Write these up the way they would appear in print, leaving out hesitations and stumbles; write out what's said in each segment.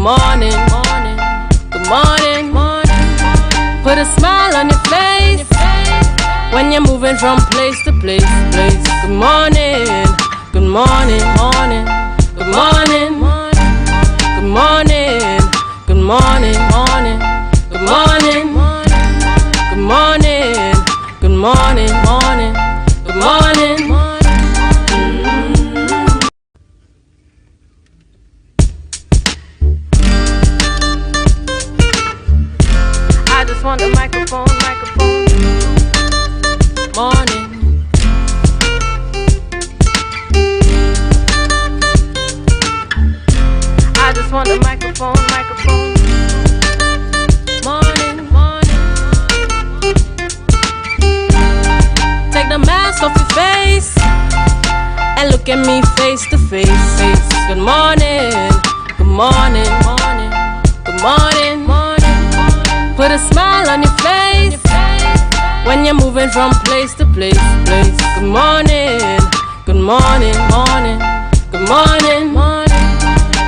morning, good morning, put a smile on your face when you're moving from place to place. Good morning, good morning, good morning, good morning, good morning, good morning, good morning, good morning, good morning. I just want the microphone, morning. I just want the microphone, morning. Take the mask off your face and look at me face to face. Good morning, good morning, good morning. Put a smile on your face when you're moving from place to place. Good morning, good morning, good morning.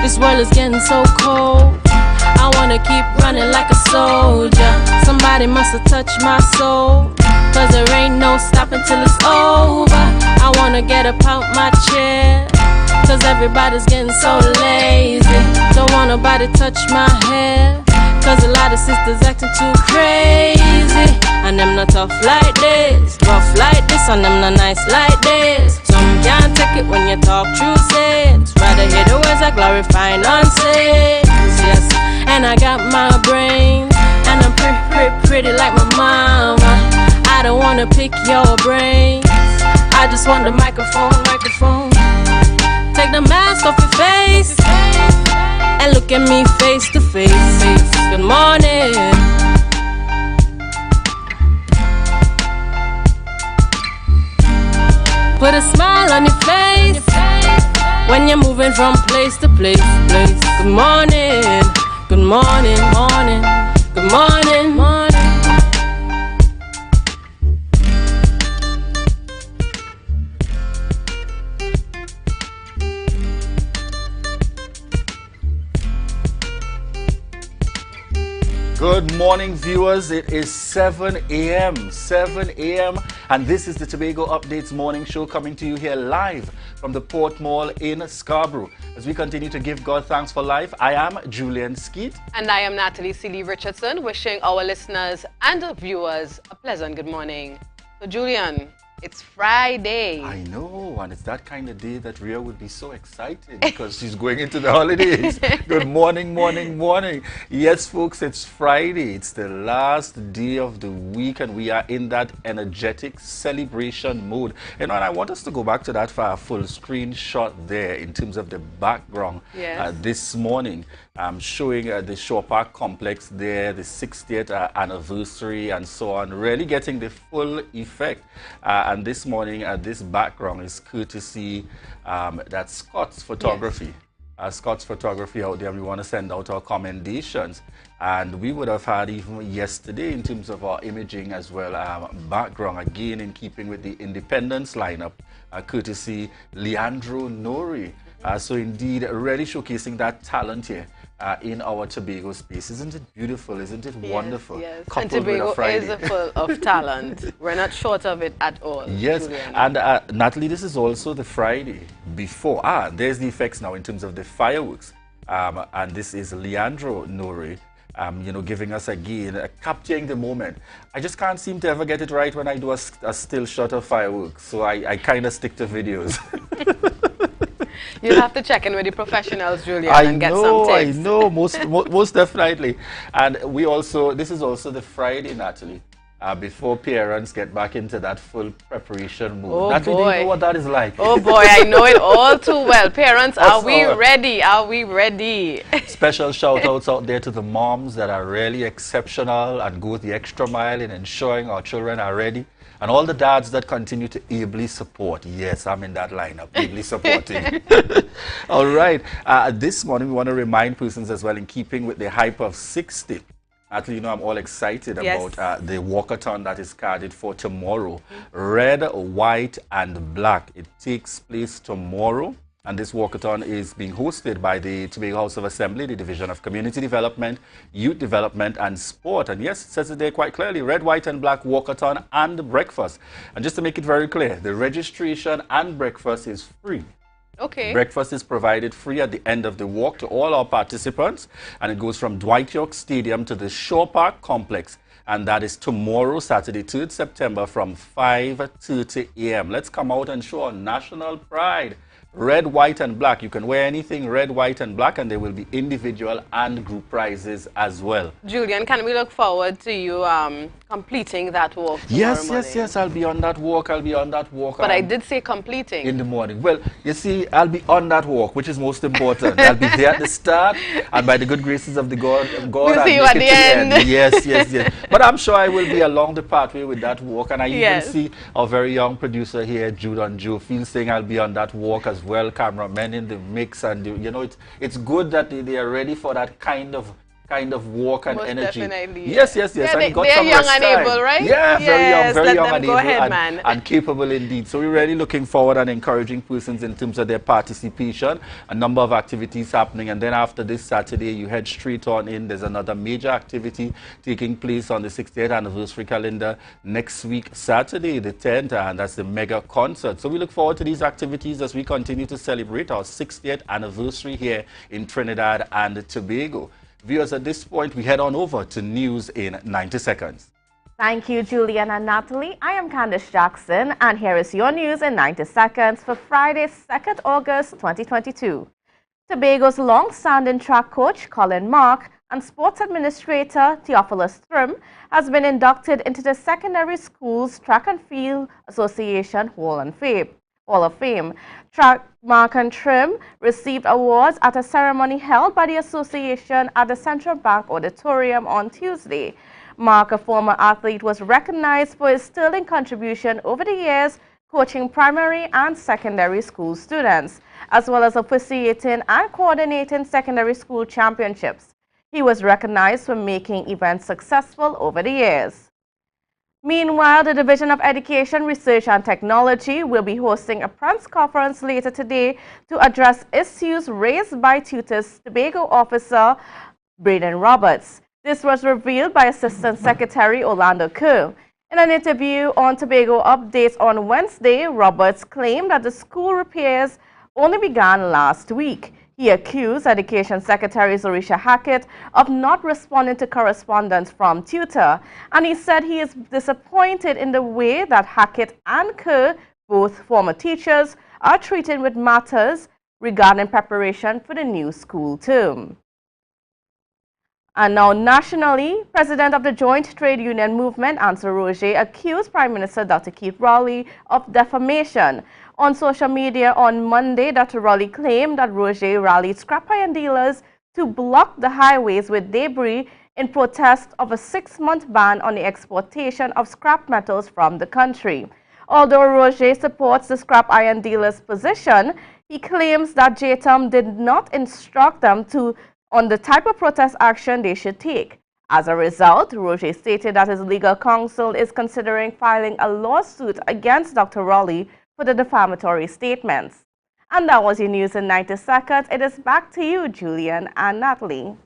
This world is getting so cold. I wanna keep running like a soldier. Somebody must have touched my soul, cause there ain't no stopping till it's over. I wanna get up out my chair, cause everybody's getting so lazy. Don't want nobody touch my hair, cause a lot of sisters acting too crazy. And them not tough like this, rough like this, and them not nice like this. Some can't take it when you talk true sense, rather hear the words that glorify nonsense. Yes, and I got my brain, and I'm pretty like my mama. I don't wanna pick your brains, I just want the microphone. Take the mask off your face and look at me face to face. Good morning. Put a smile on your face when you're moving from place to place. Good morning, good morning, good morning. Good morning, viewers. It is 7 a.m. and this is the Tobago Updates morning show coming to you here live from the Port Mall in Scarborough. As we continue to give God thanks for life, I am Julian Skeet. And I am Natalie Seeley Richardson, wishing our listeners and our viewers a pleasant good morning. So, Julian, it's Friday. I know, and it's that kind of day that Rhea would be so excited because she's going into the holidays. Good morning. Yes, folks, it's Friday. It's the last day of the week, and we are in that energetic celebration mode. And I want us to go back to that for a full screenshot there in terms of the background. Yes. This morning. Showing the Shore Park complex there, the 60th anniversary and so on, really getting the full effect. And this morning, this background is courtesy that Scott's Photography. Yes. Scott's Photography out there, we want to send out our commendations. And we would have had even yesterday in terms of our imaging as well, background, again in keeping with the Independence lineup, courtesy Leandro Nori. So indeed, really showcasing that talent here in our Tobago space. Isn't it beautiful? Isn't it wonderful? Yes. Coupled And Tobago with a Friday. is full of talent. We're not short of it at all. Yes, Julian. and Natalie, this is also the Friday before. There's the effects now in terms of the fireworks. And this is Leandro Nori. Giving us again, capturing the moment. I just can't seem to ever get it right when I do a still shot of fireworks. So I kind of stick to videos. You'll have to check in with the professionals, Julian, and get some tips. I know, most definitely. And this is also the Friday, Natalie, before parents get back into that full preparation mode. Oh, Natalie, boy. do you know what that is like? Oh boy, I know it all too well. Parents, are we all. ready? Are we ready? Special shout outs out there to the moms that are really exceptional and go the extra mile in ensuring our children are ready. And all the dads that continue to ably support. Yes, I'm in that lineup, ably supporting. All right. This morning, we want to remind persons as well, in keeping with the hype of 60. Actually, I'm all excited Yes. about the walkathon that is carded for tomorrow. Red, white, and black. It takes place tomorrow. And this walkathon is being hosted by the Tobago House of Assembly, the Division of Community Development, Youth Development and Sport. And yes, it says it there quite clearly, red, white and black walkathon and breakfast. And just to make it very clear, the registration and breakfast is free. Okay. Breakfast is provided free at the end of the walk to all our participants, and it goes from Dwight York Stadium to the Shore Park Complex, and that is tomorrow, Saturday, 3rd September from 5:30 a.m. Let's come out and show our national pride. Red, white and black. You can wear anything red, white and black, and there will be individual and group prizes as well. Julian, can we look forward to you completing that walk tomorrow morning? Yes, I'll be on that walk. But I did say completing. In the morning. Well, you see, I'll be on that walk, which is most important. I'll be there at the start, and by the good graces of the God, we'll see you at the end. Yes. But I'm sure I will be along the pathway with that walk, and I even see our very young producer here, Jude and Joe, saying I'll be on that walk as well, cameramen in the mix, and you know, it's good that they are ready for that kind of walk and most energy. Definitely. Yes. Yeah, And they're some young rest and time. able, right? Yeah, very young and go able ahead, and capable indeed. So we're really looking forward and encouraging persons in terms of their participation. A number of activities happening, and then after this Saturday, you head straight on in. There's another major activity taking place on the 60th anniversary calendar next week, Saturday the 10th, and that's the mega concert. So we look forward to these activities as we continue to celebrate our 60th anniversary here in Trinidad and Tobago. Viewers, at this point, we head on over to news in 90 seconds. Thank you, Julian and Natalie. I am Candice Jackson, and here is your news in 90 seconds for Friday, 2nd August 2022. Tobago's long-standing track coach, Colin Mark, and sports administrator, Theophilus Trim, has been inducted into the Secondary Schools Track and Field Association Hall of Fame. Track Mark and Trim received awards at a ceremony held by the association at the Central Bank Auditorium on Tuesday. Mark, a former athlete, was recognized for his sterling contribution over the years coaching primary and secondary school students, as well as officiating and coordinating secondary school championships. He was recognized for making events successful over the years. Meanwhile, the Division of Education, Research and Technology will be hosting a press conference later today to address issues raised by Tutors Tobago officer Braden Roberts. This was revealed by Assistant Secretary Orlando Kerr. In an interview on Tobago Updates on Wednesday, Roberts claimed that the school repairs only began last week. He accused Education Secretary Zorisha Hackett of not responding to correspondence from Tutor, and he said he is disappointed in the way that Hackett and Kerr, both former teachers, are treated with matters regarding preparation for the new school term. And now nationally, President of the Joint Trade Union Movement, Ansel Roger, accused Prime Minister Dr. Keith Rowley of defamation. On social media on Monday, Dr. Rowley claimed that Roger rallied scrap iron dealers to block the highways with debris in protest of a 6-month ban on the exportation of scrap metals from the country. Although Roger supports the scrap iron dealers' position, he claims that JTUM did not instruct them on the type of protest action they should take. As a result, Roger stated that his legal counsel is considering filing a lawsuit against Dr. Rowley for the defamatory statements. And that was your news in 90 seconds. It is back to you, Julian and Natalie.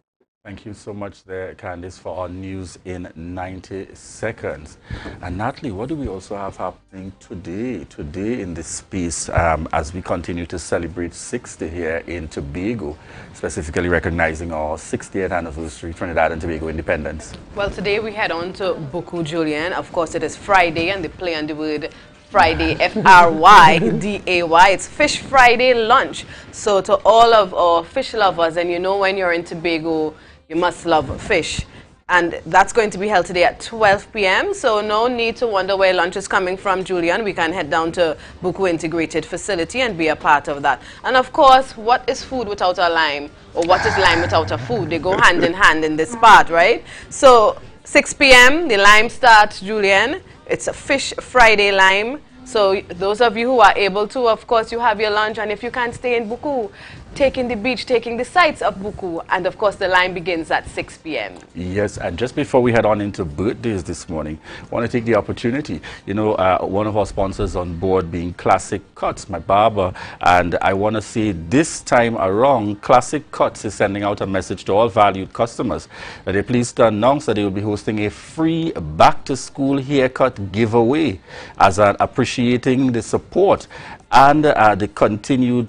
Thank you so much there, Candice, for our news in 90 seconds. And Natalie, what do we also have happening today in this space as we continue to celebrate 60 here in Tobago, specifically recognizing our 60th anniversary Trinidad and Tobago independence? Well, today we head on to Buku, Julian. Of course, it is Friday, and they play on the word Friday, F-R-Y-D-A-Y. It's Fish Friday lunch. So to all of our fish lovers, and you know when you're in Tobago, you must love fish. And that's going to be held today at 12 p.m. So no need to wonder where lunch is coming from, Julian. We can head down to Buku Integrated Facility and be a part of that. And of course, what is food without a lime? Or what is lime without a food? They go hand in hand in this part, right? So 6 p.m. the lime starts, Julian. It's a Fish Friday lime. So those of you who are able to, of course, you have your lunch. And if you can't stay in Buku, taking the beach, taking the sights of Buku, and of course the line begins at 6 p.m. Yes, and just before we head on into birthdays this morning, I want to take the opportunity, you know, one of our sponsors on board being Classic Cuts, my barber, and I want to say this time around, Classic Cuts is sending out a message to all valued customers that they please to announce that they will be hosting a free back-to-school haircut giveaway as an appreciating the support and they continue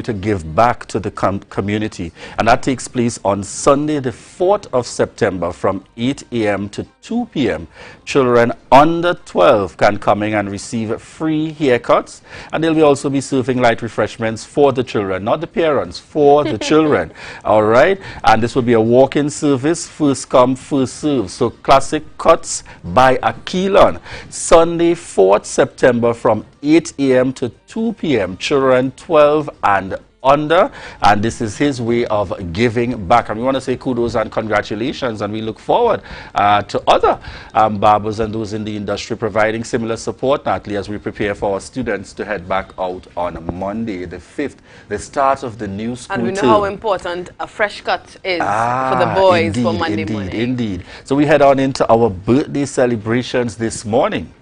to give back to the community. And that takes place on Sunday, the 4th of September from 8 a.m. to 2 p.m. Children under 12 can come in and receive free haircuts. And they'll also be serving light refreshments for the children, not the parents, for the children. All right? And this will be a walk-in service, first come, first serve. So Classic Cuts by Aquilon. Sunday, 4th September from 8 a.m. to 2 p.m. Children 12 and under, and this is his way of giving back. And we want to say kudos and congratulations, and we look forward to other barbers and those in the industry providing similar support, Natalie, as we prepare for our students to head back out on Monday, the 5th, the start of the new school And we know term. how important a fresh cut is for the boys indeed, for Monday indeed, morning. Indeed. So we head on into our birthday celebrations this morning.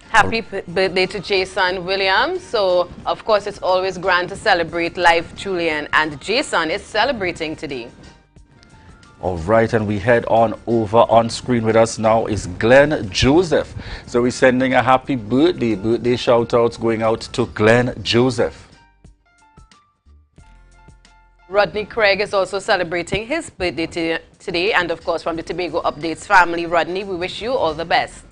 Happy birthday to Jason Williams. So, of course, it's always grand to celebrate life, Julian. And Jason is celebrating today. All right, and we head on over on screen with us now is Glenn Joseph. So we're sending a happy birthday shout-outs going out to Glenn Joseph. Rodney Craig is also celebrating his birthday today. And, of course, from the Tobago Updates family, Rodney, we wish you all the best.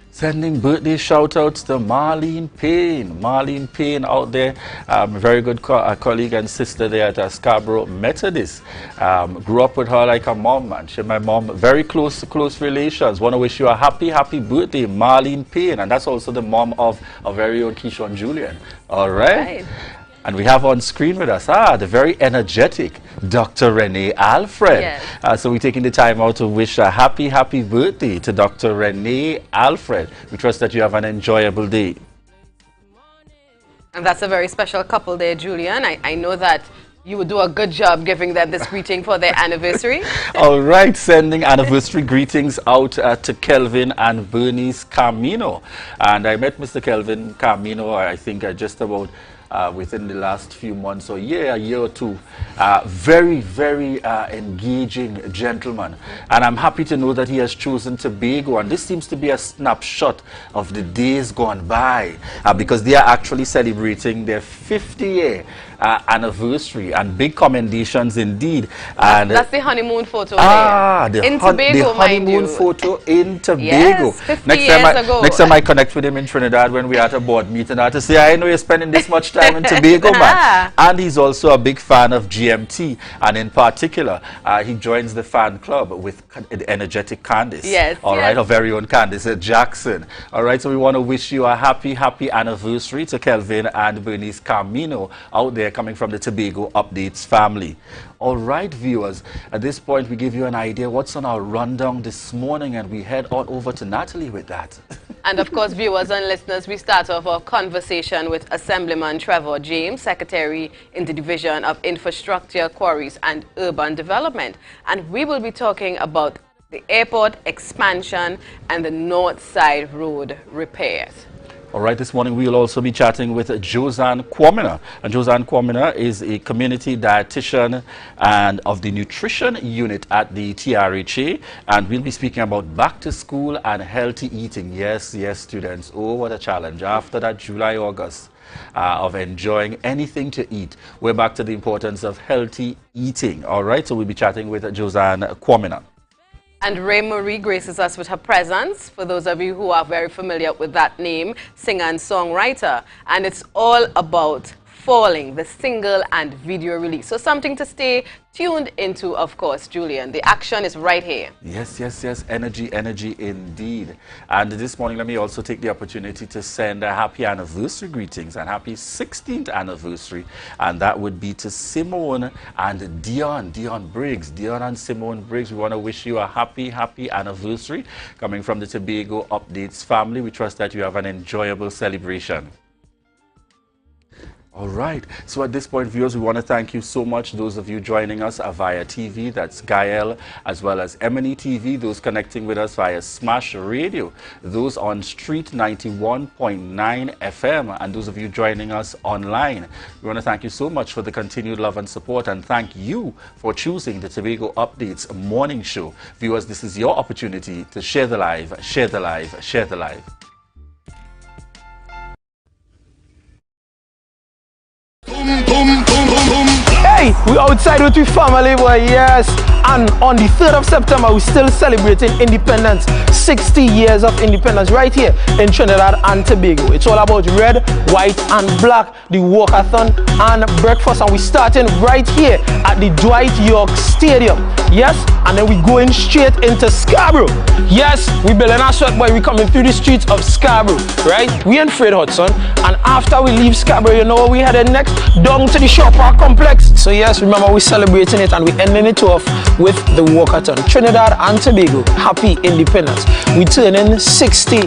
Sending birthday shout-outs to Marlene Payne. Marlene Payne out there, very good colleague and sister there at Scarborough Methodist. Grew up with her like a mom, man. She and my mom, very close relations. Want to wish you a happy birthday, Marlene Payne. And that's also the mom of our very own Keishon Julian. All right. And we have on screen with us, the very energetic Dr. Renee Alfred. Yes. So we're taking the time out to wish a happy birthday to Dr. Renee Alfred. We trust that you have an enjoyable day. And that's a very special couple there, Julian. I know that you would do a good job giving them this greeting for their anniversary. All right, sending anniversary greetings out to Kelvin and Bernice Camino. And I met Mr. Kelvin Camino, I think, just about within the last few months or a year or two. Very engaging gentleman, and I'm happy to know that he has chosen Tobago, and this seems to be a snapshot of the days gone by, because they are actually celebrating their 50-year anniversary, and big commendations indeed. And that's the honeymoon photo there. In Tobago, the honeymoon photo in Tobago. Yes, 50 years ago. Next time I connect with him in Trinidad when we are at a board meeting, I have to say, I know you're spending this much time in Tobago, man. And he's also a big fan of GMT, and in particular, he joins the fan club with the energetic Candice. Yes. All right, our very own Candice Jackson. All right, so we want to wish you a happy anniversary to Kelvin and Bernice Camino out there coming from the Tobago Updates family. All right, viewers, at this point we give you an idea what's on our rundown this morning, and we head on over to Natalie with that. And of course, viewers and listeners, we start off our conversation with Assemblyman Trevor James, Secretary in the Division of Infrastructure, Quarries and Urban Development. And we will be talking about the airport expansion and the North Side Road repairs. All right, this morning we'll also be chatting with Josanne Kwamina. And Josanne Kwamina is a community dietitian and of the nutrition unit at the TRHA. And we'll be speaking about back to school and healthy eating. Yes, students. Oh, what a challenge. After that July, August of enjoying anything to eat, we're back to the importance of healthy eating. All right, so we'll be chatting with Josanne Kwamina. And Ray Marie graces us with her presence, for those of you who are very familiar with that name, singer and songwriter. And it's all about Falling, the single and video release. So something to stay tuned into, of course, Julian. The action is right here. Yes, yes, yes. Energy, energy indeed. And this morning, let me also take the opportunity to send a happy anniversary greetings and happy 16th anniversary. And that would be to Simone and Dion Briggs. Dion and Simone Briggs, we want to wish you a happy, happy anniversary. Coming from the Tobago Updates family, we trust that you have an enjoyable celebration. All right. So at this point, viewers, we want to thank you so much, those of you joining us via TV, that's Gael, as well as M&E TV, those connecting with us via Smash Radio, those on Street 91.9 FM, and those of you joining us online. We want to thank you so much for the continued love and support, and thank you for choosing the Tobago Updates morning show. Viewers, this is your opportunity to share the live, share the live, share the live. Hey, we outside with we family, boy, yes. And on the 3rd of September, we're still celebrating independence. 60 years of independence right here in Trinidad and Tobago. It's all about red, white, and black. The walkathon and breakfast. And we're starting right here at the Dwight York Stadium. Yes, and then we're going straight into Scarborough. Yes, we building our sweat, boy. We're coming through the streets of Scarborough, right? We in Fred Hudson. And after we leave Scarborough, you know where we headed next? Down to the Shore Park complex. So yes, remember we're celebrating it and we're ending it off with the walkathon. Trinidad and Tobago, happy independence. We turning 60.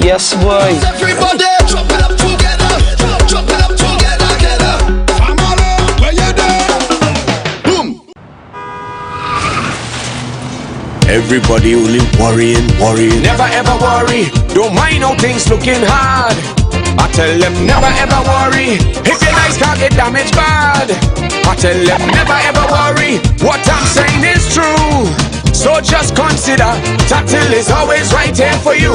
Yes, boys. Everybody, jump it up together. Jump it up together, together. Family, where you there? Boom. Everybody only worrying. Never ever worry. Don't mind how things looking hard. I tell them never ever worry. If your life can't get damaged bad, I tell them never ever worry. What I'm saying is true. So just consider Tatil is always right here for you.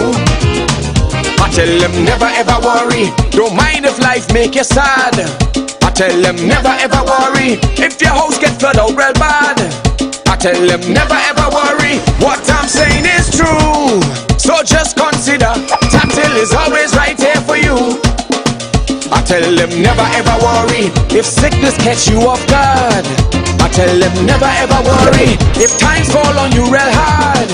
I tell them never ever worry. Don't mind if life make you sad. I tell them never ever worry. If your house get flooded out real bad, I tell them never ever worry. What I'm saying is true. So just consider Tatil is always right here for you. I tell them never ever worry. If sickness catch you off guard, I tell them never ever worry. If times fall on you real hard,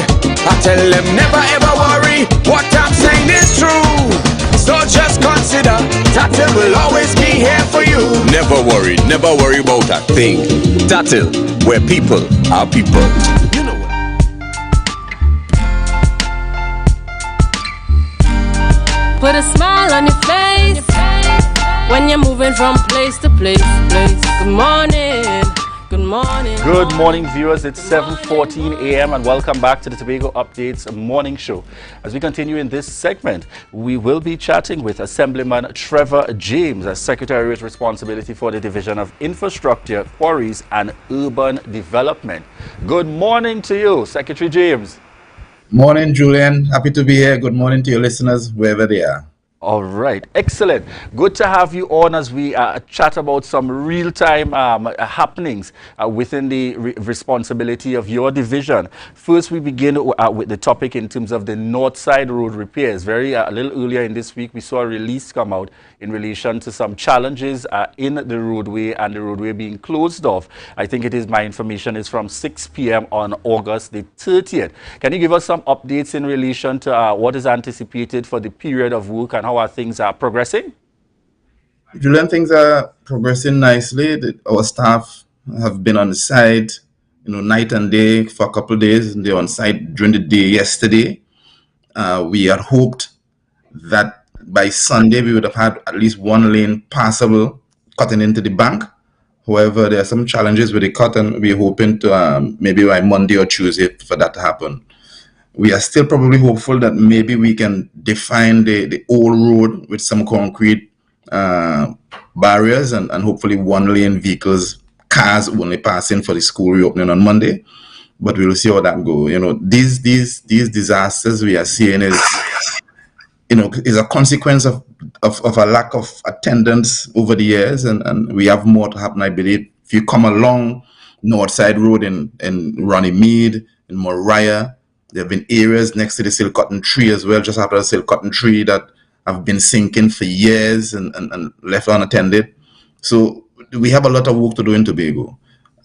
I tell them never ever worry. What I'm saying is true. So just consider Tatil will always be here for you. Never worry about a thing. Tatil, where people are people. You know what? Put a smile on your face when you're moving from place to place. Good morning. Good morning. Good morning, viewers. It's 7:14 a.m. and welcome back to the Tobago Updates morning show. As we continue in this segment, we will be chatting with Assemblyman Trevor James, as Secretary with responsibility for the Division of Infrastructure, Quarries and Urban Development. Good morning to you, Secretary James. Morning, Julian. Happy to be here. Good morning to your listeners, wherever they are. All right, excellent. Good to have you on as we chat about some real-time happenings within the responsibility of your division. First, we begin with the topic in terms of the North Side Road repairs. A little earlier in this week, we saw a release come out in relation to some challenges in the roadway and the roadway being closed off. I think it is, my information is from 6 p.m. on August the 30th. Can you give us some updates in relation to what is anticipated for the period of work and how things are progressing? Julian, things are progressing nicely. Our staff have been on the site, night and day for a couple of days. They're on site during the day yesterday. We had hoped that by Sunday we would have had at least one lane passable cutting into the bank. However, there are some challenges with the cut, and we're hoping to maybe by Monday or Tuesday for that to happen. We are still probably hopeful that maybe we can define the old road with some concrete barriers and hopefully one lane vehicles, cars only passing for the school reopening on Monday. But we'll see how that goes. These disasters we are seeing is a consequence of a lack of attendance over the years, and we have more to happen, I believe. If you come along Northside Road in Runnymede, in Moriah, there have been areas next to the silk cotton tree as well, just after the silk cotton tree, that have been sinking for years and left unattended. So we have a lot of work to do in Tobago.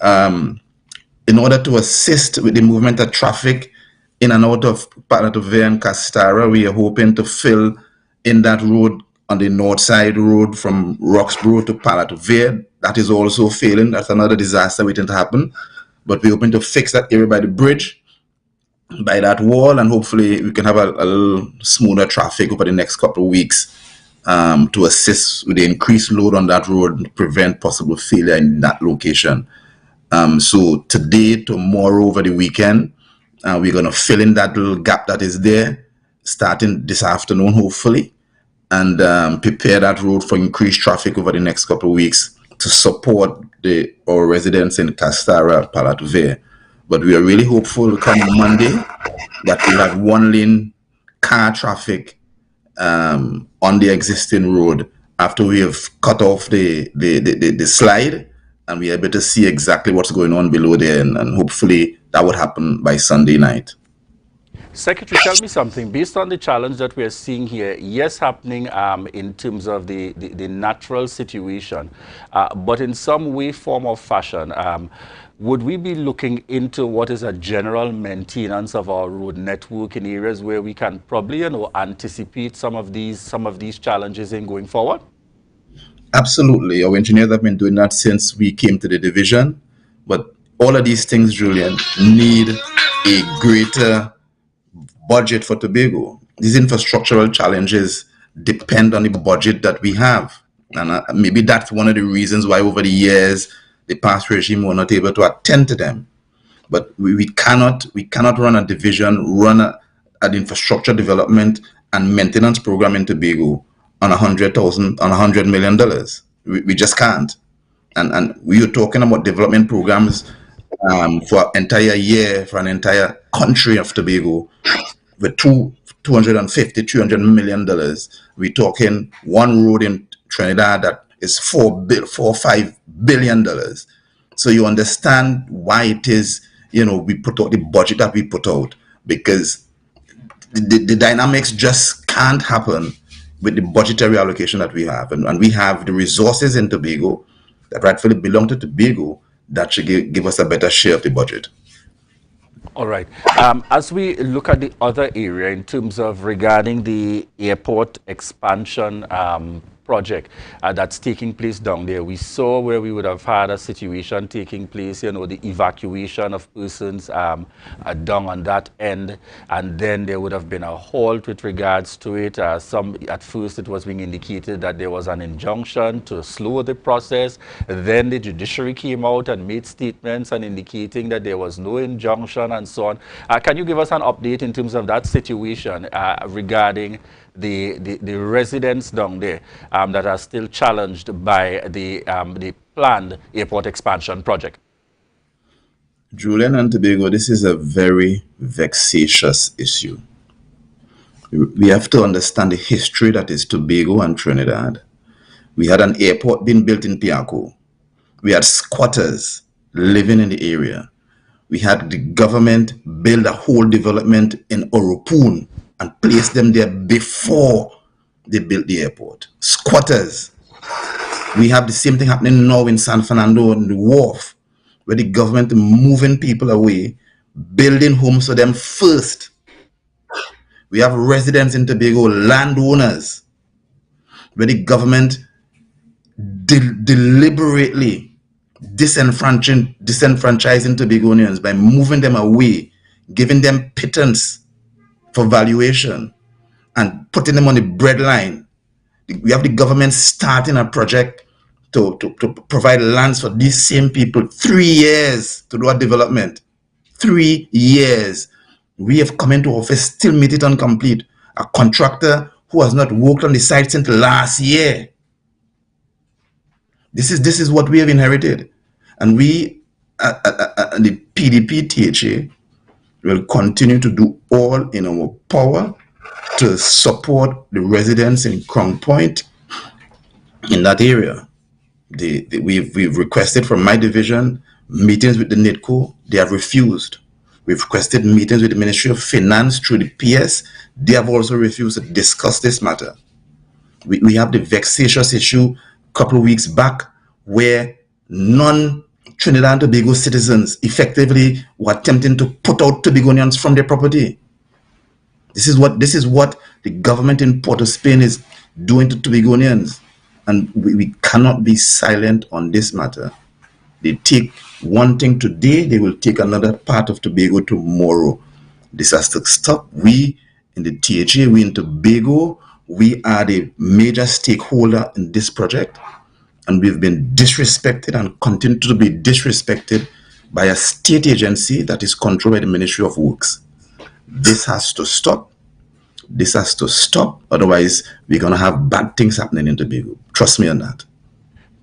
In order to assist with the movement of traffic in and out of Palatove and Castara, we are hoping to fill in that road on the north side road from Roxborough to Palatove. That is also failing. That's another disaster waiting to happen. But we're hoping to fix that area by the bridge, by that wall, and hopefully we can have a little smoother traffic over the next couple of weeks to assist with the increased load on that road and prevent possible failure in that location. So today, tomorrow, over the weekend, we're going to fill in that little gap that is there, starting this afternoon, hopefully, and prepare that road for increased traffic over the next couple of weeks to support our residents in Castara, Palatove. But we are really hopeful come Monday that we'll have one lane car traffic on the existing road after we have cut off the slide and we're able to see exactly what's going on below there, and hopefully that would happen by Sunday night. Secretary, tell me something. Based on the challenge that we are seeing here, yes, happening in terms of the natural situation, but in some way, form, or fashion, would we be looking into what is a general maintenance of our road network in areas where we can probably, anticipate some of these challenges in going forward? Absolutely. Our engineers have been doing that since we came to the division. But all of these things, Julian, need a greater budget for Tobago. These infrastructural challenges depend on the budget that we have. And maybe that's one of the reasons why over the years, the past regime were not able to attend to them. But we cannot run a division, run an infrastructure development and maintenance program in Tobago on $100 million. We just can't. And we are talking about development programs for an entire year, for an entire country of Tobago, with $250-300 million. We're talking one road in Trinidad that is $4-5 billion. So you understand why it is, we put out the budget that we put out, because the dynamics just can't happen with the budgetary allocation that we have. And we have the resources in Tobago that rightfully belong to Tobago that should give us a better share of the budget. All right. As we look at the other area in terms of regarding the airport expansion project that's taking place down there, we saw where we would have had a situation taking place, the evacuation of persons down on that end, and then there would have been a halt with regards to it. At first it was being indicated that there was an injunction to slow the process. Then the judiciary came out and made statements and indicating that there was no injunction and so on. Can you give us an update in terms of that situation regarding the residents down there that are still challenged by the planned airport expansion project? Julian and Tobago, this is a very vexatious issue. We have to understand the history that is Tobago and Trinidad. We had an airport being built in Piaco. We had squatters living in the area. We had the government build a whole development in Oropoon and place them there before they built the airport. Squatters. We have the same thing happening now in San Fernando on the wharf, where the government is moving people away, building homes for them first. We have residents in Tobago, landowners, where the government deliberately disenfranchising Tobagonians by moving them away, giving them pittance for valuation and putting them on the breadline. We have the government starting a project to provide lands for these same people. 3 years to do a development. 3 years. We have come into office, still made it incomplete. A contractor who has not worked on the site since last year. This is what we have inherited. And we, the PDP THA, will continue to do all in our power to support the residents in Crown Point in that area. We've requested from my division meetings with the NIDCO. They have refused. We've requested meetings with the Ministry of Finance through the PS. They have also refused to discuss this matter. We have the vexatious issue a couple of weeks back where non-Trinidad and Tobago citizens effectively were attempting to put out Tobagonians from their property. This is what the government in Port of Spain is doing to Tobagonians, and we cannot be silent on this matter. They take one thing today, they will take another part of Tobago tomorrow. This has to stop. We in the THA, we in Tobago, we are the major stakeholder in this project, and we've been disrespected and continue to be disrespected by a state agency that is controlled by the Ministry of Works. This has to stop. This has to stop. Otherwise, we're going to have bad things happening in Tobago. Trust me on that.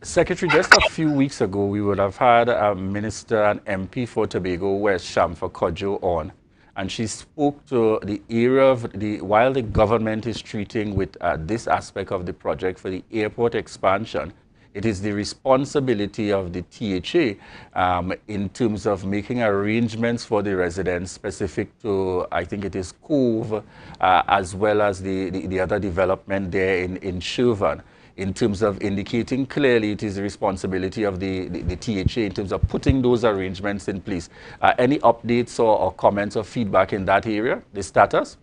Secretary, just a few weeks ago, we would have had a minister and MP for Tobago, West Shamfa Kodjo, on, and she spoke to the area of while the government is treating with this aspect of the project for the airport expansion, it is the responsibility of the THA in terms of making arrangements for the residents specific to, I think it is Cove, as well as the other development there in Chauvin, in terms of indicating clearly it is the responsibility of the THA in terms of putting those arrangements in place. Any updates or comments or feedback in that area, the status?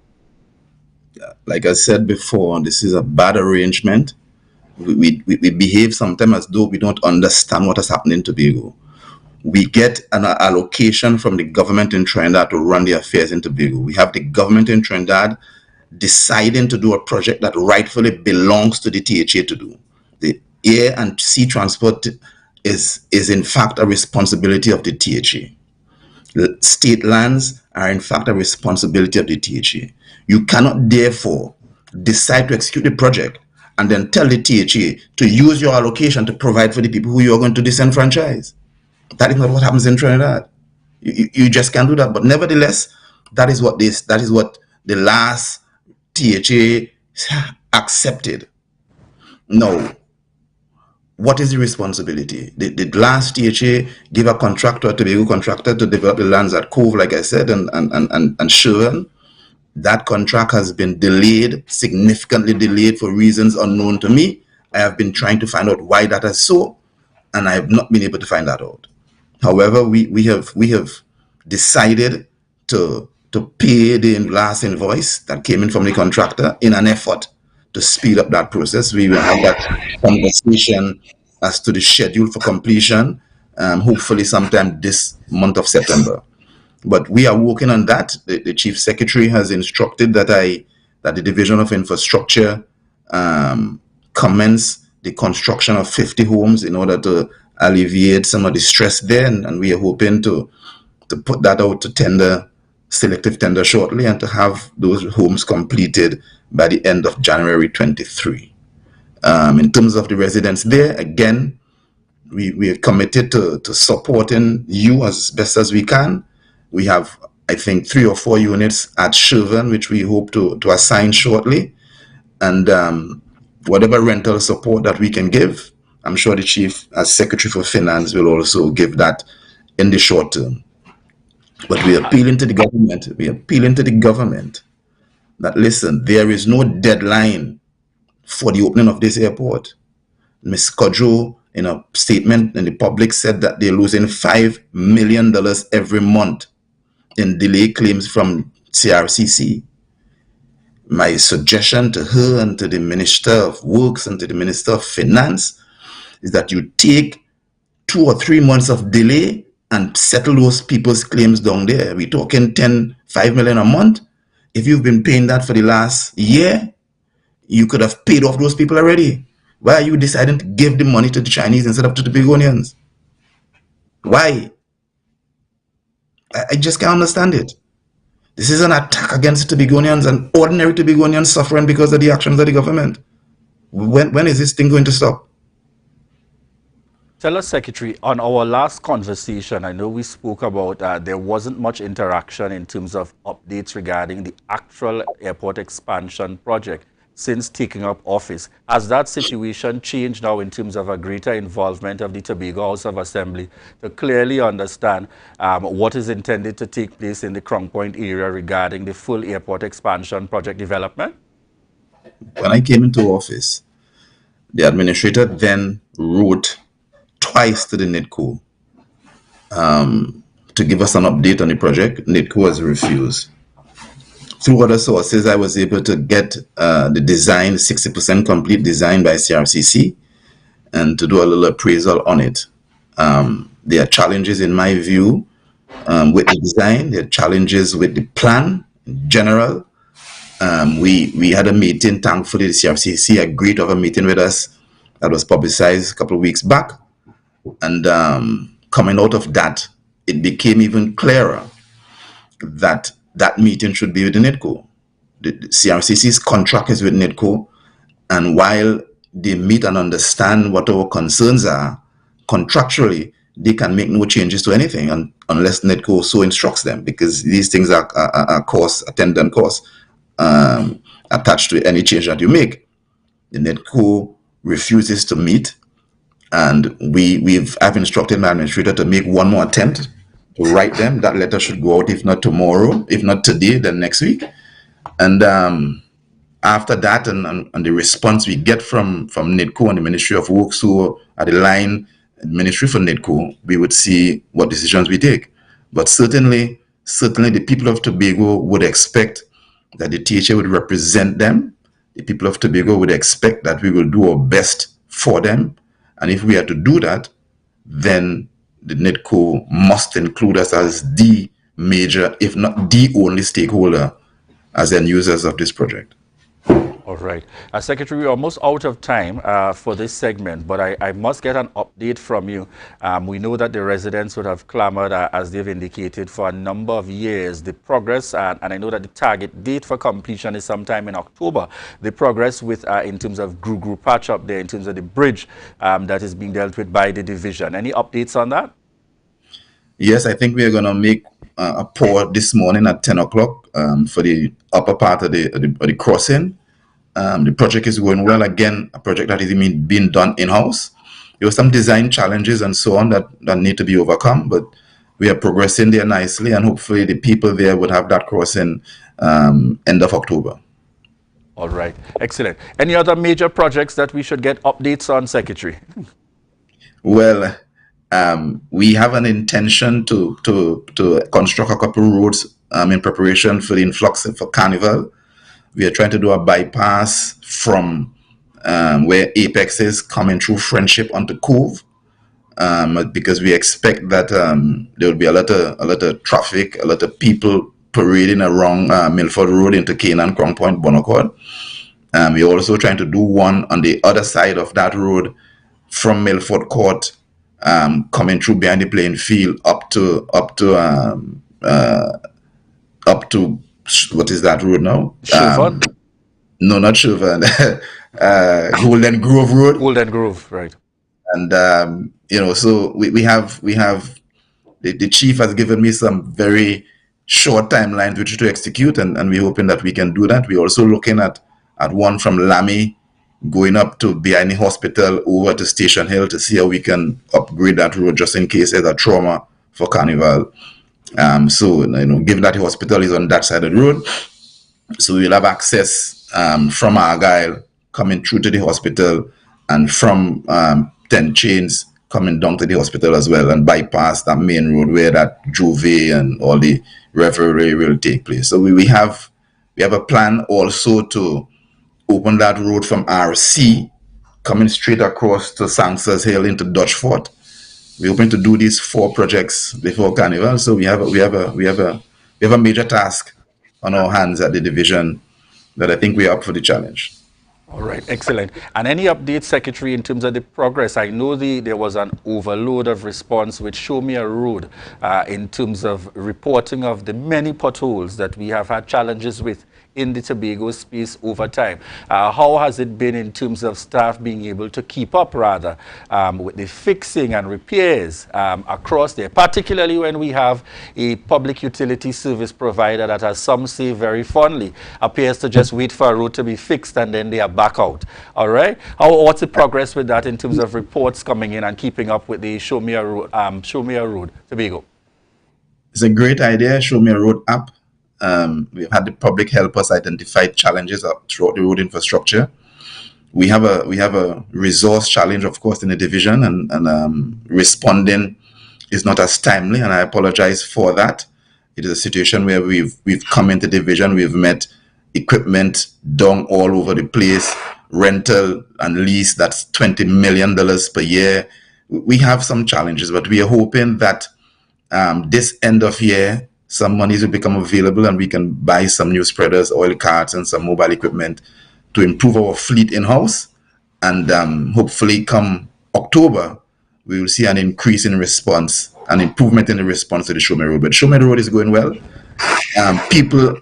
Like I said before, this is a bad arrangement. We behave sometimes as though we don't understand what has happened in Tobago. We get an allocation from the government in Trinidad to run the affairs in Tobago. We have the government in Trinidad deciding to do a project that rightfully belongs to the THA to do. The air and sea transport is in fact a responsibility of the THA. The state lands are in fact a responsibility of the THA. You cannot therefore decide to execute the project and then tell the THA to use your allocation to provide for the people who you are going to disenfranchise. That is not what happens in Trinidad. You just can't do that. But nevertheless, that is what the last THA accepted. No. What is the responsibility? The last THA gave a contractor, a Tobago contractor, to develop the lands at Cove, like I said, and Chauvin. That contract has been delayed, significantly delayed for reasons unknown to me. I have been trying to find out why that is so, and I have not been able to find that out. However, we have decided to pay the last invoice that came in from the contractor in an effort to speed up that process. We will have that conversation as to the schedule for completion, hopefully sometime this month of September. But we are working on that. The Chief Secretary has instructed that the Division of Infrastructure commence the construction of 50 homes in order to alleviate some of the stress there, and we are hoping to put that out to selective tender shortly, and to have those homes completed by the end of January 23. In terms of the residents there, again, we are committed to supporting you as best as we can. We have, I think, 3 or 4 units at Chauvin, which we hope to assign shortly. And whatever rental support that we can give, I'm sure the Chief, as Secretary for Finance, will also give that in the short term. But we are appealing to the government. We are appealing to the government that, listen, there is no deadline for the opening of this airport. Ms. Kodjo, in a statement in the public, said that they're losing $5 million every month in delay claims from CRCC. My suggestion to her and to the Minister of Works and to the Minister of Finance is that you take 2 or 3 months of delay and settle those people's claims down there. We're talking $5 million a month. If you've been paying that for the last year, you could have paid off those people already. Why are you deciding to give the money to the Chinese instead of to the Tobagonians? Why? I just can't understand it. This is an attack against the Tobagonians, and ordinary Tobagonians suffering because of the actions of the government. When is this thing going to stop? Tell us, Secretary, on our last conversation, I know we spoke about there wasn't much interaction in terms of updates regarding the actual airport expansion project since taking up office. Has that situation changed now in terms of a greater involvement of the Tobago House of Assembly to clearly understand what is intended to take place in the Crown Point area regarding the full airport expansion project development? When I came into office, the administrator then wrote twice to the NIDCO to give us an update on the project. NIDCO has refused. Through other sources, I was able to get the design, 60% complete design by CRCC, and to do a little appraisal on it. There are challenges, in my view, with the design. There are challenges with the plan in general. We had a meeting. Thankfully, the CRCC agreed to have a meeting with us that was publicized a couple of weeks back. And coming out of that, it became even clearer that that meeting should be with the NIDCO. The CRCC's contract is with NIDCO, and while they meet and understand what our concerns are, contractually, they can make no changes to anything unless NIDCO so instructs them, because these things are costs, attendant costs attached to any change that you make. The NIDCO refuses to meet, and I've instructed my administrator to make one more attempt to write them. That letter should go out, if not tomorrow, if not today, then next week. And after that, and the response we get from NIDCO and the Ministry of Works, who are the line ministry for NIDCO, we would see what decisions we take. But certainly the people of Tobago would expect that the THA would represent them. The people of Tobago would expect that we will do our best for them. And if we are to do that, then the NIDCO must include us as the major, if not the only stakeholder, as end users of this project. All right. Secretary, we're almost out of time for this segment, but I must get an update from you. We know that the residents would have clamored, as they've indicated, for a number of years. The progress, and I know that the target date for completion is sometime in October. The progress with, in terms of Gru patch up there, in terms of the bridge that is being dealt with by the division. Any updates on that? Yes, I think we are going to make a pour this morning at 10 o'clock for the upper part of the crossing. The project is going well. Again, a project that is being done in-house. There were some design challenges and so on that need to be overcome, but we are progressing there nicely, and hopefully the people there would have that crossing end of October. All right. Excellent. Any other major projects that we should get updates on, Secretary? Well, we have an intention to construct a couple roads in preparation for the influx for Carnival. We are trying to do a bypass from where Apex is, coming through Friendship onto Cove, because we expect that there will be a lot of traffic, a lot of people parading around Milford Road into Canaan, Crown Point, Bonaccord. We're also trying to do one on the other side of that road from Milford Court, coming through behind the playing field up to what is that road now? Shilford? No, not Shilford. Golden Grove Road. Golden Grove, right. And so we have the chief has given me some very short timelines which to execute, and we're hoping that we can do that. We're also looking at one from Lamy going up to behind the hospital over to Station Hill to see how we can upgrade that road just in case there's a trauma for Carnival. So, given that the hospital is on that side of the road, so we'll have access from Argyle coming through to the hospital, and from 10 Chains coming down to the hospital as well, and bypass that main road where that Juve and all the revelry will take place. So we have a plan also to open that road from RC coming straight across to Sangsers Hill into Dutch Fort. We're hoping to do these 4 projects before Carnival, so we have a major task on our hands at the division that I think we're up for the challenge. All right, excellent. And any updates, Secretary, in terms of the progress? I know there was an overload of response with Show Me a Road in terms of reporting of the many potholes that we have had challenges with in the Tobago space over time. How has it been in terms of staff being able to keep up, rather, with the fixing and repairs across there, particularly when we have a public utility service provider that, as some say very fondly, appears to just wait for a road to be fixed and then they are back out. All right? What's the progress with that in terms of reports coming in and keeping up with the Show Me a Road, Tobago? It's a great idea, Show Me a Road app. We've had the public help us identify challenges throughout the road infrastructure. we have a resource challenge, of course, in the division, and responding is not as timely, and I apologize for that. It is a situation where we've come into division, we've met equipment down all over the place, rental and lease, that's $20 million per year. We have some challenges, but we are hoping that this end of year, some monies will become available and we can buy some new spreaders, oil carts, and some mobile equipment to improve our fleet in-house. And hopefully come October, we will see an increase in response, an improvement in the response to the Shomé Road. But Shomé Road is going well. People,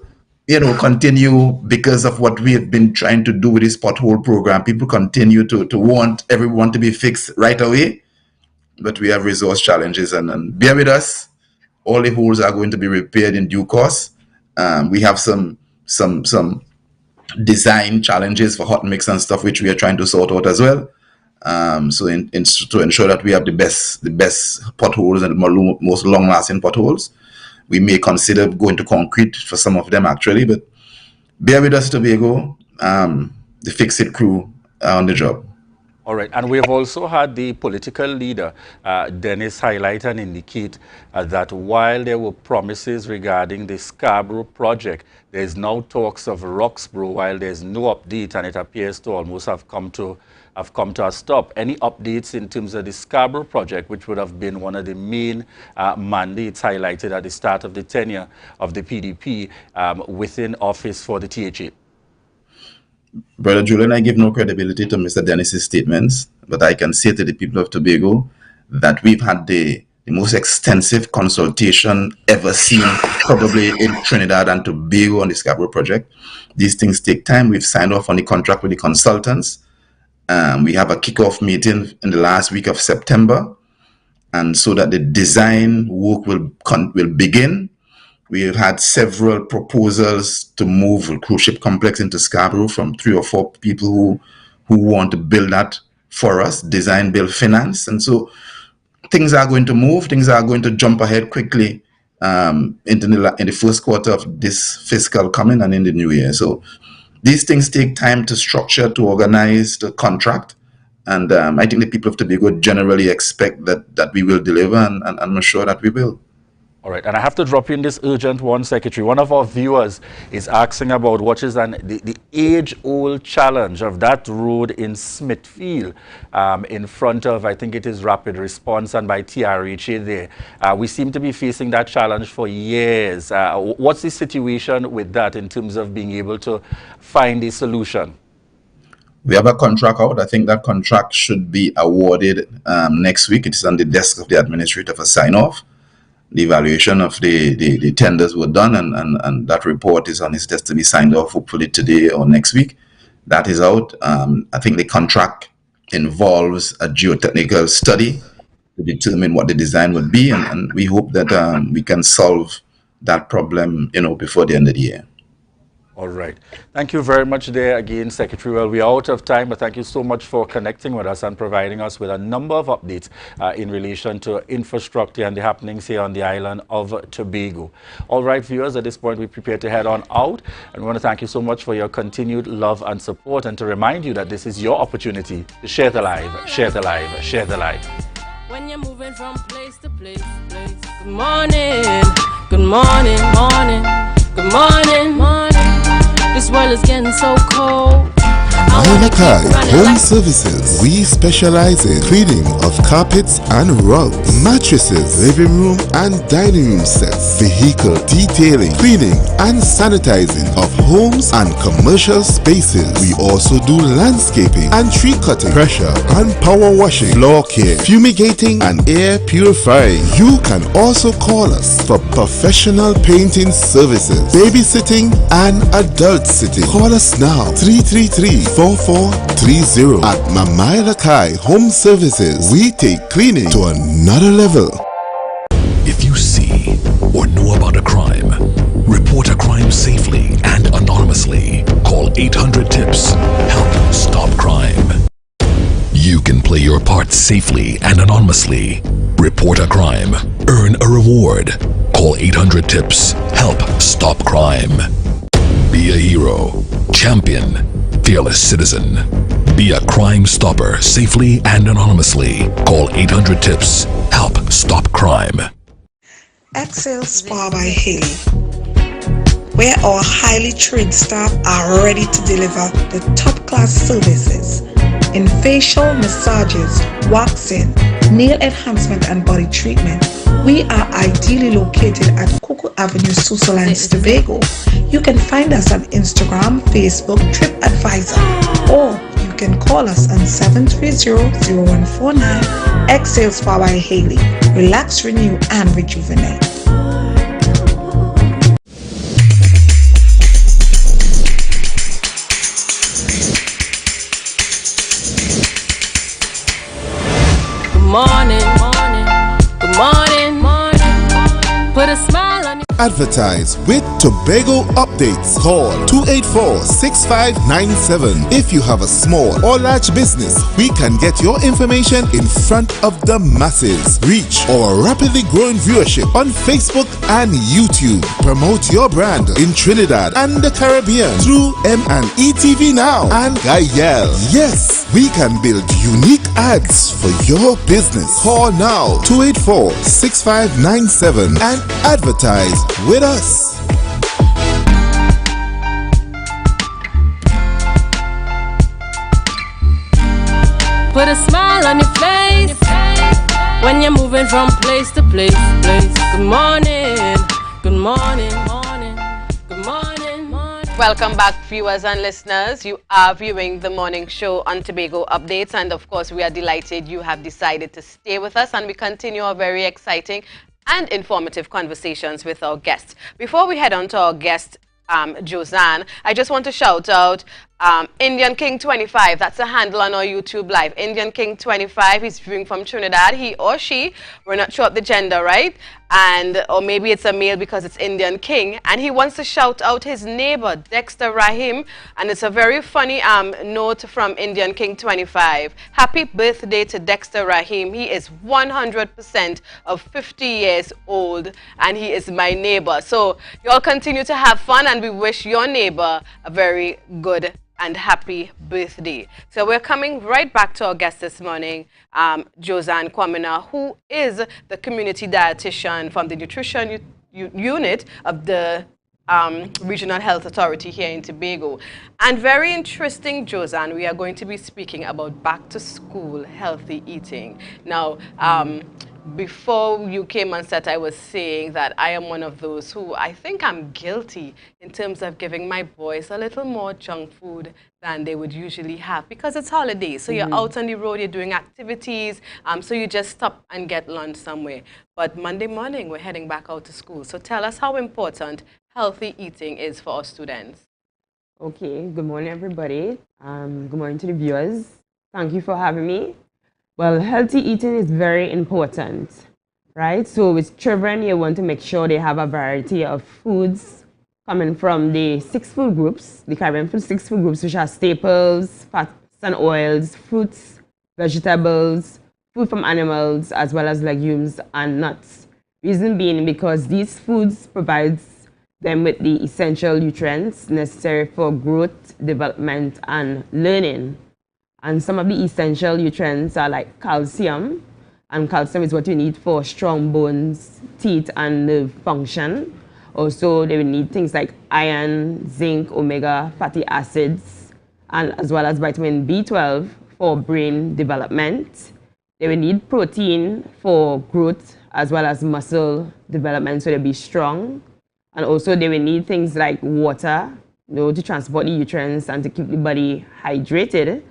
continue, because of what we have been trying to do with this pothole program, people continue to want everyone to be fixed right away. But we have resource challenges, and bear with us. All the holes are going to be repaired in due course. We have some design challenges for hot mix and stuff, which we are trying to sort out as well. So to ensure that we have the best potholes and the most long-lasting potholes, we may consider going to concrete for some of them actually. But bear with us, Tobago. The Fix-It crew are on the job. All right, and we have also had the political leader, Dennis, highlight and indicate that while there were promises regarding the Scarborough project, there's now talks of Roxborough, while there's no update, and it appears to almost have come to a stop. Any updates in terms of the Scarborough project, which would have been one of the main mandates highlighted at the start of the tenure of the PDP within office for the THA? Brother Julian, I give no credibility to Mr. Dennis's statements, but I can say to the people of Tobago that we've had the most extensive consultation ever seen, probably in Trinidad and Tobago, on the Scarborough project. These things take time. We've signed off on the contract with the consultants. We have a kickoff meeting in the last week of September, and so that the design work will begin. We have had several proposals to move a cruise ship complex into Scarborough from 3 or 4 people who want to build that for us, design, build, finance. And so things are going to move, things are going to jump ahead quickly in the first quarter of this fiscal coming and in the new year. So these things take time to structure, to organize, to contract. And I think the people of Tobago generally expect that we will deliver, and I'm sure that we will. All right, and I have to drop in this urgent one, Secretary. One of our viewers is asking about what is the age-old challenge of that road in Smithfield in front of, I think it is Rapid Response and by TRHA there. We seem to be facing that challenge for years. What's the situation with that in terms of being able to find a solution? We have a contract out. I think that contract should be awarded next week. It is on the desk of the administrator for sign-off. The evaluation of the tenders were done, and that report is on his desk to be signed off hopefully today or next week. That is out. I think the contract involves a geotechnical study to determine what the design would be, and we hope that we can solve that problem, before the end of the year. All right. Thank you very much there again, Secretary. Well, we are out of time, but thank you so much for connecting with us and providing us with a number of updates in relation to infrastructure and the happenings here on the island of Tobago. All right, viewers, at this point, we prepare to head on out. And we want to thank you so much for your continued love and support, and to remind you that this is your opportunity to share the live, share the live, share the live. When you're moving from place to place. Good morning, good morning, morning, good morning, morning. This world is getting so cold. Malachi Home Services. We specialize in cleaning of carpets and rugs, mattresses, living room and dining room sets, vehicle detailing, cleaning and sanitizing of homes and commercial spaces. We also do landscaping and tree cutting, pressure and power washing, floor care, fumigating and air purifying. You can also call us for professional painting services, babysitting and adult sitting. Call us now, 333-4430 at Malachi Home Services. We take cleaning to another level. If you see or know about a crime, report a crime safely and anonymously. Call 800-TIPS. Help stop crime. You can play your part safely and anonymously. Report a crime. Earn a reward. Call 800-TIPS. Help stop crime. Be a hero. Champion. Fearless citizen. Be a crime stopper safely and anonymously. Call 800 TIPS. Help stop crime. Excel Spa by Haley, where our highly trained staff are ready to deliver the top-class services in facial massages, waxing, nail enhancement and body treatment. We are ideally located at Coco Avenue, Susurlands, Tobago. You can find us on Instagram, Facebook, TripAdvisor, or you can call us on 730-0149. Exhale Spa by Haley. Relax, renew, and rejuvenate. Morning, morning, good morning, morning. Put a smile on your Advertise with Tobago Updates. Call 284-6597. If you have a small or large business, we can get your information in front of the masses. Reach our rapidly growing viewership on Facebook and YouTube. Promote your brand in Trinidad and the Caribbean through M&E TV Now and Gayel. Yes, we can build unique ads for your business. Call now 284-6597 and advertise with us. Put a smile on your face when you're moving from place to place. Good morning, good morning, morning, good morning, morning. Welcome back, viewers and listeners. You are viewing the morning show on Tobago Updates, and of course, we are delighted you have decided to stay with us, and we continue our very exciting and informative conversations with our guests. Before we head on to our guest, Josanne, I just want to shout out Indian King 25. That's a handle on our YouTube live. Indian King 25. He's viewing from Trinidad. He or she, we're not sure of the gender, right? Or maybe it's a male because it's Indian King. And he wants to shout out his neighbor, Dexter Rahim. And it's a very funny note from Indian King 25. Happy birthday to Dexter Rahim. He is 100% of 50 years old. And he is my neighbor. So you all continue to have fun. And we wish your neighbor a very good and happy birthday. So we're coming right back to our guest this morning, Josanne Kwamina, who is the community dietitian from the nutrition unit of the Regional Health Authority here in Tobago. And very interesting, Josanne, we are going to be speaking about back to school healthy eating. Now, before you came on set, I was saying that I am one of those who I think I'm guilty in terms of giving my boys a little more junk food than they would usually have because it's holidays. So you're out on the road, you're doing activities, so you just stop and get lunch somewhere. But Monday morning, we're heading back out to school. So tell us how important healthy eating is for our students. Okay, good morning, everybody. Good morning to the viewers. Thank you for having me. Well, healthy eating is very important, right? So with children, you want to make sure they have a variety of foods coming from the 6 food groups, the Caribbean food 6 food groups, which are staples, fats and oils, fruits, vegetables, food from animals, as well as legumes and nuts. Reason being because these foods provides them with the essential nutrients necessary for growth, development, and learning. And some of the essential nutrients are like calcium, and calcium is what you need for strong bones, teeth, and nerve function. Also, they will need things like iron, zinc, omega fatty acids, and as well as vitamin B12 for brain development. They will need protein for growth as well as muscle development, so they'll be strong. And also, they will need things like water, to transport the nutrients and to keep the body hydrated.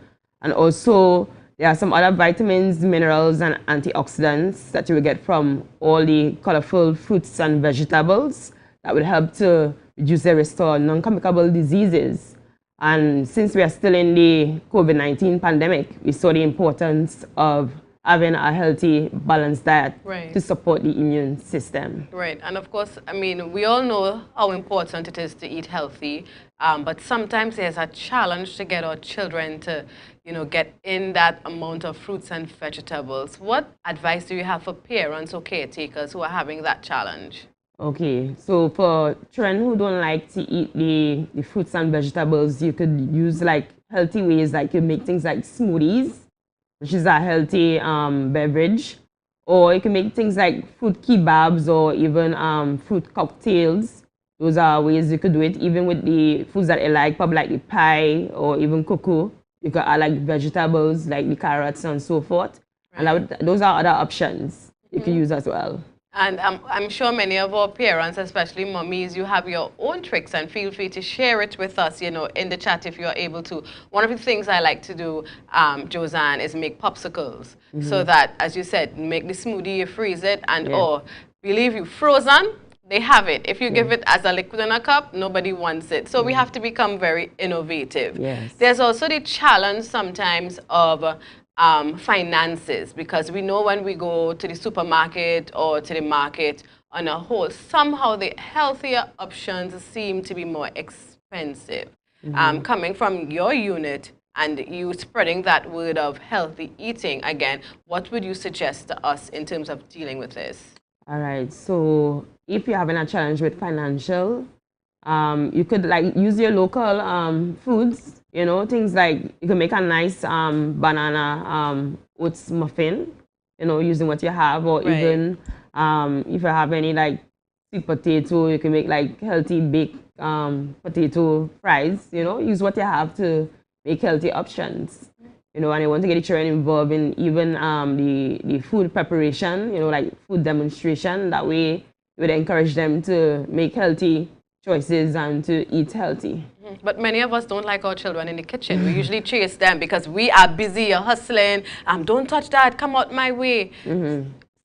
And also, there are some other vitamins, minerals, and antioxidants that you will get from all the colorful fruits and vegetables that will help to reduce the risk of non-communicable diseases. And since we are still in the COVID-19 pandemic, we saw the importance of having a healthy, balanced diet to support the immune system. Right, and of course, I mean, we all know how important it is to eat healthy, but sometimes there's a challenge to get our children to, get in that amount of fruits and vegetables. What advice do you have for parents or caretakers who are having that challenge? Okay, so for children who don't like to eat the fruits and vegetables, you could use like healthy ways, like you make things like smoothies, which is a healthy beverage, or you can make things like fruit kebabs or even fruit cocktails. Those are ways you could do it, even with the foods that you like, probably like the pie or even cocoa. You could add like vegetables, like the carrots and so forth. Right. And those are other options you can use as well. And I'm sure many of our parents, especially mummies, you have your own tricks, and feel free to share it with us, you know, in the chat if you're able to. One of the things I like to do, Josanne, is make popsicles. So that, as you said, make the smoothie, you freeze it, and or believe you, frozen, they have it. If you give it as a liquid in a cup, nobody wants it. So we have to become very innovative. Yes. There's also the challenge sometimes of finances, because we know when we go to the supermarket or to the market on a whole, somehow the healthier options seem to be more expensive. Coming from your unit and you spreading that word of healthy eating, again, what would you suggest to us in terms of dealing with this? All right, so if you're having a challenge with financial, you could like use your local foods. You know, things like you can make a nice banana oats muffin, you know, using what you have, or even if you have any like sweet potato, you can make like healthy baked potato fries, you know, use what you have to make healthy options. You know, and I want to get the children involved in even the food preparation, you know, like food demonstration. That way, it would encourage them to make healthy choices and to eat healthy. But many of us don't like our children in the kitchen. We usually chase them because we are busy, hustling. Don't touch that, come out my way.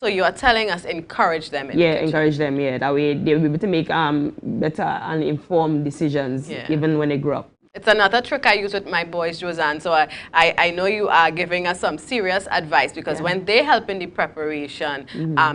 So you are telling us encourage them in the kitchen. Encourage them, that way they'll be able to make better and informed decisions even when they grow up. It's another trick I use with my boys, Josanne. So I know you are giving us some serious advice, because when they help in the preparation,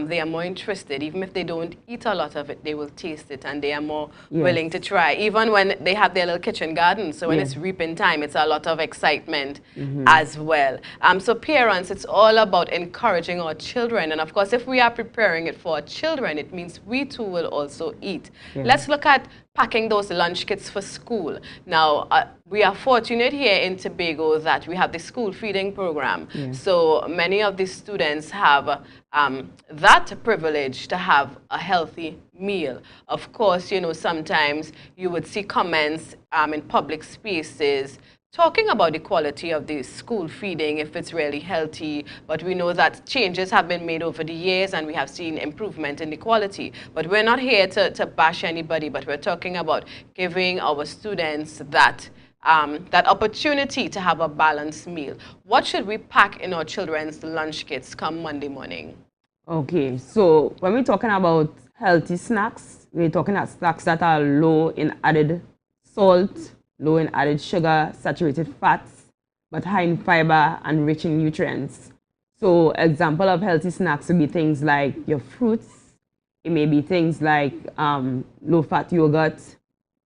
they are more interested. Even if they don't eat a lot of it, they will taste it, and they are more willing to try. Even when they have their little kitchen garden. So when it's reaping time, it's a lot of excitement as well. So parents, it's all about encouraging our children. And of course, if we are preparing it for our children, it means we too will also eat. Let's look at packing those lunch kits for school. Now, we are fortunate here in Tobago that we have the school feeding program. So many of the students have that privilege to have a healthy meal. Of course, you know, sometimes you would see comments in public spaces talking about the quality of the school feeding, if it's really healthy, but we know that changes have been made over the years and we have seen improvement in the quality. But we're not here to bash anybody, but we're talking about giving our students that opportunity to have a balanced meal. What should we pack in our children's lunch kits come Monday morning? Okay, so when we're talking about healthy snacks, we're talking about snacks that are low in added salt, low in added sugar, saturated fats, but high in fiber and rich in nutrients. So example of healthy snacks would be things like your fruits. It may be things like low-fat yogurt,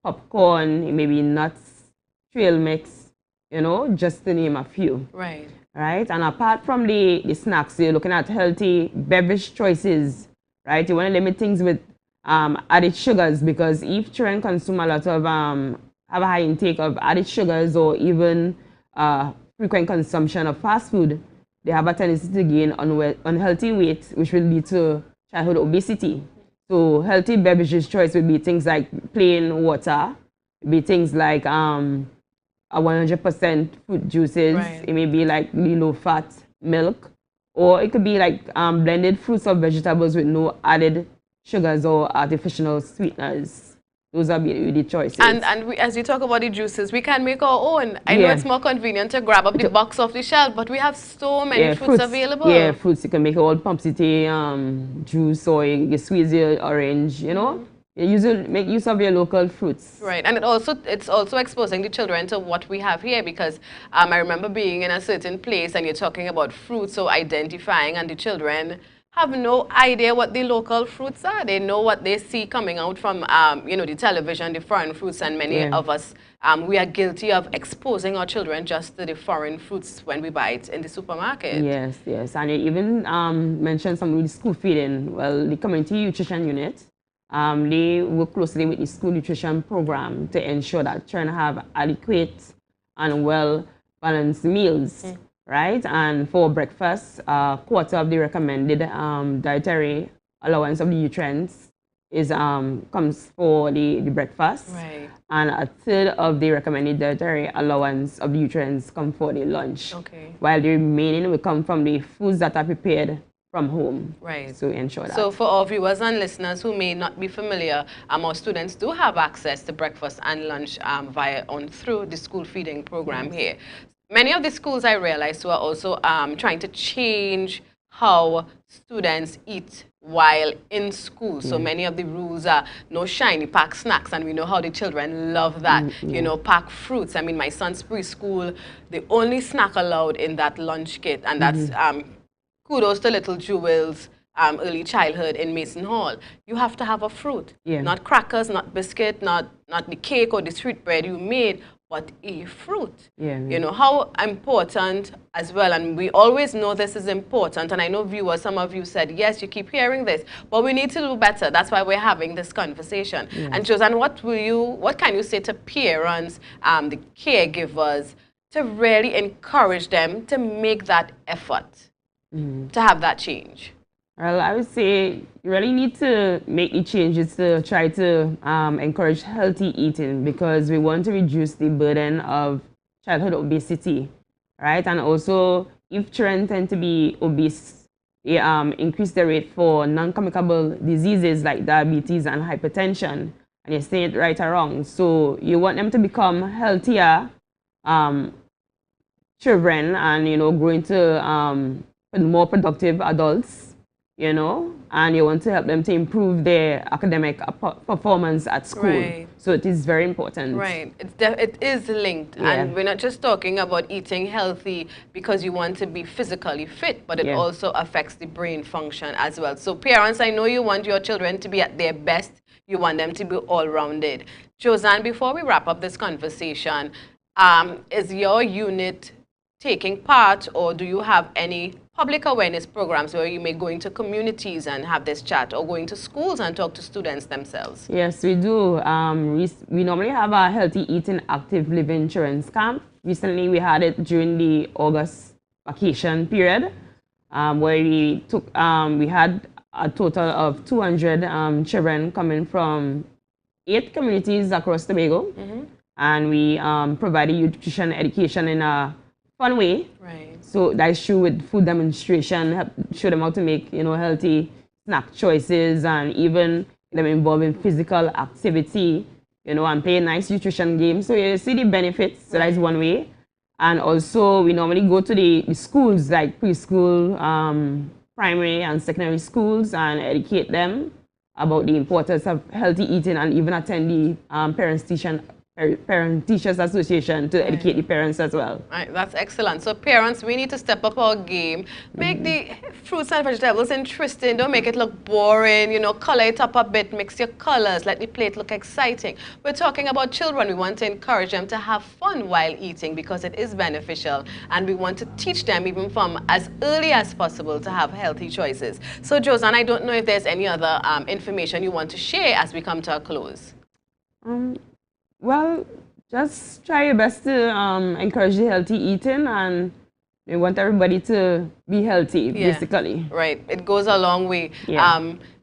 popcorn, it may be nuts, trail mix, you know, just to name a few. Right. Right? And apart from the snacks, you're looking at healthy beverage choices, right? You want to limit things with added sugars, because if children consume a lot of have a high intake of added sugars or even frequent consumption of fast food, they have a tendency to gain unhealthy weight, which will lead to childhood obesity. So healthy beverages choice would be things like plain water, be things like 100% fruit juices. It may be like low-fat milk, or it could be like blended fruits or vegetables with no added sugars or artificial sweeteners. Those are the choices. And we, as you talk about the juices, we can make our own. I know it's more convenient to grab up the box off the shelf, but we have so many fruits available. Yeah, fruits. You can make all pumpsity juice, or you squeeze your orange, you know. Make use of your local fruits. Right, and it's also exposing the children to what we have here, because I remember being in a certain place and you're talking about fruits, so identifying, and the children have no idea what the local fruits are. They know what they see coming out from, you know, the television, the foreign fruits, and many of us, we are guilty of exposing our children just to the foreign fruits when we buy it in the supermarket. Yes, yes, and you even mentioned some with school feeding. Well, the community nutrition unit, they work closely with the school nutrition program to ensure that children have adequate and well-balanced meals, right? And for breakfast, a quarter of the recommended dietary allowance of the nutrients is comes for the breakfast, Right. and a third of the recommended dietary allowance of the nutrients come for the lunch. Okay. While the remaining will come from the foods that are prepared from home. Right. So ensure that. So for our viewers and listeners who may not be familiar, our students do have access to breakfast and lunch through the school feeding program here. Many of the schools, I realize, who are also trying to change how students eat while in school. So many of the rules are no shiny pack snacks, and we know how the children love that. You know, pack fruits. I mean, my son's preschool, the only snack allowed in that lunch kit, and that's kudos to little Jewel's early childhood in Mason Hall. You have to have a fruit, not crackers, not biscuit, not the cake or the sweetbread you made, but a fruit. You know, how important as well, and we always know this is important, and I know viewers, some of you said, yes, you keep hearing this, but we need to do better. That's why we're having this conversation. And Josanne, what can you say to parents, the caregivers, to really encourage them to make that effort, to have that change? Well, I would say you really need to make the changes to try to encourage healthy eating, because we want to reduce the burden of childhood obesity, right? And also, if children tend to be obese, they increase the rate for non-communicable diseases like diabetes and hypertension, and you're saying it right or wrong. So you want them to become healthier children, and, you know, grow into more productive adults, you know, and you want to help them to improve their academic performance at school. Right. So it is very important. Right. It is linked. And we're not just talking about eating healthy because you want to be physically fit, but it also affects the brain function as well. So parents, I know you want your children to be at their best. You want them to be all-rounded. Josanne, before we wrap up this conversation, is your unit taking part, or do you have any public awareness programs where you may go into communities and have this chat, or going to schools and talk to students themselves? Yes, we do. We normally have a healthy eating active living children's camp. Recently we had it during the August vacation period, where we had a total of 200 children coming from 8 communities across Tobago, and we provided nutrition education in a fun way. Right. So that's true with food demonstration, show them how to make, you know, healthy snack choices, and even them involved in physical activity, you know, and play nice nutrition games. So you see the benefits. So that is one way. And also we normally go to the schools like preschool, primary and secondary schools, and educate them about the importance of healthy eating, and even attend the Parent-Teachers Association to educate the parents as well. Right, that's excellent. So parents, we need to step up our game. Make the fruits and vegetables interesting. Don't make it look boring. You know, color it up a bit. Mix your colors. Let the plate look exciting. We're talking about children. We want to encourage them to have fun while eating, because it is beneficial. And we want to teach them even from as early as possible to have healthy choices. So Josanne, I don't know if there's any other information you want to share as we come to a close. Well, just try your best to encourage the healthy eating, and we want everybody to be healthy, basically. Right. It goes a long way.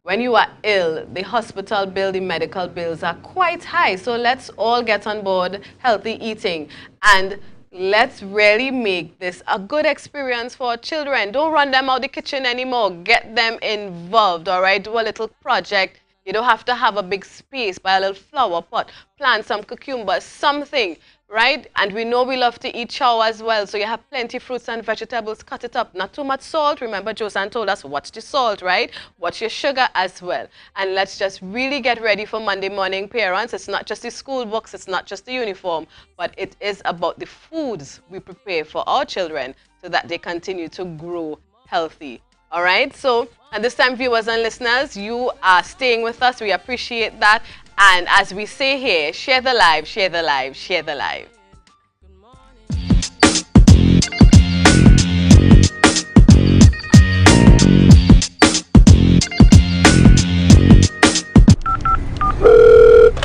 When you are ill, the hospital bill, the medical bills are quite high. So let's all get on board healthy eating, and let's really make this a good experience for our children. Don't run them out the kitchen anymore. Get them involved, all right? Do a little project. You don't have to have a big space. Buy a little flower pot, plant some cucumbers, something, right? And we know we love to eat chow as well. So you have plenty of fruits and vegetables, cut it up. Not too much salt. Remember, Josanne told us, watch the salt, right? Watch your sugar as well. And let's just really get ready for Monday morning, parents. It's not just the school books, it's not just the uniform, but it is about the foods we prepare for our children so that they continue to grow healthy. All right, so at this time, viewers and listeners, you are staying with us. We appreciate that. And as we say here, share the live, share the live, share the live.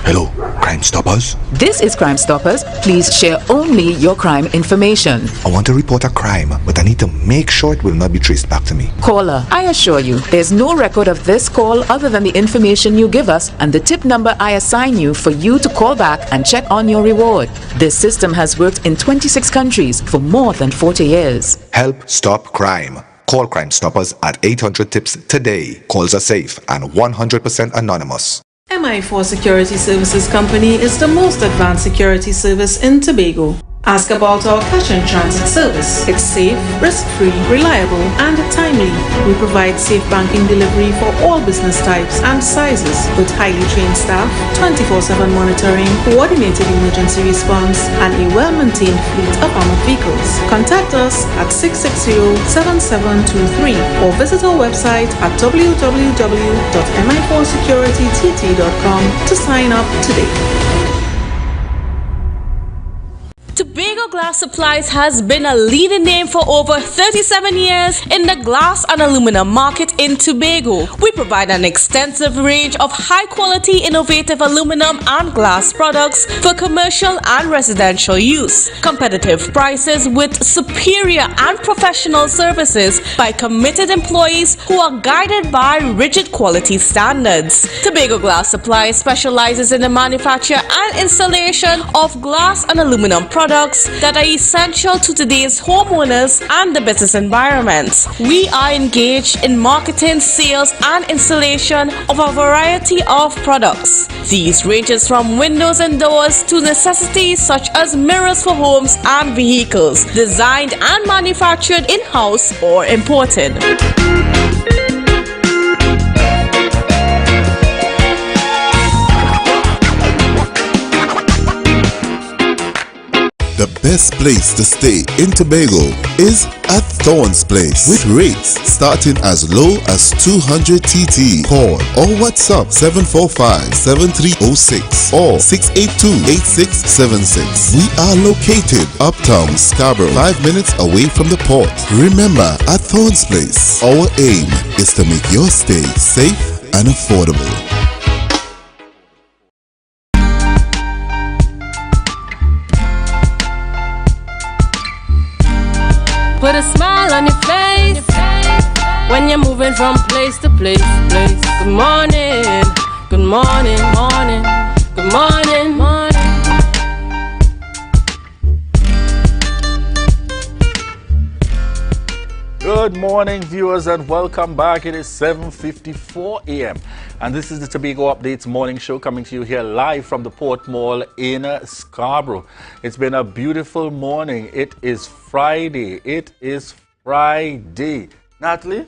Hello, Crime Stop. Stoppers? This is Crime Stoppers. Please share only your crime information. I want to report a crime, but I need to make sure it will not be traced back to me. Caller, I assure you, there's no record of this call other than the information you give us and the tip number I assign you for you to call back and check on your reward. This system has worked in 26 countries for more than 40 years. Help stop crime. Call Crime Stoppers at 800-TIPS today. Calls are safe and 100% anonymous. MI4 Security Services Company is the most advanced security service in Tobago. Ask about our cash and transit service. It's safe, risk-free, reliable, and timely. We provide safe banking delivery for all business types and sizes with highly trained staff, 24/7 monitoring, coordinated emergency response, and a well-maintained fleet of armored vehicles. Contact us at 660-7723 or visit our website at www.mi4securitytt.com to sign up today. Tobago Glass Supplies has been a leading name for over 37 years in the glass and aluminum market in Tobago. We provide an extensive range of high-quality, innovative aluminum and glass products for commercial and residential use. Competitive prices with superior and professional services by committed employees who are guided by rigid quality standards. Tobago Glass Supplies specializes in the manufacture and installation of glass and aluminum products that are essential to today's homeowners and the business environment. We are engaged in marketing, sales, and installation of a variety of products. These ranges from windows and doors to necessities such as mirrors for homes and vehicles, designed and manufactured in-house or imported. The best place to stay in Tobago is at Thorn's Place with rates starting as low as 200 TT. Call or WhatsApp 745-7306 or 682-8676. We are located uptown Scarborough, 5 minutes away from the port. Remember, at Thorn's Place, our aim is to make your stay safe and affordable. Put a smile on your face when you're moving from place to place. Good morning, good morning, morning, good morning, morning. Good morning, viewers, and welcome back. It is 7:54 a.m. and this is the Tobago Updates morning show coming to you here live from the Port Mall in Scarborough. It's been a beautiful morning. It is Friday. It is Friday. Natalie,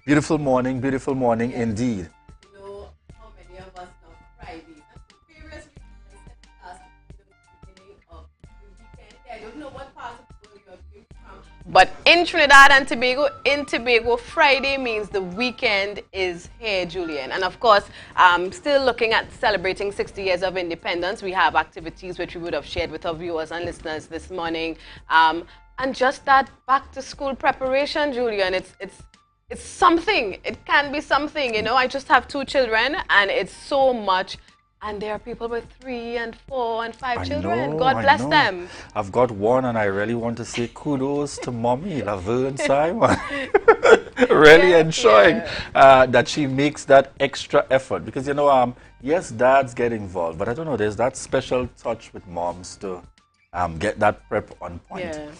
beautiful morning indeed. But in Trinidad and Tobago, Friday means the weekend is here, Julian. And of course, still looking at celebrating 60 years of independence. We have activities which we would have shared with our viewers and listeners this morning. And just that back to school preparation, Julian, it's something. It can be something, you know. I just have 2 children and it's so much. And there are people with 3 and 4 and 5 children. God bless them. I've got one, and I really want to say kudos to Mommy Laverne Simon. Really enjoying that she makes that extra effort, because you know, yes, dads get involved, but I don't know, there's that special touch with moms to get that prep on point. Yeah.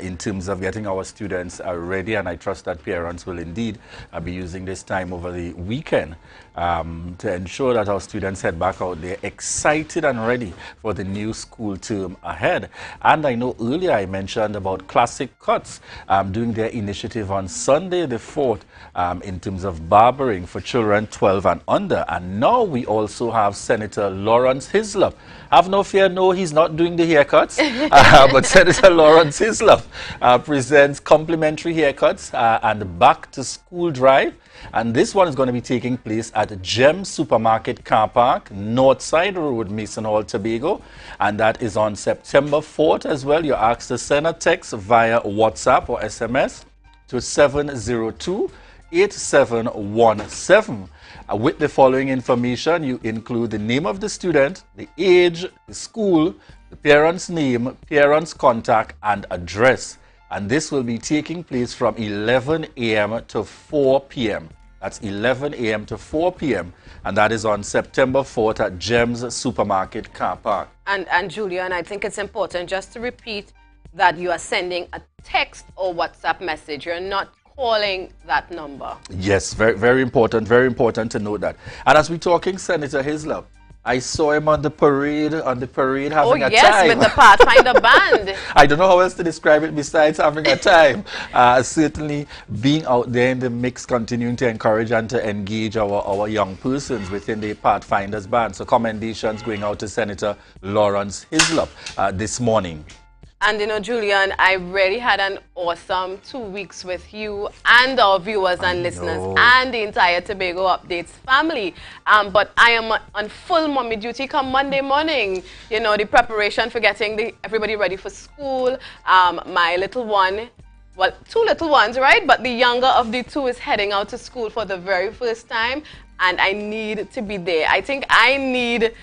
In terms of getting our students ready, and I trust that parents will indeed be using this time over the weekend to ensure that our students head back out there excited and ready for the new school term ahead. And I know earlier I mentioned about Classic Cuts doing their initiative on Sunday the 4th in terms of barbering for children 12 and under. And now we also have Senator Lawrence Hislop. Have no fear, no, he's not doing the haircuts, but Senator Lawrence Hislop presents complimentary haircuts and back to school drive. And this one is going to be taking place at Gem Supermarket Car Park, Northside Road, Mason Hall, Tobago. And that is on September 4th as well. You're asked to send a text via WhatsApp or SMS to 702 8717. With the following information, you include the name of the student, the age, the school, the parent's name, parent's contact, and address. And this will be taking place from 11 a.m. to 4 p.m. That's 11 a.m. to 4 p.m. And that is on September 4th at Gems Supermarket Car Park. And Julian, I think it's important just to repeat that you are sending a text or WhatsApp message. You're not calling that number. Yes, very, very important to note that. And as we're talking Senator Hislop, I saw him on the parade having a time. Oh yes, with the Pathfinder band. I don't know how else to describe it besides having a time. Certainly being out there in the mix, continuing to encourage and to engage our young persons within the Pathfinders band. So commendations going out to Senator Lawrence Hislop this morning. And you know, Julian, I really had an awesome 2 weeks with you and our viewers and listeners and the entire Tobago Updates family. But I am on full mommy duty come Monday morning. You know, the preparation for getting everybody ready for school. My little one, well, 2 little ones, right? But the younger of the 2 is heading out to school for the very first time. And I need to be there. I think I need...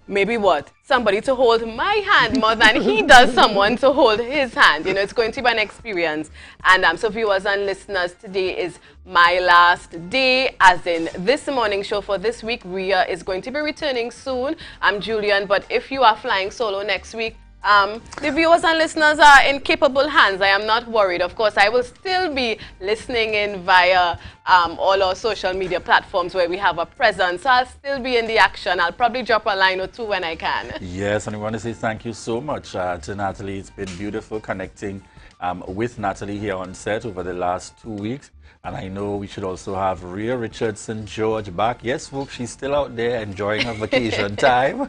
maybe somebody to hold my hand more than he does someone to hold his hand. You know, it's going to be an experience. And so viewers and listeners, today is my last day, as in this morning show for this week. Rhea is going to be returning soon. I'm Julian, but if you are flying solo next week, the viewers and listeners are in capable hands. I am not worried. Of course, I will still be listening in via all our social media platforms where we have a presence. So I'll still be in the action. I'll probably drop a line or 2 when I can. Yes, and we want to say thank you so much to Natalie. It's been beautiful connecting with Natalie here on set over the last 2 weeks. And I know we should also have Rhea Richardson George back. Yes, folks, she's still out there enjoying her vacation time.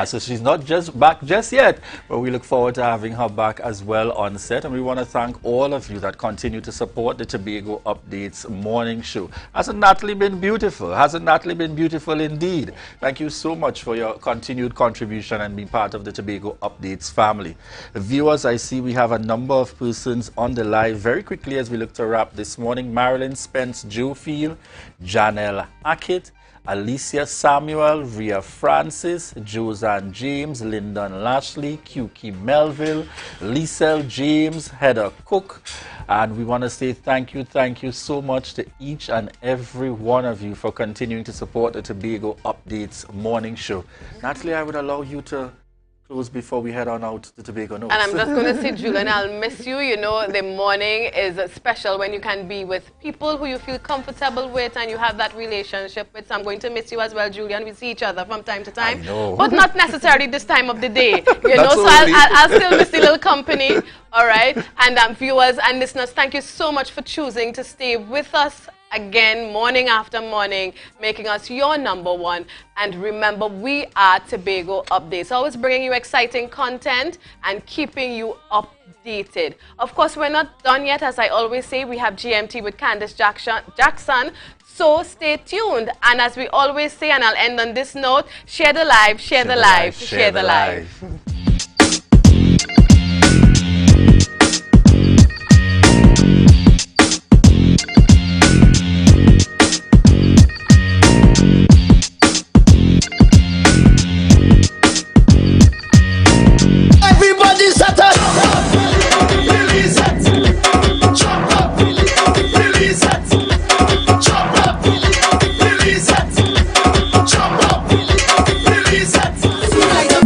So she's not just back just yet, but we look forward to having her back as well on set. And we want to thank all of you that continue to support the Tobago Updates morning show. Hasn't Natalie been beautiful? Hasn't Natalie been beautiful indeed? Thank you so much for your continued contribution and being part of the Tobago Updates family. Viewers, I see we have a number of persons on the live. Very quickly as we look to wrap this morning, Marilyn Spence Jofield, Janelle Hackett, Alicia Samuel, Rhea Francis, Josanne James, Lyndon Lashley, Kuki Melville, Lisel James, Heather Cook. And we want to say thank you so much to each and every one of you for continuing to support the Tobago Updates morning show. Natalie, I would allow you to close before we head on out to Tobago Notes. And I'm just going to say, Julian, I'll miss you. You know, the morning is special when you can be with people who you feel comfortable with and you have that relationship with. So I'm going to miss you as well, Julian. We see each other from time to time. But not necessarily this time of the day. You know, so I'll still miss the little company. All right. And viewers and listeners, thank you so much for choosing to stay with us again, morning after morning, making us your #1. And remember, we are Tobago Updates, always bringing you exciting content and keeping you updated. Of course, we're not done yet. As I always say, we have GMT with Candace Jackson. So stay tuned. And as we always say, and I'll end on this note, share the live, share the live, share the live.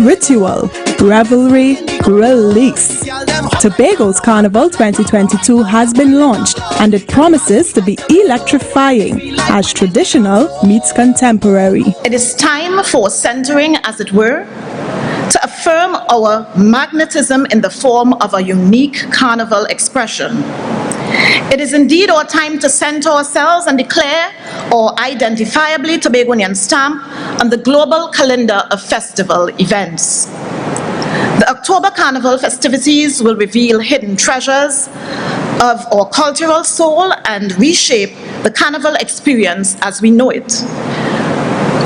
Ritual, revelry, release. Tobago's Carnival 2022 has been launched and it promises to be electrifying as traditional meets contemporary. It is time for centering, as it were, to affirm our magnetism in the form of a unique carnival expression. It is indeed our time to center ourselves and declare our identifiably Tobagonian stamp on the global calendar of festival events. The October Carnival festivities will reveal hidden treasures of our cultural soul and reshape the carnival experience as we know it.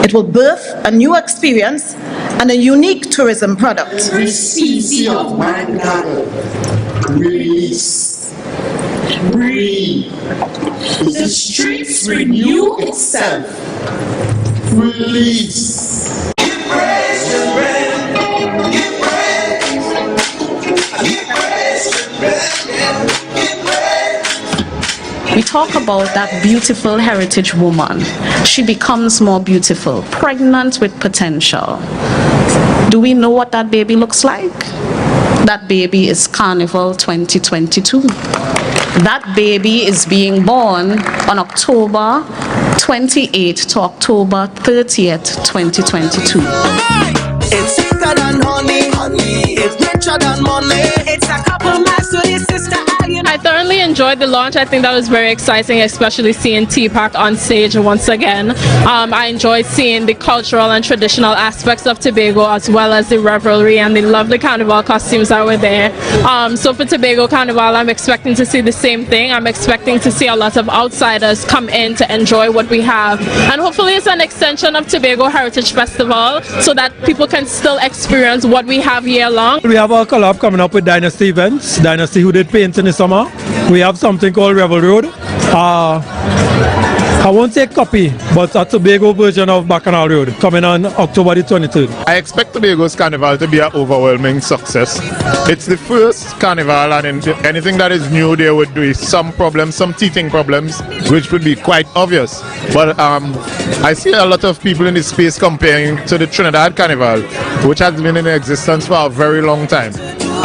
It will birth a new experience and a unique tourism product. Every cc of my garden, release. Breathe. The streets renew itself. Release. Give praise to bread. Give praise. Give praise to bread. Give praise. We talk about that beautiful heritage woman. She becomes more beautiful, pregnant with potential. Do we know what that baby looks like? That baby is Carnival 2022. That baby is being born on October 28th to October 30th, 2022. It's sweeter than honey, honey. It's richer than money. It's a couple miles to his sister. I thoroughly enjoyed the launch. I think that was very exciting, especially seeing T-Pack on stage once again. I enjoyed seeing the cultural and traditional aspects of Tobago, as well as the revelry and the lovely carnival costumes that were there. So for Tobago Carnival, I'm expecting to see the same thing. I'm expecting to see a lot of outsiders come in to enjoy what we have. And hopefully it's an extension of Tobago Heritage Festival so that people can still experience what we have year long. We have our collab coming up with Dynasty Events. Dynasty, who did paint in the summer. We have something called Revel Road. I won't say copy, but a Tobago version of Bacchanal Road coming on October the 23rd. I expect Tobago's carnival to be an overwhelming success. It's the first carnival, and anything that is new there would be some problems, some teething problems, which would be quite obvious. But I see a lot of people in this space comparing to the Trinidad Carnival, which has been in existence for a very long time.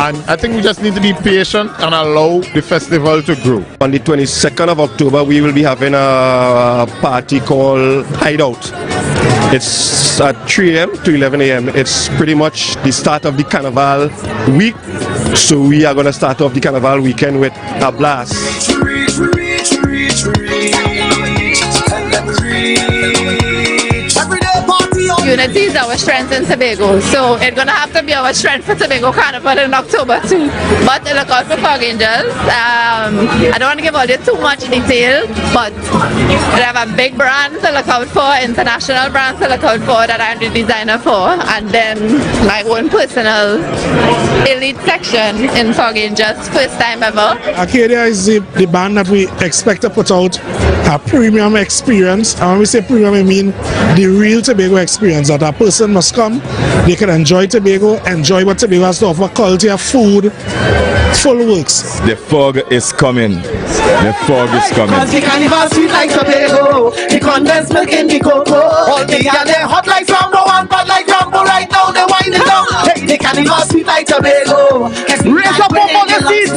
And I think we just need to be patient and allow the festival to grow. On the 22nd of October, we will be having a party called Hideout. It's at 3 a.m. to 11 a.m. It's pretty much the start of the Carnival week. So we are going to start off the Carnival weekend with a blast. Unity is our strength in Tobago, so it's gonna have to be our strength for Tobago Carnival in October too. But look out for Fog Angels. I don't want to give all you too much detail, but we have a big brand to look out for, international brand to look out for that I'm the designer for, and then my own personal elite section in Fog Angels, first time ever. Arcadia is the band that we expect to put out a premium experience, and when we say premium, I mean the real Tobago experience, that a person must come, they can enjoy Tobago, enjoy what Tobago has to offer, quality of food, full works. The fog is coming. The fog is coming. Cause the carnival sweet like Tobago, the condensed milk in the cocoa. All the girls they hot like Rambo and bad like Rambo. Right now they winding down. Hey, the carnival sweet like Tobago. Raise up on the seats.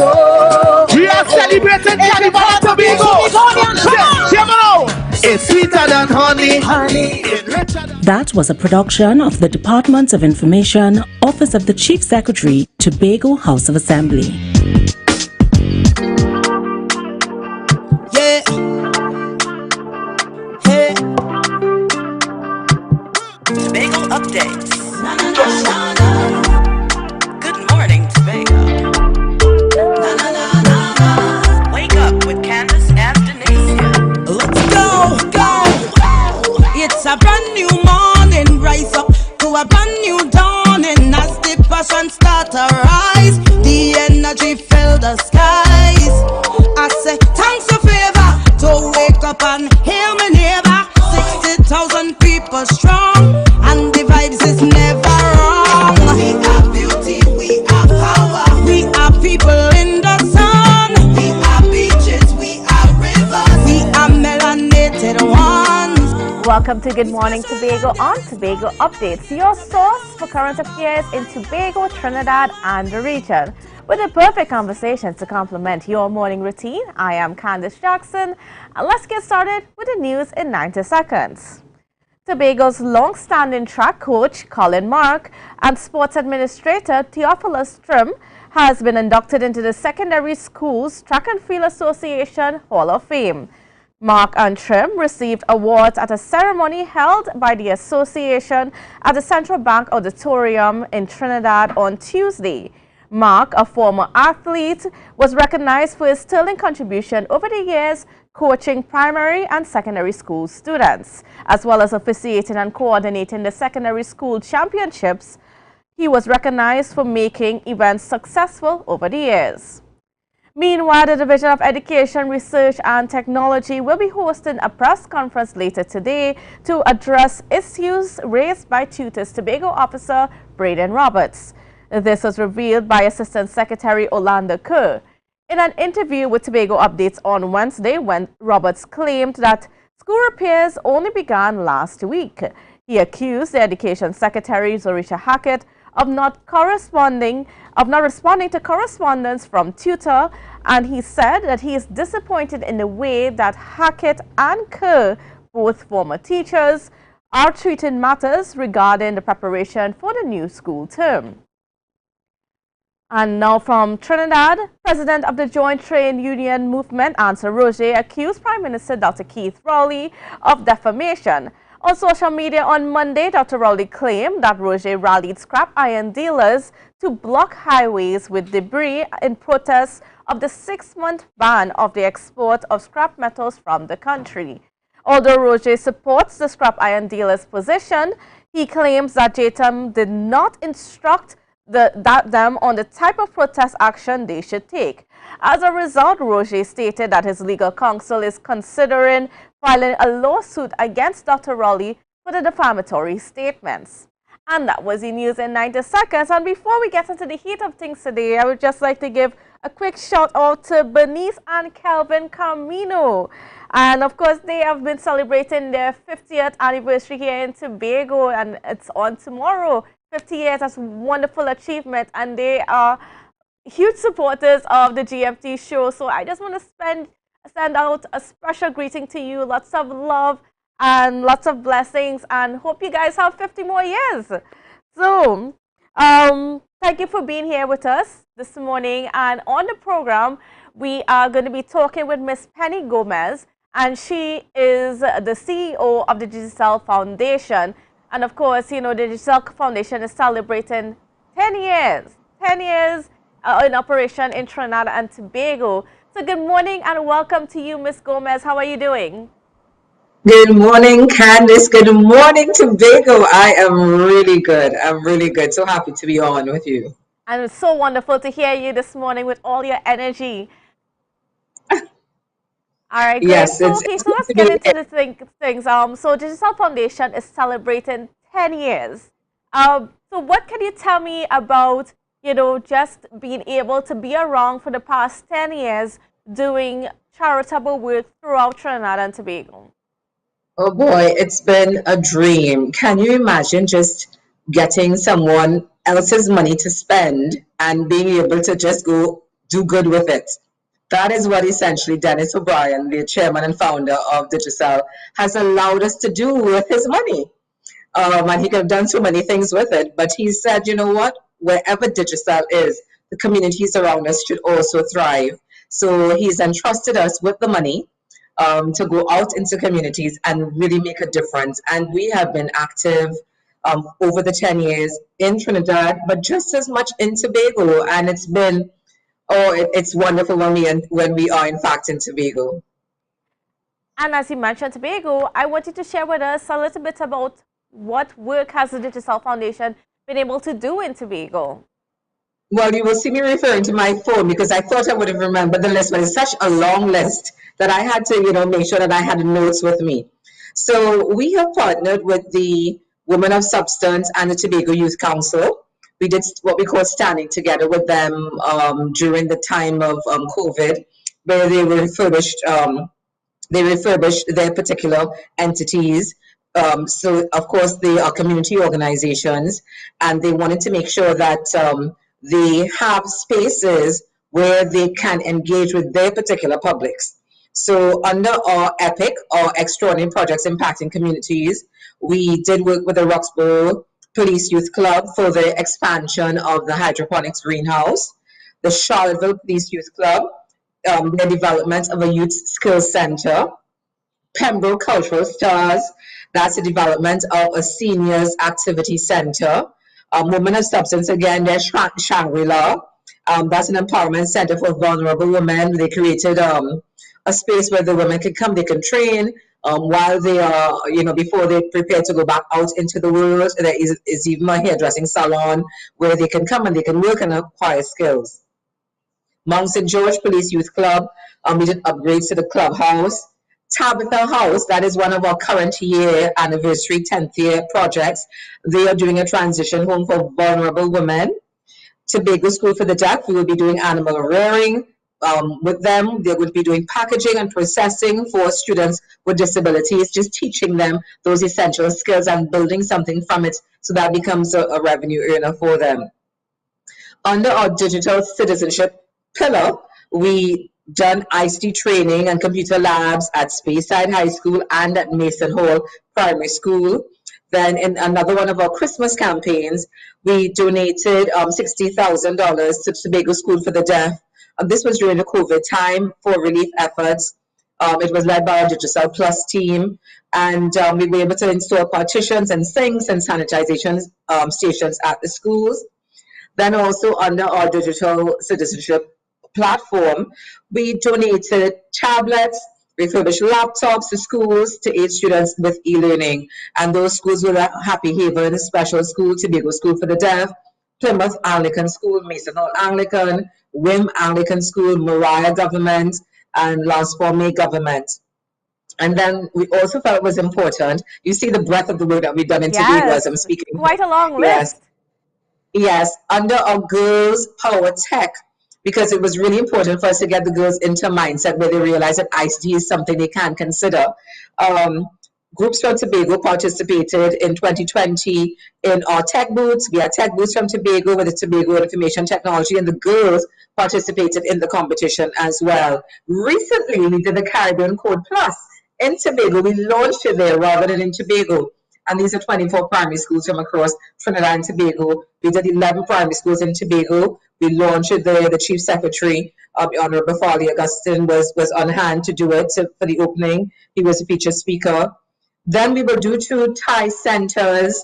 We are celebrating Carnival at Tobago. It's sweeter than honey, honey. It's richer than... That was a production of the Department of Information, Office of the Chief Secretary, Tobago House of Assembly. Yeah. Hey. Tobago updates. Good morning, Tobago. Wake up with Candace and Denise. Let's go. It's a brand new morning. Rise up to a brand new dawning. As the passion start to rise, the energy fill the skies. I say thanks for favor to wake up and hear me neighbor. 60,000 people strong, and the vibes is never wrong. We are beauty, we are power, we are people in the sun. We are beaches, we are rivers, we are melanated ones. Welcome to Good Morning Tobago on Tobago Updates, your source for current affairs in Tobago, Trinidad and the region. With a perfect conversation to complement your morning routine, I am Candace Jackson, and let's get started with the news in 90 seconds. Tobago's long-standing track coach, Colin Mark, and sports administrator, Theophilus Trim, has been inducted into the Secondary Schools Track and Field Association Hall of Fame. Mark and Trim received awards at a ceremony held by the association at the Central Bank Auditorium in Trinidad on Tuesday. Mark, a former athlete, was recognized for his sterling contribution over the years coaching primary and secondary school students, as well as officiating and coordinating the secondary school championships. He was recognized for making events successful over the years. Meanwhile, the Division of Education, Research and Technology will be hosting a press conference later today to address issues raised by tutors Tobago officer Braden Roberts. This was revealed by Assistant Secretary Orlando Kerr. In an interview with Tobago Updates on Wednesday, when Roberts claimed that school repairs only began last week. He accused the Education Secretary, Zorisha Hackett, of not responding to correspondence from tutor, and he said that he is disappointed in the way that Hackett and Kerr, both former teachers, are treating matters regarding the preparation for the new school term. And now from Trinidad, President of the Joint Trade Union Movement, Answer Roger, accused Prime Minister Dr. Keith Rowley of defamation. On social media on Monday, Dr. Rowley claimed that Roger rallied scrap iron dealers to block highways with debris in protest of the 6-month ban of the export of scrap metals from the country. Although Roger supports the scrap iron dealers' position, he claims that JTM did not instruct them on the type of protest action they should take. As a result, Roger stated that his legal counsel is considering filing a lawsuit against Dr. Rowley for the defamatory statements. And that was the news in 90 seconds. And before we get into the heat of things today, I would just like to give a quick shout out to Bernice and Kelvin Camino. And of course, they have been celebrating their 50th anniversary here in Tobago, and it's on tomorrow. 50 years, that's a wonderful achievement, and they are huge supporters of the GMT show. So I just want to send out a special greeting to you. Lots of love and lots of blessings, and hope you guys have 50 more years. So thank you for being here with us this morning. And on the program, we are going to be talking with Miss Penny Gomez, and she is the CEO of the Digital Foundation. And of course, you know, the Digital Foundation is celebrating 10 years in operation in Trinidad and Tobago. So good morning and welcome to you, Miss Gomez. How are you doing? Good morning, Candice. Good morning, Tobago. I am really good. I'm really good. So happy to be on with you. And it's so wonderful to hear you this morning with all your energy. All right, great. Yes, so let's get into the things. So Digital Foundation is celebrating 10 years. So what can you tell me about, you know, just being able to be around for the past 10 years doing charitable work throughout Trinidad and Tobago? Oh boy, it's been a dream. Can you imagine just getting someone else's money to spend and being able to just go do good with it? That is what essentially Dennis O'Brien, the chairman and founder of Digicel, has allowed us to do with his money. And he could have done so many things with it, but he said, you know what, wherever Digicel is, the communities around us should also thrive. So he's entrusted us with the money to go out into communities and really make a difference. And we have been active over the 10 years in Trinidad, but just as much in Tobago. And it's been, it's wonderful when we are in fact in Tobago. And as you mentioned Tobago, I wanted to share with us a little bit about what work has the Digital Foundation been able to do in Tobago. Well, you will see me referring to my phone because I thought I would have remembered the list, but it's such a long list that I had to, you know, make sure that I had the notes with me. So we have partnered with the Women of Substance and the Tobago Youth Council. We did what we call standing together with them during the time of COVID, where they refurbished their particular entities. So of course they are community organizations, and they wanted to make sure that they have spaces where they can engage with their particular publics. So under our EPIC, or Extraordinary Projects Impacting Communities, we did work with the Roxborough Police Youth Club for the expansion of the hydroponics greenhouse, the Charlottesville Police Youth Club, the development of a youth skills center, Pembroke Cultural Stars, that's the development of a seniors activity center, Women of Substance, again, there's Shangri-La, that's an empowerment center for vulnerable women. They created a space where the women can come, they can train while they are, you know, before they prepare to go back out into the world. There is even a hairdressing salon where they can come and they can work and acquire skills. Mount St. George Police Youth Club, we did upgrades to the clubhouse. Tabitha House, that is one of our current year anniversary 10th year projects. They are doing a transition home for vulnerable women. Tobago School for the Deaf, we will be doing animal rearing with them. They will be doing packaging and processing for students with disabilities, just teaching them those essential skills and building something from it so that becomes a revenue earner for them. Under our digital citizenship pillar, we done ICT training and computer labs at Speyside High School and at Mason Hall Primary School. Then in another one of our Christmas campaigns, we donated $60,000 to Tobago School for the Deaf. This was during the COVID time for relief efforts. It was led by our Digital Plus team, and we were able to install partitions and sinks and sanitization stations at the schools. Then also under our digital citizenship platform, we donated tablets, refurbished laptops to schools to aid students with e-learning. And those schools were Happy Haven Special School, Tobago School for the Deaf, Plymouth Anglican School, Mason Hall Anglican, Wim Anglican School, Mariah Government, and Lansford Government. And then we also felt it was important. You see the breadth of the work that we've done in Tobago as I'm speaking. Quite a long Yes. list. Yes, under our Girls Power Tech, because it was really important for us to get the girls into a mindset where they realize that ICT is something they can consider. Groups from Tobago participated in 2020 in our tech booths. We had tech booths from Tobago with the Tobago Information Technology, and the girls participated in the competition as well. Recently, we did the Caribbean Code Plus in Tobago. We launched it there rather than in Tobago. And these are 24 primary schools from across Trinidad and Tobago. We did 11 primary schools in Tobago. We launched it there. The Chief Secretary, the Honorable Farley Augustine, was on hand to do it for the opening. He was a featured speaker. Then we will do 2 Thai centers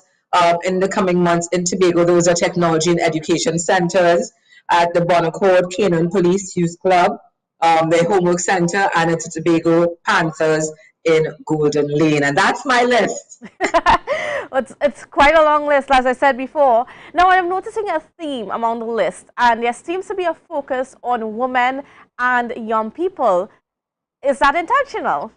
in the coming months in Tobago. Those are technology and education centers at the Bonaccord Canaan Police Youth Club, the Homework Center, and at the Tobago Panthers in Golden Lane. And that's my list. It's quite a long list, as I said before. Now, I'm noticing a theme among the list, and there seems to be a focus on women and young people. Is that intentional?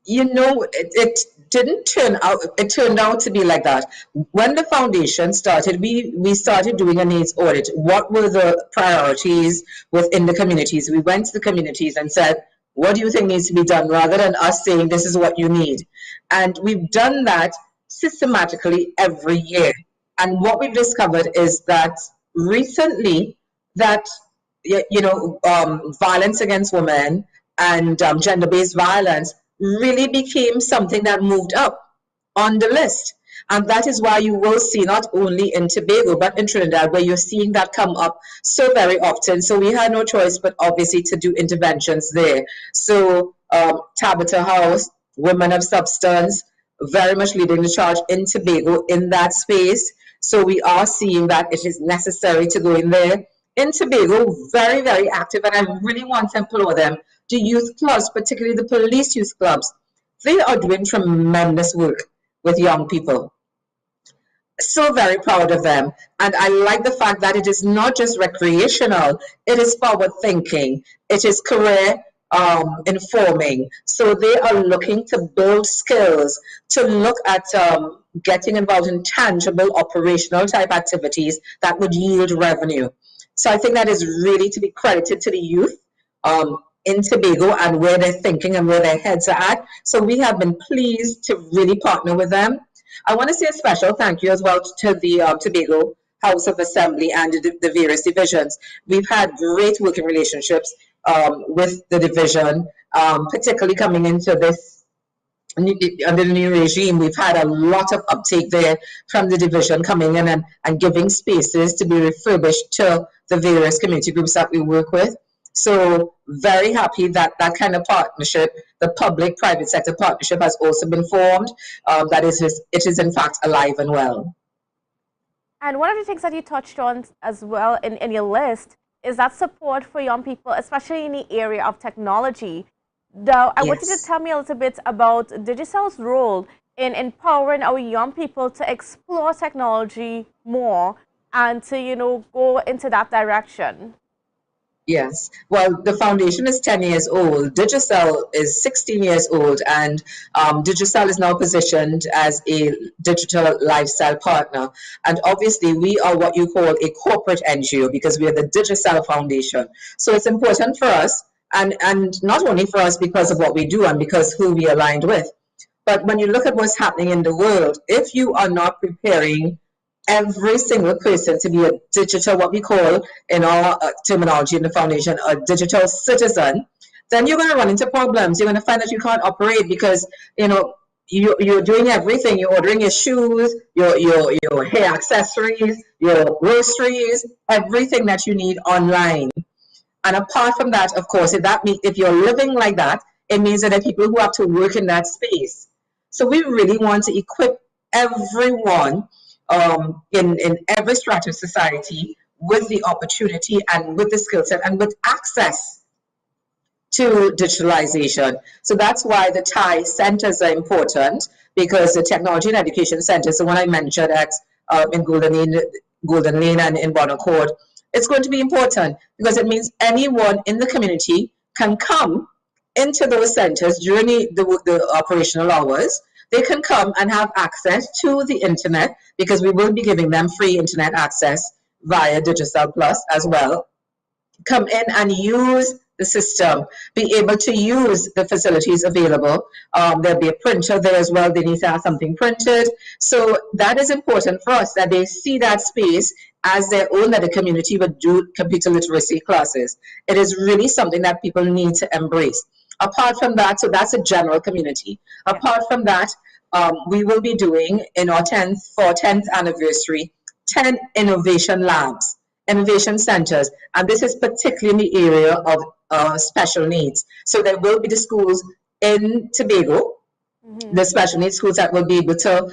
You know, it didn't turn out, it turned out to be like that. When the foundation started, we started doing a needs audit. What were the priorities within the communities? We went to the communities and said, what do you think needs to be done, rather than us saying this is what you need? And we've done that systematically every year. And what we've discovered is that recently that, violence against women and gender-based violence really became something that moved up on the list. And that is why you will see not only in Tobago, but in Trinidad, where you're seeing that come up so very often. So we had no choice but obviously to do interventions there. So Tabitha House, Women of Substance, very much leading the charge in Tobago in that space. So we are seeing that it is necessary to go in there. In Tobago, very, very active, and I really want to implore them, the youth clubs, particularly the police youth clubs, they are doing tremendous work with young people. So very proud of them. And I like the fact that it is not just recreational, it is forward thinking, it is career informing. So they are looking to build skills, to look at getting involved in tangible operational type activities that would yield revenue. So I think that is really to be credited to the youth in Tobago and where they're thinking and where their heads are at. So we have been pleased to really partner with them. I want to say a special thank you as well to the Tobago House of Assembly and the various divisions. We've had great working relationships with the division, particularly coming into this under the new regime. We've had a lot of uptake there from the division coming in and giving spaces to be refurbished to the various community groups that we work with. So very happy that that kind of partnership, the public-private sector partnership, has also been formed. That it is in fact alive and well. And one of the things that you touched on as well in your list is that support for young people, especially in the area of technology. Now, I want you to tell me a little bit about Digicel's role in empowering our young people to explore technology more and to, you know, go into that direction? Yes. Well, the foundation is 10 years old. Digicel is 16 years old, and Digicel is now positioned as a digital lifestyle partner. And obviously, we are what you call a corporate NGO because we are the Digicel Foundation. So it's important for us, and not only for us because of what we do and because who we aligned with, but when you look at what's happening in the world, if you are not preparing every single person to be a digital, what we call in our terminology in the foundation, a digital citizen, then you're going to run into problems. You're going to find that you can't operate because, you know, you're doing everything. You're ordering your shoes, your hair accessories, your groceries, everything that you need online. And apart from that, of course, if you're living like that, it means that there are people who have to work in that space. So we really want to equip everyone in every strata of society with the opportunity and with the skill set and with access to digitalization. So that's why the TIE centers are important, because the Technology and Education Centers, the one I mentioned at in Golden Lane and in Bonaccord, it's going to be important because it means anyone in the community can come into those centers during the operational hours. They can come and have access to the internet because we will be giving them free internet access via Digicel Plus as well. Come in and use the system, be able to use the facilities available. There'll be a printer there as well. They need to have something printed. So that is important for us, that they see that space as their own, that the community would do computer literacy classes. It is really something that people need to embrace. Apart from that, so that's a general community. Apart from that, we will be doing in our 10th anniversary, 10 innovation labs, innovation centers, and this is particularly in the area of special needs. So there will be the schools in Tobago, the special needs schools that will be able to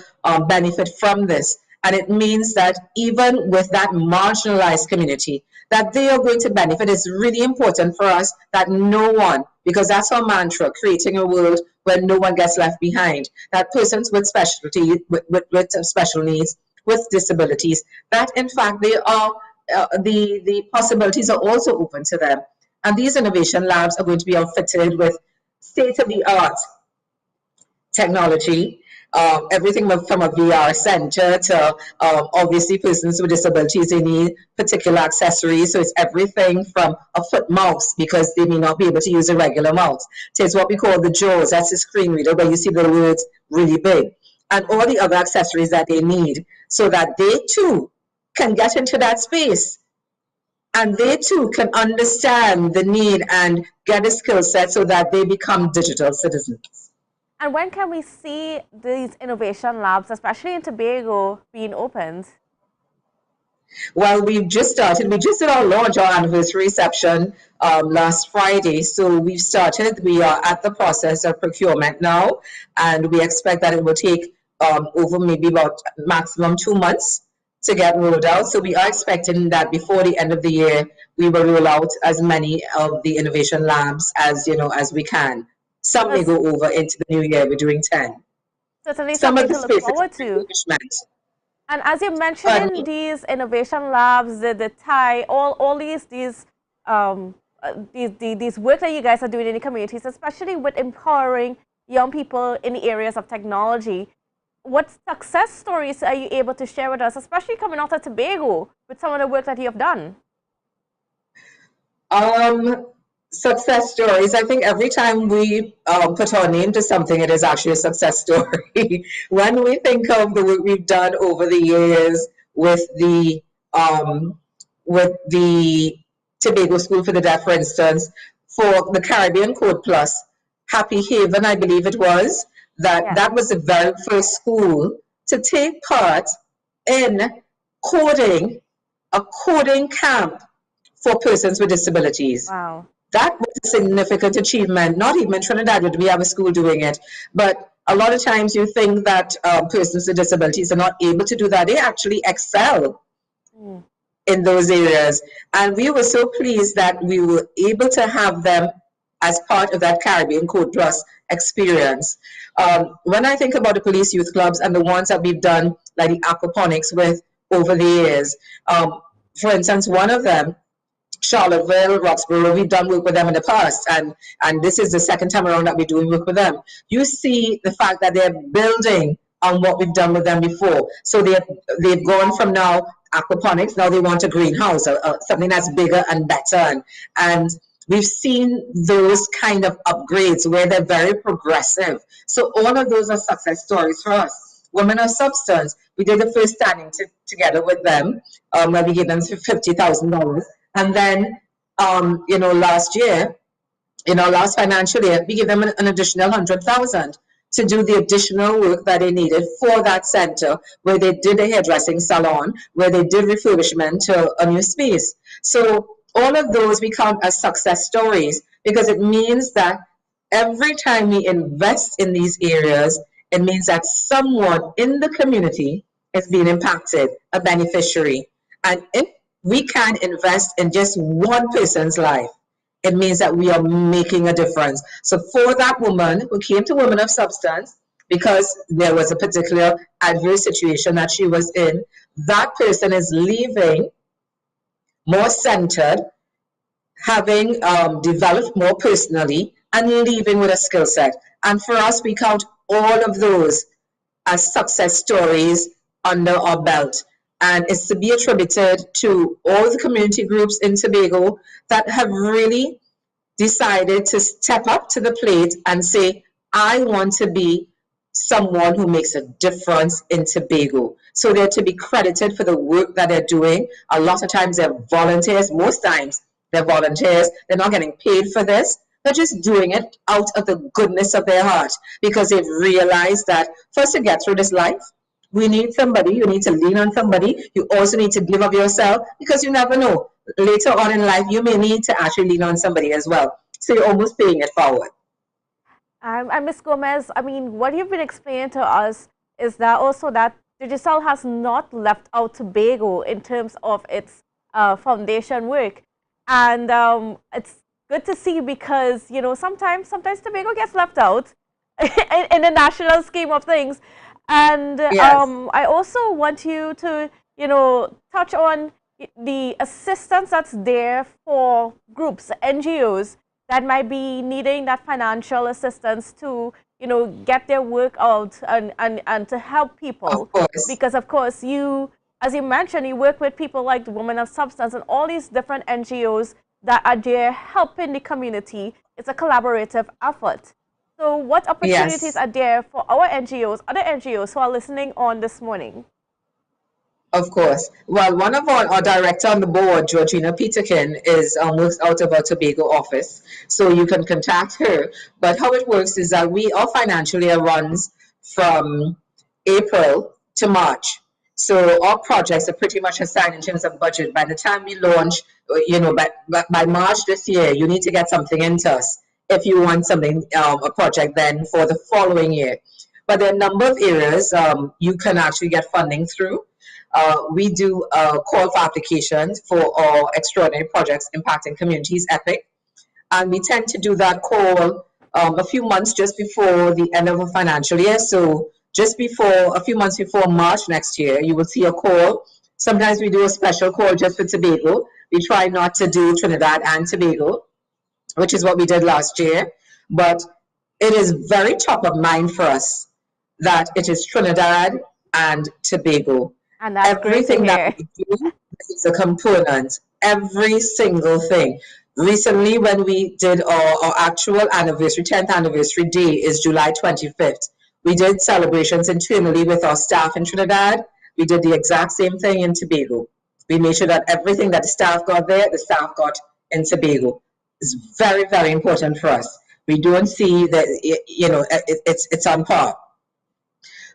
benefit from this. And it means that even with that marginalized community, that they are going to benefit. It's really important for us that no one, because that's our mantra, creating a world where no one gets left behind, that persons with specialty, with special needs, with disabilities, that in fact they are, the possibilities are also open to them. And these innovation labs are going to be outfitted with state-of-the-art technology, everything from a VR center to obviously persons with disabilities, they need particular accessories. So it's everything from a foot mouse, because they may not be able to use a regular mouse. So it's what we call the JAWS, that's a screen reader where you see the words really big, and all the other accessories that they need so that they too can get into that space and they too can understand the need and get a skill set so that they become digital citizens. And when can we see these innovation labs, especially in Tobago, being opened? Well, we've just started. We just did our launch, our anniversary reception last Friday. So we've started. We are at the process of procurement now, and we expect that it will take over maybe about maximum 2 months to get rolled out. So we are expecting that before the end of the year, we will roll out as many of the innovation labs as we can. Some may go over into the new year. We're doing 10. Certainly something to look forward to. And as you mentioned, these innovation labs, the TIE, all these work that you guys are doing in the communities, especially with empowering young people in the areas of technology. What success stories are you able to share with us, especially coming out of Tobago, with some of the work that you have done? Success stories. I think every time we put our name to something, it is actually a success story. When we think of the work we've done over the years with the Tobago School for the Deaf, for instance, for the Caribbean Code Plus, Happy Haven, I believe it was, that was the very first school to take part in a coding camp for persons with disabilities. Wow. That was a significant achievement. Not even in Trinidad did we have a school doing it. But a lot of times you think that persons with disabilities are not able to do that. They actually excel in those areas. And we were so pleased that we were able to have them as part of that Caribbean Code Plus experience. When I think about the police youth clubs and the ones that we've done, like the aquaponics with over the years. For instance, one of them, Charlottesville, Roxborough, we've done work with them in the past, and this is the second time around that we're doing work with them. You see the fact that they're building on what we've done with them before. So they've gone from now aquaponics, now they want a greenhouse, something that's bigger and better. And we've seen those kind of upgrades where they're very progressive. So all of those are success stories for us. Women of Substance, we did the first standing together with them, where we gave them $50,000. And then, last year, in our last financial year, we gave them an additional $100,000 to do the additional work that they needed for that center, where they did a hairdressing salon, where they did refurbishment to a new space. So all of those we count as success stories, because it means that every time we invest in these areas, it means that someone in the community is being impacted, a beneficiary. And if we can invest in just one person's life, it means that we are making a difference. So for that woman who came to Women of Substance because there was a particular adverse situation that she was in, that person is leaving more centered, having developed more personally, and leaving with a skill set. And for us, we count all of those as success stories under our belt. And it's to be attributed to all the community groups in Tobago that have really decided to step up to the plate and say, I want to be someone who makes a difference in Tobago. So they're to be credited for the work that they're doing. A lot of times they're volunteers. Most times they're volunteers. They're not getting paid for this. They're just doing it out of the goodness of their heart, because they've realized that first, to get through this life, we need somebody. You need to lean on somebody. You also need to give of yourself, because you never know. Later on in life, you may need to actually lean on somebody as well. So you're almost paying it forward. And Ms. Gomez, I mean, what you've been explaining to us is that also that Digicel has not left out Tobago in terms of its foundation work. And it's good to see, because, sometimes Tobago gets left out in the national scheme of things. And Yes. I also want you to, touch on the assistance that's there for groups, NGOs, that might be needing that financial assistance to, get their work out and to help people. Of course. Because, of course, you, as you mentioned, you work with people like the Women of Substance and all these different NGOs that are there helping the community. It's a collaborative effort. So what opportunities are there for our NGOs, other NGOs who are listening on this morning? Of course. Well, one of our director on the board, Georgina Peterkin, works out of our Tobago office. So you can contact her. But how it works is that our financial year runs from April to March. So our projects are pretty much assigned in terms of budget. By the time we launch, by March this year, you need to get something into us if you want something, a project then for the following year. But there are a number of areas you can actually get funding through. We do a call for applications for our extraordinary projects impacting communities, EPIC. And we tend to do that call a few months just before the end of a financial year. So just before, a few months before March next year, you will see a call. Sometimes we do a special call just for Tobago. We try not to do Trinidad and Tobago, which is what we did last year. But it is very top of mind for us that it is Trinidad and Tobago. And that's everything that we do is a component, every single thing. Recently, when we did our actual anniversary, 10th anniversary day is July 25th. We did celebrations internally with our staff in Trinidad. We did the exact same thing in Tobago. We made sure that everything that the staff got there, the staff got in Tobago. It's very, very important for us. We don't see that, it's on par.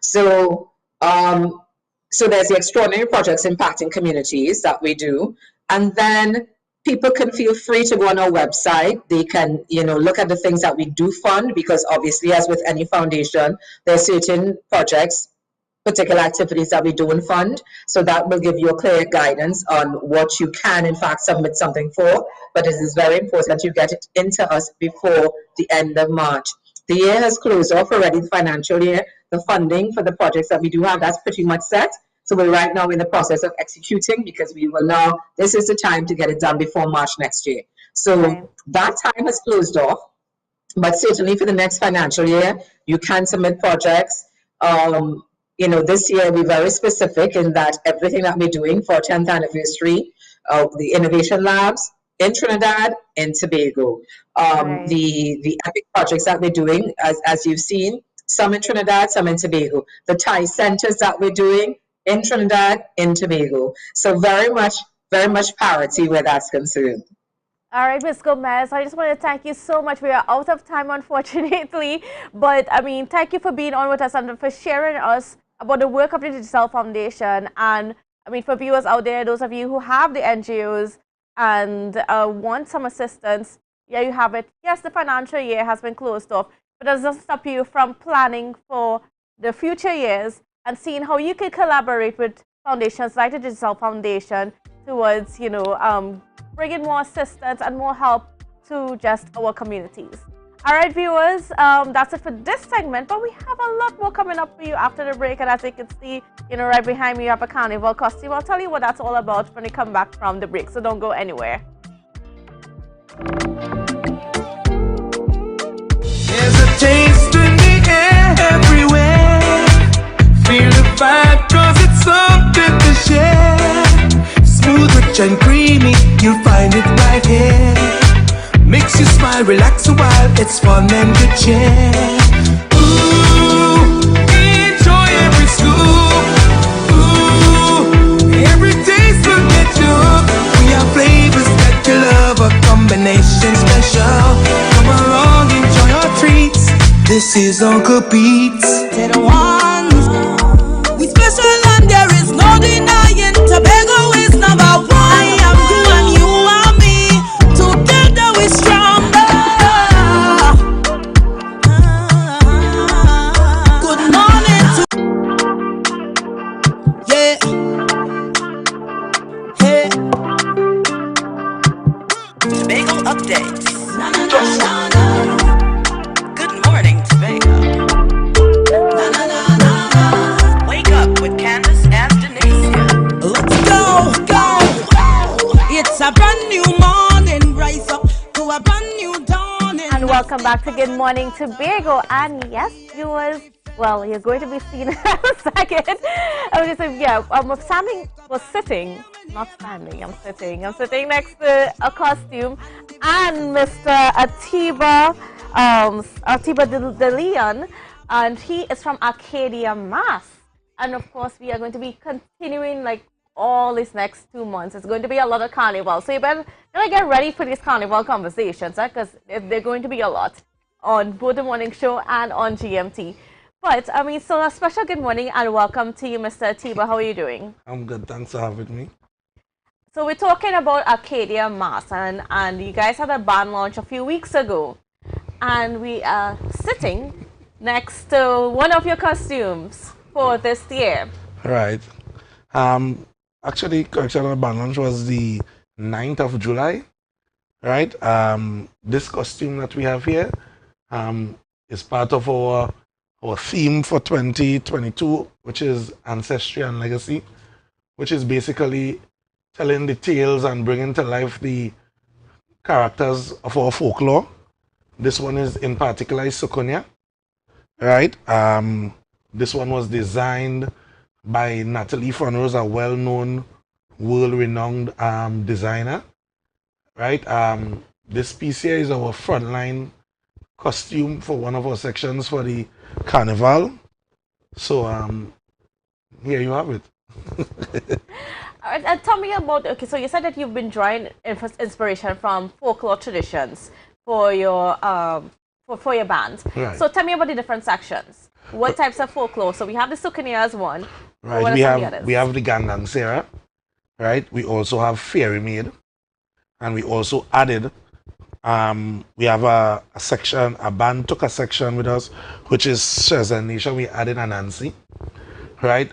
So, so there's the extraordinary projects impacting communities that we do. And then people can feel free to go on our website. They can, look at the things that we do fund, because obviously, as with any foundation, there are certain projects, particular activities that we do and fund. So that will give you a clear guidance on what you can, in fact, submit something for. But it is very important you get it into us before the end of March. The year has closed off already, the financial year. The funding for the projects that we do have, that's pretty much set. So we're right now in the process of executing because we will now, this is the time to get it done before March next year. So that time has closed off, but certainly for the next financial year, you can submit projects. You know, this year we're very specific in that everything that we're doing for 10th anniversary of the innovation labs in Trinidad and Tobago. The epic projects that we're doing, as you've seen, some in Trinidad, some in Tobago. The Thai centers that we're doing in Trinidad, in Tobago. So very much parity where that's concerned. All right, Ms. Gomez, I just want to thank you so much. We are out of time, unfortunately. But, I mean, thank you for being on with us and for sharing us about the work of the Digital Foundation. And, I mean, for viewers out there, those of you who have the NGOs and want some assistance, yeah, you have it. Yes, the financial year has been closed off, but it doesn't stop you from planning for the future years and seeing how you can collaborate with foundations like the Digital Foundation towards, you know, bringing more assistance and more help to just our communities. All right, viewers, that's it for this segment, but we have a lot more coming up for you after the break. And as you can see, you know, right behind me, you have a carnival costume. I'll tell you what that's all about when we come back from the break, so don't go anywhere. There's a taste in the air everywhere. Feel the vibe, cause it's something to share. Smooth, rich and creamy, you'll find it right here. Makes you smile, relax a while, it's fun and good cheer. Ooh, enjoy every scoop. Ooh, every taste will get you hooked. We have flavors that you love, a combination special. Come along, enjoy our treats. This is Uncle Pete's. They're the ones. We special and there is no denying. Tobago is number one. I am you and you are me. Together we stronger. Good morning to yeah. Hey. Tobago updates. Good morning, Tobago. Wake up with Candace and Denicia. Let's go. It's a brand new morning. Rise up to a brand new dawning. And welcome back to Good Morning Tobago. And yes, viewers, well, you're going to be seen in a second. Okay, so yeah, I'm standing, well, sitting, not standing, I'm sitting. I'm sitting next to a costume and Mr. Atiba De Leon, and he is from Arcadia, Mass. And of course, we are going to be continuing like all these next 2 months. It's going to be a lot of carnival. So you better get ready for these carnival conversations, because they're going to be a lot on both the morning show and on GMT. But, I mean, so a special good morning and welcome to you, Mr. Atiba. How are you doing? I'm good. Thanks for having me. So we're talking about Arcadia Mass, and you guys had a band launch a few weeks ago. And we are sitting next to one of your costumes for this year. Right. Actually, correction, band launch was the 9th of July. Right. This costume that we have here is part of our theme for 2022, which is Ancestry and Legacy, which is basically telling the tales and bringing to life the characters of our folklore. This one is in particular Sukunya, right? This one was designed by Natalie Fonrose, a well-known, world-renowned designer, right? This piece here is our frontline costume for one of our sections for the carnival. So here you have it. And tell me about, okay, so you said that you've been drawing inspiration from folklore traditions for your band. Right. So tell me about the different sections. What types of folklore? So we have the Sukunya as one. Right, we have the Gandansera, right? We also have Fairy Maid, and we also added we have a section, a band took a section with us, which is Shazam Nation. We added Anansi, right?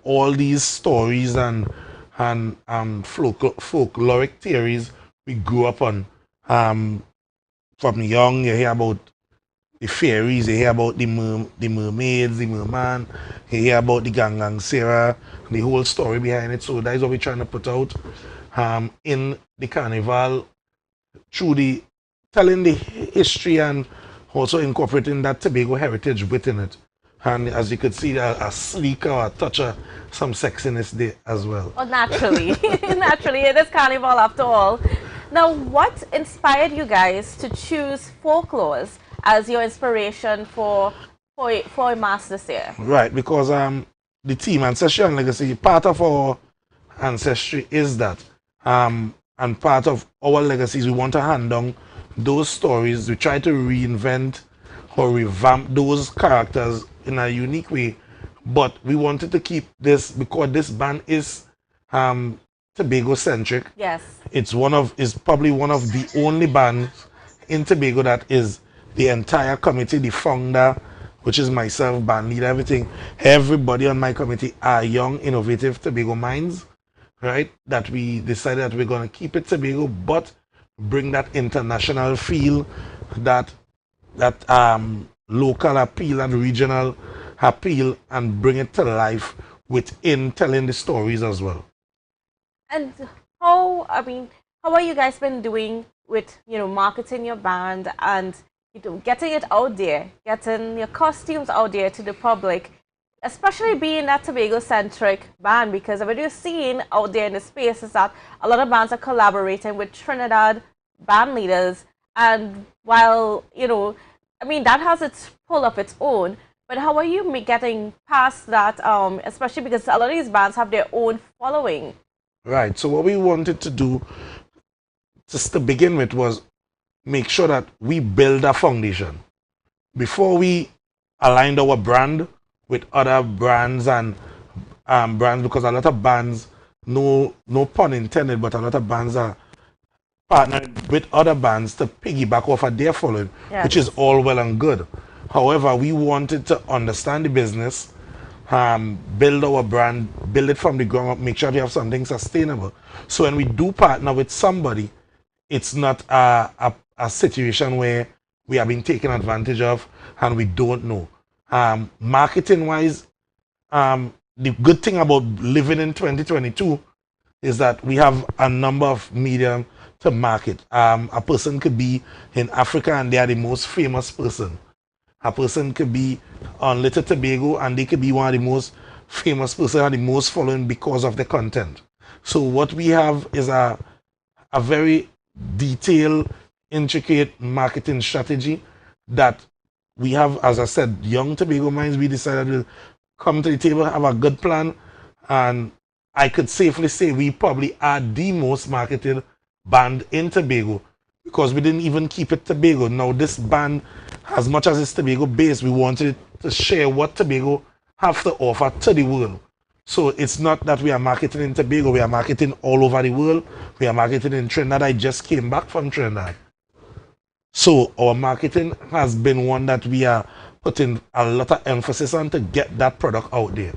All these stories and folkloric theories we grew up on. From young, you hear about fairies, you hear about the mermaids, the merman, you hear about the Gangang Sarah, the whole story behind it. So that is what we're trying to put out in the carnival through the telling the history and also incorporating that Tobago heritage within it. And as you could see, a sleek or a touch of some sexiness there as well. Oh, naturally. Naturally, it is carnival after all. Now, what inspired you guys to choose folklore as your inspiration for a mass this year? Right, because the team Ancestry and Legacy, part of our ancestry is that. And part of our legacies, we want to hand down those stories. We try to reinvent or revamp those characters in a unique way. But we wanted to keep this because this band is Tobago centric. Yes. It's probably one of the only bands in Tobago that is the entire committee, the founder, which is myself, band leader, everything. Everybody on my committee are young, innovative Tobago minds, right? That we decided that we're going to keep it Tobago, but bring that international feel, that local appeal and regional appeal, and bring it to life within telling the stories as well. And how are you guys been doing with, marketing your band and getting it out there, getting your costumes out there to the public, especially being that Tobago-centric band? Because what you're seeing out there in the space is that a lot of bands are collaborating with Trinidad band leaders, and while, that has its pull of its own, but how are you getting past that, especially because a lot of these bands have their own following? Right, so what we wanted to do, just to begin with, was make sure that we build a foundation. Before we aligned our brand with other brands and brands, because a lot of bands, no pun intended, but a lot of bands are partnered with other bands to piggyback off of their following, Yes. which is all well and good. However, we wanted to understand the business, build our brand, build it from the ground up, make sure we have something sustainable. So when we do partner with somebody, it's not a situation where we are being taken advantage of and we don't know. Marketing wise, the good thing about living in 2022 is that we have a number of medium to market. A person could be in Africa and they are the most famous person. A person could be on Little Tobago and they could be one of the most famous person and the most following because of the content. So what we have is a very detailed, intricate marketing strategy that we have. As I said, young Tobago minds, we decided to come to the table, have a good plan, and I could safely say we probably are the most marketed band in Tobago, because we didn't even keep it Tobago. Now this band, as much as it's Tobago based, we wanted to share what Tobago have to offer to the world. So it's not that we are marketing in Tobago, we are marketing all over the world. We are marketing in Trinidad. I just came back from Trinidad. So our marketing has been one that we are putting a lot of emphasis on to get that product out there.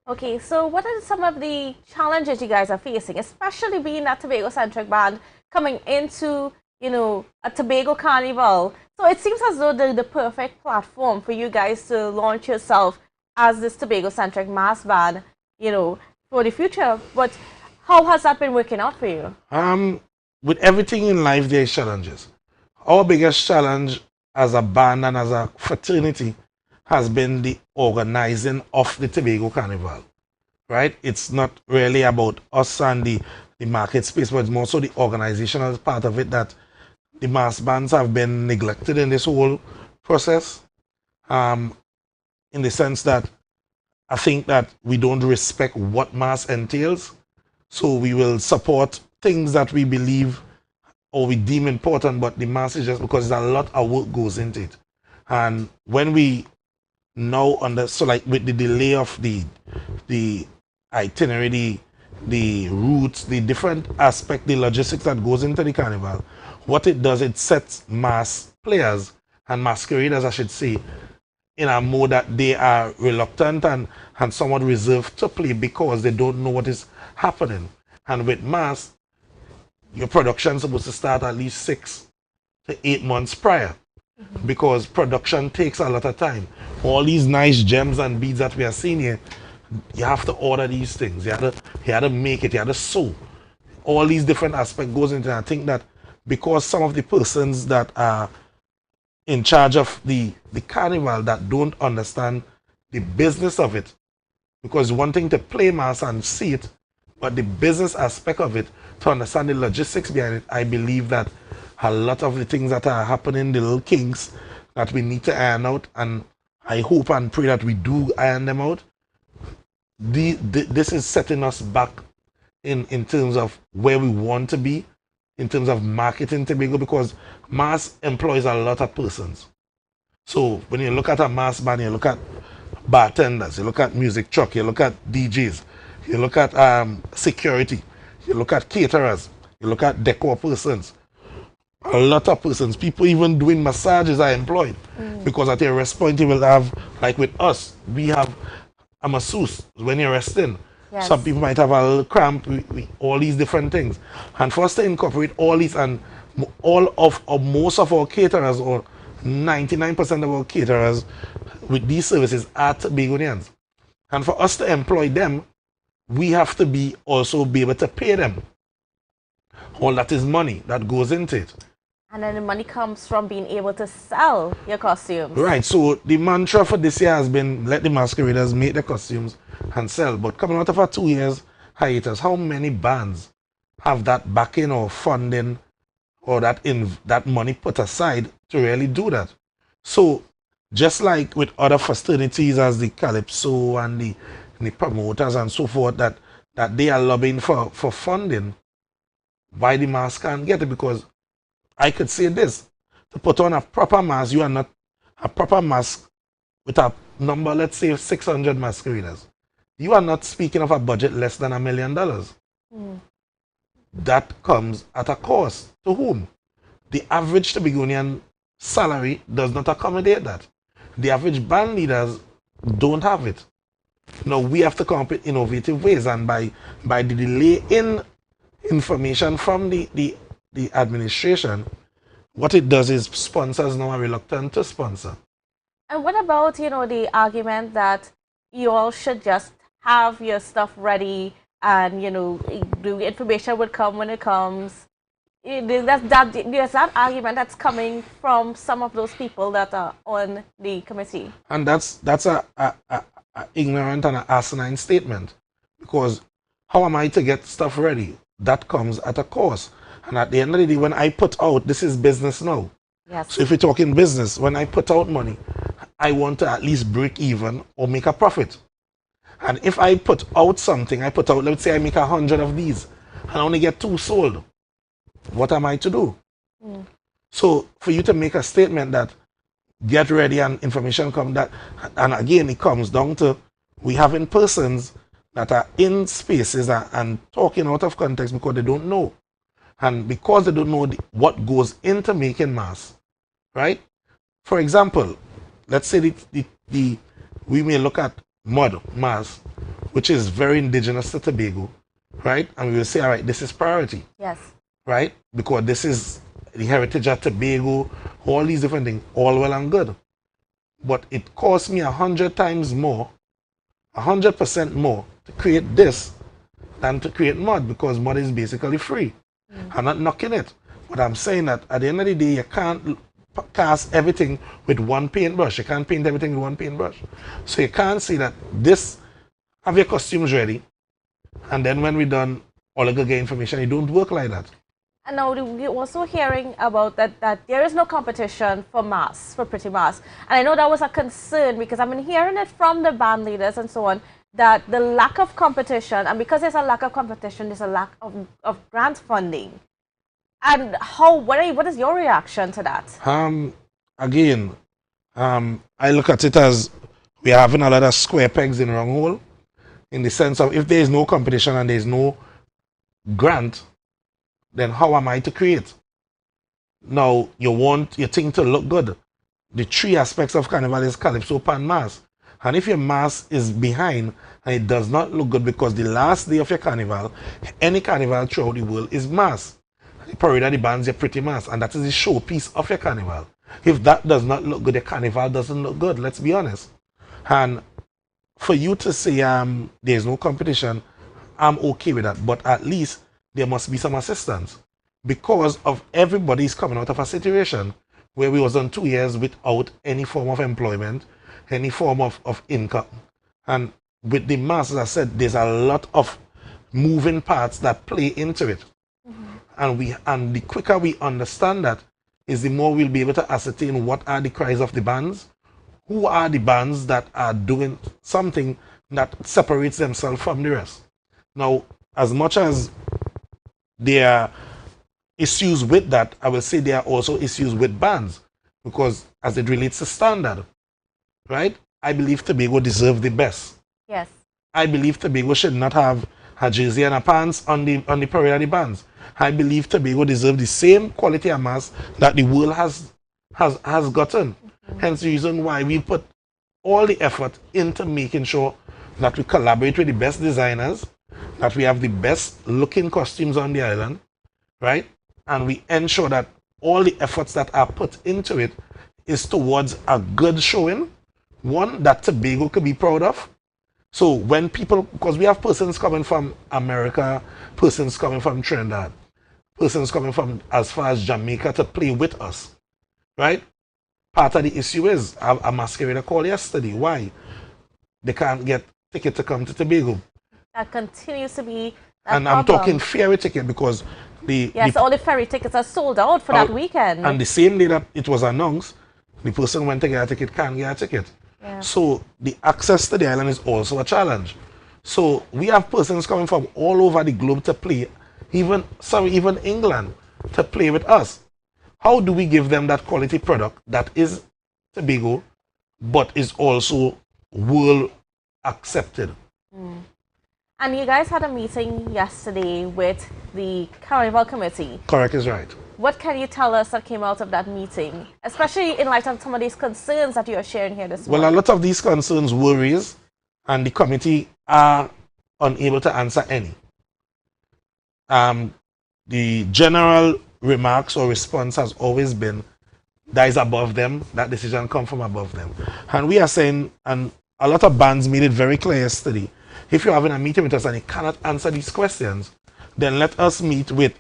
Okay, so what are some of the challenges you guys are facing, especially being that Tobago-centric band coming into, a Tobago carnival? So it seems as though the perfect platform for you guys to launch yourself as this Tobago-centric mass band, for the future. But how has that been working out for you? With everything in life, there is challenges. Our biggest challenge as a band and as a fraternity has been the organizing of the Tobago Carnival, right? It's not really about us and the market space, but it's more so the organizational part of it that the mass bands have been neglected in this whole process, in the sense that I think that we don't respect what mass entails. So we will support things that we believe or we deem important, but the mass is just because there's a lot of work goes into it. And when we now so like with the delay of the itinerary, the routes, the different aspect, the logistics that goes into the carnival, what it does, it sets mass players and masqueraders, I should say, in a mode that they are reluctant and somewhat reserved to play because they don't know what is happening. And with mass, your production is supposed to start at least 6 to 8 months prior. because production takes a lot of time. All these nice gems and beads that we are seeing here, you have to order these things. You have to make it. You have to sew. All these different aspects goes into it. I think that because some of the persons that are in charge of the carnival that don't understand the business of it, because one thing to play mass and see it, but the business aspect of it, to understand the logistics behind it, I believe that a lot of the things that are happening, the little kinks that we need to iron out, and I hope and pray that we do iron them out. This is setting us back in terms of where we want to be, in terms of marketing Tobago, because mass employs a lot of persons. So when you look at a mass band, you look at bartenders, you look at music truck, you look at DJs, you look at security, you look at caterers, you look at decor persons. A lot of persons, people even doing massages are employed, because at your rest point you will have, like with us, we have a masseuse when you're resting. Yes. Some people might have a little cramp, all these different things. And for us to incorporate all these, and most of our caterers, or 99% of our caterers with these services are Tobagonians. And for us to employ them, we have to be able to pay them. All that is money that goes into it. And then the money comes from being able to sell your costumes. Right, so the mantra for this year has been let the masqueraders make the costumes and sell. But coming out of our 2 years hiatus, how many bands have that backing or funding or that money put aside to really do that? So just like with other fraternities as the Calypso and the promoters and so forth that they are lobbying for funding, why the mass can't get it? Because I could say this, to put on a proper mass, you are not a proper mask with a number, let's say 600 masqueraders. You are not speaking of a budget less than $1 million. That comes at a cost. To whom? The average Tobagonian salary does not accommodate that. The average band leaders don't have it. Now we have to come up with innovative ways, and by the delay in information from the administration, what it does is sponsors now are reluctant to sponsor. And what about, the argument that you all should just have your stuff ready and, the information would come when it comes? There's that argument that's coming from some of those people that are on the committee. And that's a ignorant and an asinine statement, because how am I to get stuff ready? That comes at a cost. And at the end of the day, when I put out, this is business now. Yes. So if we're talking business, when I put out money, I want to at least break even or make a profit. And if I put out something, let's say I make 100 of these, and I only get 2 sold, what am I to do? So for you to make a statement that get ready and information come, that, and again, it comes down to we having persons that are in spaces and talking out of context because they don't know. And because they don't know what goes into making mass, right? For example, let's say we may look at mud mass, which is very indigenous to Tobago, right? And we will say, all right, this is priority. Yes. Right? Because this is the heritage of Tobago, all these different things, all well and good. But it costs me 100 times more, 100% more to create this than to create mud, because mud is basically free. I'm not knocking it, but I'm saying that at the end of the day, you can't cast everything with one paintbrush. You can't paint everything with one paintbrush. So you can't say that have your costumes ready, and then when we're done, all I go get information. It don't work like that. And now we're also hearing about that there is no competition for mass, for pretty mass. And I know that was a concern, because I've been hearing it from the band leaders and so on, that the lack of competition, and because there's a lack of competition, there's a lack of grant funding. And what is your reaction to that? Again, I look at it as we are having a lot of square pegs in wrong hole, in the sense of if there is no competition and there is no grant, then how am I to create? Now, you want your thing to look good. The 3 aspects of carnival is Calypso, Pan, Mass. And if your mass is behind and it does not look good, because the last day of your carnival, any carnival throughout the world is mass. The parade of the bands, your pretty mass, and that is the showpiece of your carnival. If that does not look good, the carnival doesn't look good. Let's be honest. And for you to say there's no competition, I'm okay with that. But at least there must be some assistance because of everybody's coming out of a situation where we was on 2 years without any form of employment, any form of income. And with the mass, as I said, there's a lot of moving parts that play into it. And the quicker we understand that is the more we'll be able to ascertain what are the cries of the bands, who are the bands that are doing something that separates themselves from the rest. Now, as much as there are issues with that, I will say there are also issues with bands because as it relates to standard, right? I believe Tobago deserves the best. Yes. I believe Tobago should not have a jersey and a pants on the parade of the bands. I believe Tobago deserves the same quality of mass that the world has gotten. Hence the reason why we put all the effort into making sure that we collaborate with the best designers, that we have the best looking costumes on the island, right? And we ensure that all the efforts that are put into it is towards a good showing, one that Tobago could be proud of. So when people, because we have persons coming from America, persons coming from Trinidad, persons coming from as far as Jamaica to play with us, right? Part of the issue is a masquerade call yesterday. Why? They can't get ticket to come to Tobago. That continues to be that and problem. I'm talking ferry ticket because all the ferry tickets are sold out for that weekend. And the same day that it was announced, the person went to get a ticket can't get a ticket. Yeah. So the access to the island is also a challenge. So we have persons coming from all over the globe to play, even England, to play with us. How do we give them that quality product that is Tobago, but is also world accepted? And you guys had a meeting yesterday with the Carnival Committee. Correct is right. What can you tell us that came out of that meeting, especially in light of some of these concerns that you are sharing here this morning? Well, a lot of these concerns were raised, and the committee are unable to answer any. The general remarks or response has always been that is above them, that decision come from above them. And we are saying, and a lot of bands made it very clear yesterday, if you're having a meeting with us and you cannot answer these questions, then let us meet with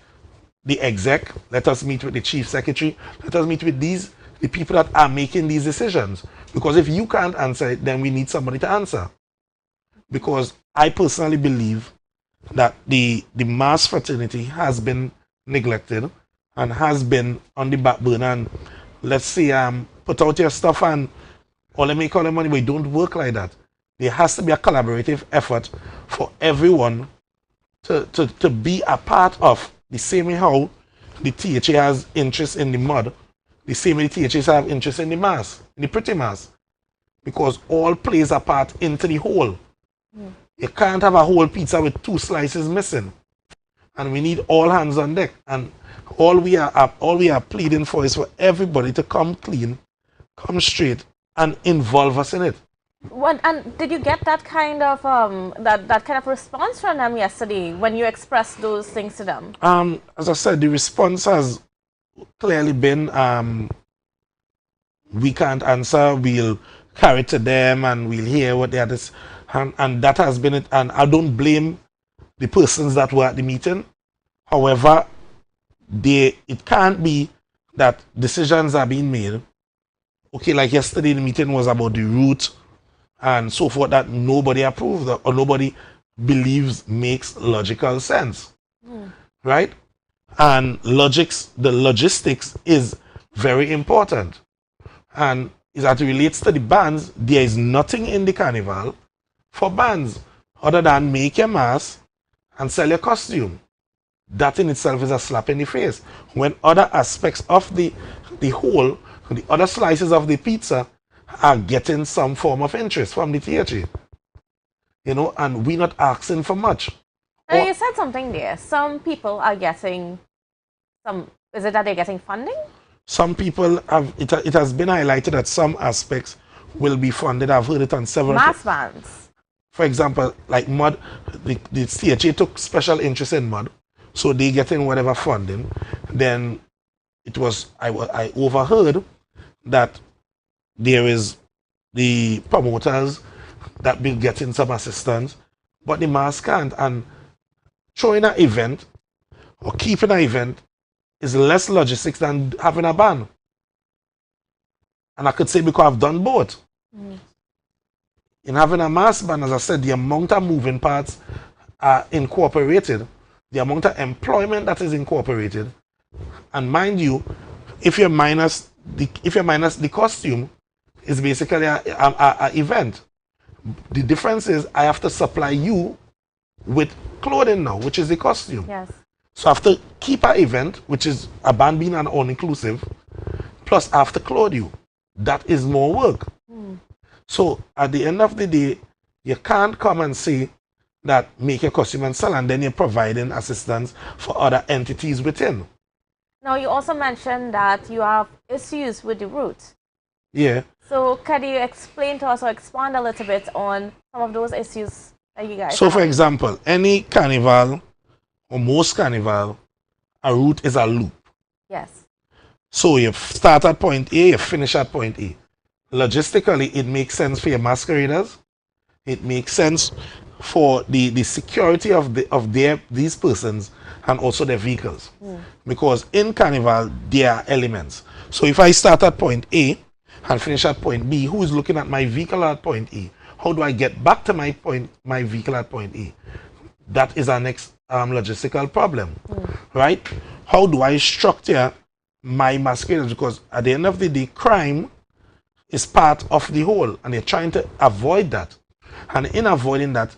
the exec, let us meet with the chief secretary, let us meet with the people that are making these decisions. Because if you can't answer it, then we need somebody to answer. Because I personally believe that the mass fraternity has been neglected and has been on the back burner. And let's say, put out your stuff and all they make all the money, but it don't work like that. There has to be a collaborative effort for everyone to be a part of. The same way how the THA has interest in the mud, the same way the THAs have interest in the mass, in the pretty mass. Because all plays a part into the whole. You can't have a whole pizza with 2 slices missing. And we need all hands on deck. And all we are pleading for is for everybody to come clean, come straight, and involve us in it. And did you get that kind of that kind of response from them yesterday when you expressed those things to them? As I said, the response has clearly been we can't answer, we'll carry it to them and we'll hear what they are and that has been it. And I don't blame the persons that were at the meeting. However, it can't be that decisions are being made. Okay, like yesterday the meeting was about the route and so forth that nobody approved or nobody believes makes logical sense. Right? And the logistics is very important. And as it relates to the bands, there is nothing in the carnival for bands other than make your mask and sell your costume. That in itself is a slap in the face. When other aspects of the whole, the other slices of the pizza are getting some form of interest from the THA. You know, and we're not asking for much. And you said something there. Some people are getting is it that they're getting funding? Some people have, it has been highlighted that some aspects will be funded. I've heard it on several. Mass bands. For example, like mud, the THA took special interest in mud, so they getting whatever funding. Then it was, I overheard that there is the promoters that be getting some assistance, but the mass can't. And throwing an event or keeping an event is less logistics than having a ban. And I could say because I've done both. In having a mass ban, as I said, the amount of moving parts are incorporated, the amount of employment that is incorporated, and mind you, if you're minus the costume, it's basically a event. The difference is I have to supply you with clothing now, which is the costume. Yes. So I have to keep an event, which is a band being an all-inclusive, plus I have to clothe you. That is more work. So at the end of the day, you can't come and say that make a costume and sell, and then you're providing assistance for other entities within. Now, you also mentioned that you have issues with the route. Yeah. So can you explain to us or expand a little bit on some of those issues that you guys So have? for example, any carnival or most carnival, a route is a loop. Yes. So you start at point A, you finish at point A. Logistically, it makes sense for your masqueraders. It makes sense for the security of these persons and also their vehicles. Because in carnival, there are elements. So if I start at point A and finish at point B, who is looking at my vehicle at point A? How do I get back to my vehicle at point A? That is our next logistical problem, right? How do I structure my masqueraders? Because at the end of the day, crime is part of the whole, and they're trying to avoid that. And in avoiding that,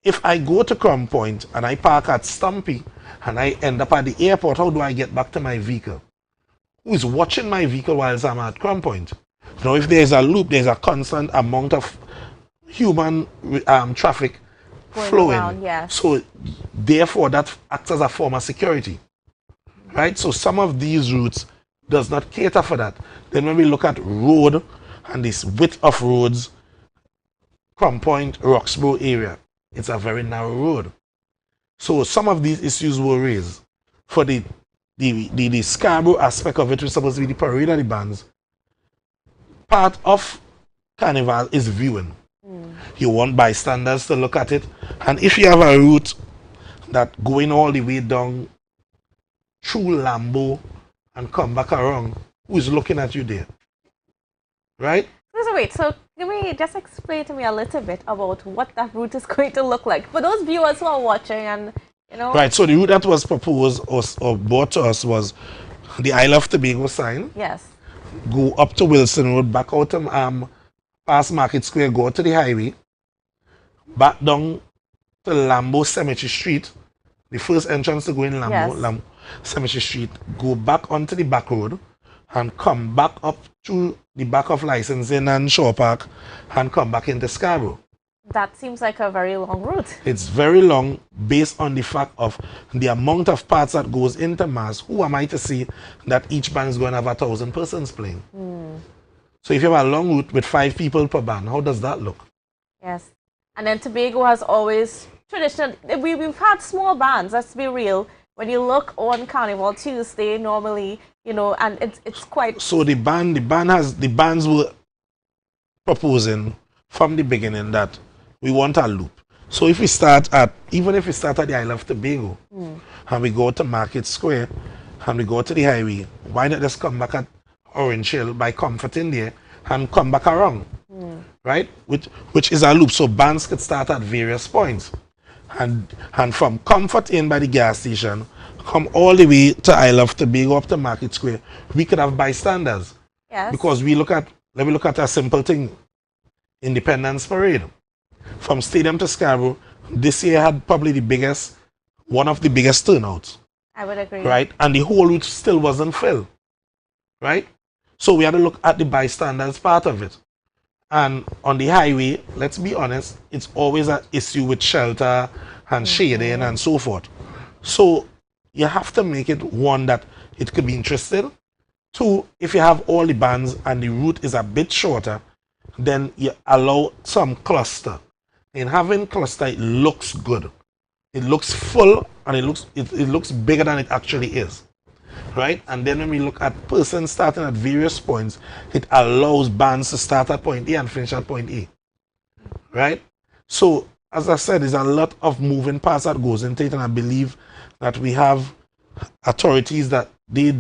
if I go to Crown Point and I park at Stumpy and I end up at the airport, how do I get back to my vehicle? Who is watching my vehicle whilst I'm at Crown Point? Now, if there's a loop, there's a constant amount of human traffic Going flowing. around, yes. So, therefore, that acts as a form of security, right? So, some of these routes does not cater for that. Then, when we look at road and this width of roads, Crown Point, Roxborough area, it's a very narrow road. So, some of these issues were raised. For the Scarborough aspect of it, which is supposed to be the parade of the bands, part of carnival is viewing. You want bystanders to look at it, and if you have a route that going all the way down through Lambo and come back around, who is looking at you there? Right? So wait, so can we just explain to me a little bit about what that route is going to look like for those viewers who are watching and, you know? Right, so the route that was proposed or brought to us was the Isle of Tobago sign. Yes. Go up to Wilson Road, back out to past Market Square, go to the highway, back down to Lambo Cemetery Street, the first entrance to go in Lambo, Yes. Lambo Cemetery Street, go back onto the back road and come back up to the back of licensing and Shaw Park and come back into Scarborough. That seems like a very long route. It's very long based on the fact of the amount of parts that goes into mass. Who am I to say that each band is going to have 1,000 persons playing? So if you have a long route with 5 people per band, how does that look? Yes. And then Tobago has always traditional. We've had small bands, let's be real. When you look on Carnival Tuesday, normally, you know, and it's quite. So the bands were proposing from the beginning that we want a loop. So if we start at the Isle of Tobago and we go to Market Square and we go to the highway, why not just come back at Orange Hill by Comfort in there and come back around, right? Which is a loop. So bands could start at various points. And from Comfort Inn by the gas station, come all the way to Isle of Tobago up to Market Square, we could have bystanders. Yes. Because let me look at a simple thing. Independence Parade. From Stadium to Scarborough, this year had probably one of the biggest turnouts. I would agree. Right? And the whole route still wasn't filled. Right? So we had to look at the bystanders part of it. And on the highway, let's be honest, it's always an issue with shelter and shading and so forth. So you have to make it one that it could be interesting. Two, if you have all the bands and the route is a bit shorter, then you allow some cluster. In having cluster, it looks good. It looks full and it looks bigger than it actually is. right? And then when we look at persons starting at various points, it allows bands to start at point A and finish at point A, right? So, as I said, there's a lot of moving parts that goes into it, and I believe that we have authorities that they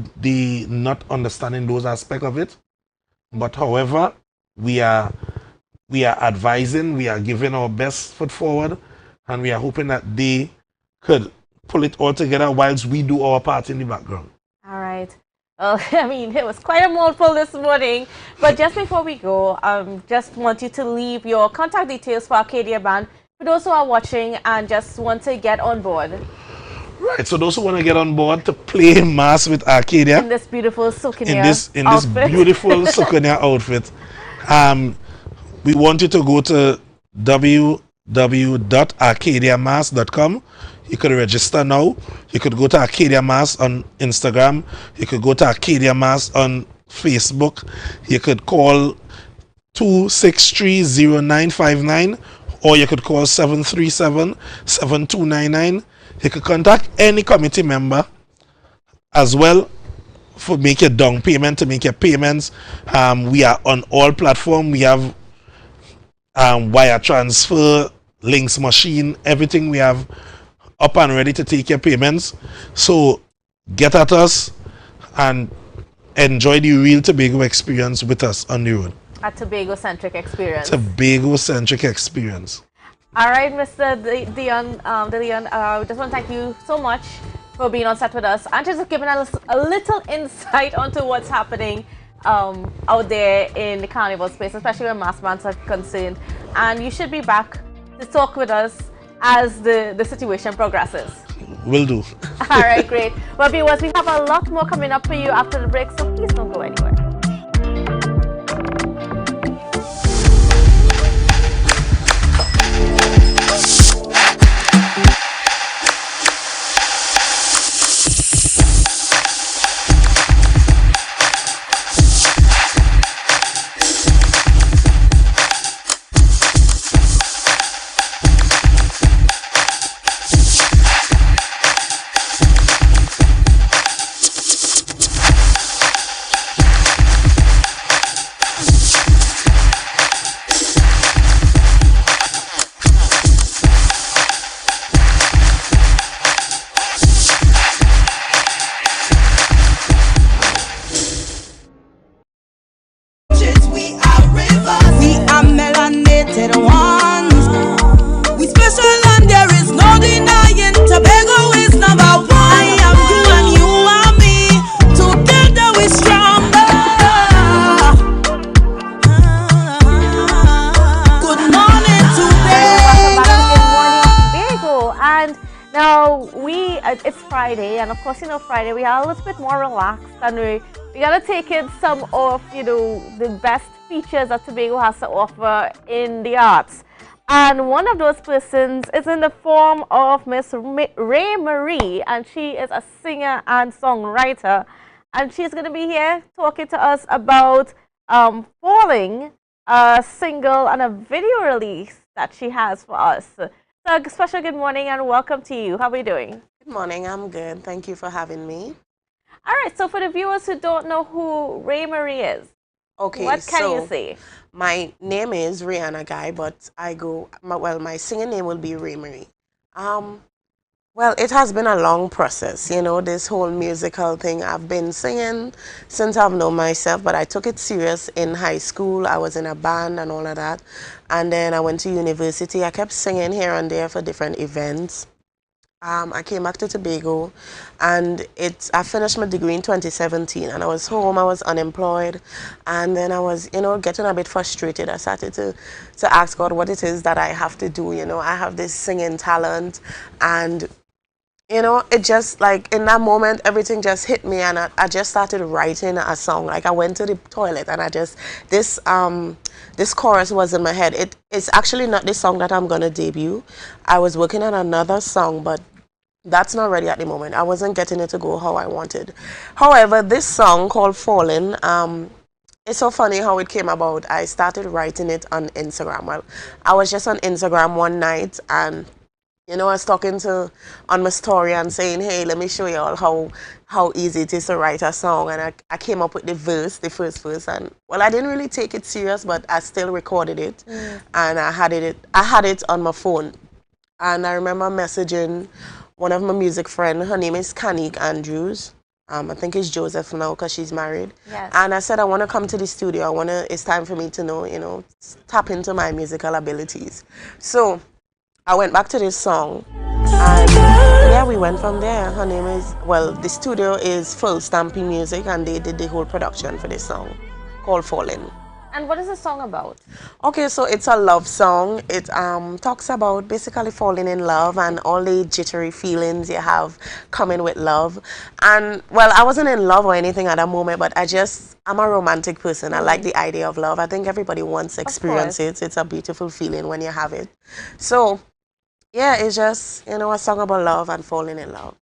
not understanding those aspects of it. But however, we are advising, we are giving our best foot forward, and we are hoping that they could pull it all together whilst we do our part in the background. All right. Well, I mean, it was quite a mouthful this morning. But just before we go, just want you to leave your contact details for Arcadia Band for those who are watching and just want to get on board. Right. So those who want to get on board to play mass with Arcadia In this beautiful souvenir in this beautiful souvenir outfit, we want you to go to www.arcadiamass.com. You could register now. You could go to Arcadia Mass on Instagram. You could go to Arcadia Mass on Facebook. You could call 263-0959, or you could call 737-7299. You could contact any committee member as well for make your down payment, to make your payments. We are on all platforms. We have wire transfer, links machine, everything we have up and ready to take your payments. So get at us and enjoy the real Tobago experience with us on the road. A Tobago-centric experience. Tobago-centric experience. All right, Mr. Dion, we just want to thank you so much for being on set with us and just giving us a little insight onto what's happening out there in the carnival space, especially when mass bands are concerned. And you should be back to talk with us as the situation progresses. Will do. All right, great. Well, viewers, we have a lot more coming up for you after the break, so please don't go anywhere. It's Friday, and of course, you know, Friday we are a little bit more relaxed, and we gotta take in some of, you know, the best features that Tobago has to offer in the arts. And one of those persons is in the form of Miss Ray Marie, and she is a singer and songwriter, and she's gonna be here talking to us about Falling, a single and a video release that she has for us. So a special good morning and welcome to you. How are you doing? Good morning, I'm good. Thank you for having me. All right, so for the viewers who don't know who Ray Marie is, okay, what can you say? My name is Rihanna Guy, but my singing name will be Ray Marie. Well, it has been a long process, you know, this whole musical thing. I've been singing since I've known myself, but I took it serious in high school. I was in a band and all of that. And then I went to university. I kept singing here and there for different events. I came back to Tobago, and I finished my degree in 2017, and I was home, I was unemployed, and then I was, you know, getting a bit frustrated. I started to ask God what it is that I have to do. You know, I have this singing talent, and you know, it just, like, in that moment, everything just hit me, and I just started writing a song. Like, I went to the toilet, and this chorus was in my head. It's actually not the song that I'm gonna debut. I was working on another song, but that's not ready at the moment. I wasn't getting it to go how I wanted. However, this song called Falling, it's so funny how it came about. I started writing it on Instagram. Well, I was just on Instagram one night, and You know, I was talking to on my story and saying, hey, let me show you all how easy it is to write a song. And I came up with the verse, the first verse, and well, I didn't really take it serious, but I still recorded it, and I had it on my phone. And I remember messaging one of my music friends. Her name is Kanique Andrews. I think it's Joseph now because she's married. Yes. And I said, I want to come to the studio. It's time for me to know, tap into my musical abilities. So I went back to this song, and yeah, we went from there. Her name is, the studio is Full Stampy Music, and they did the whole production for this song called Falling. And what is the song about? Okay, so it's a love song. It talks about basically falling in love and all the jittery feelings you have coming with love. And well, I wasn't in love or anything at that moment, but I'm a romantic person. I like the idea of love. I think everybody wants to experience it. It's a beautiful feeling when you have it. So yeah, it's just, a song about love and falling in love.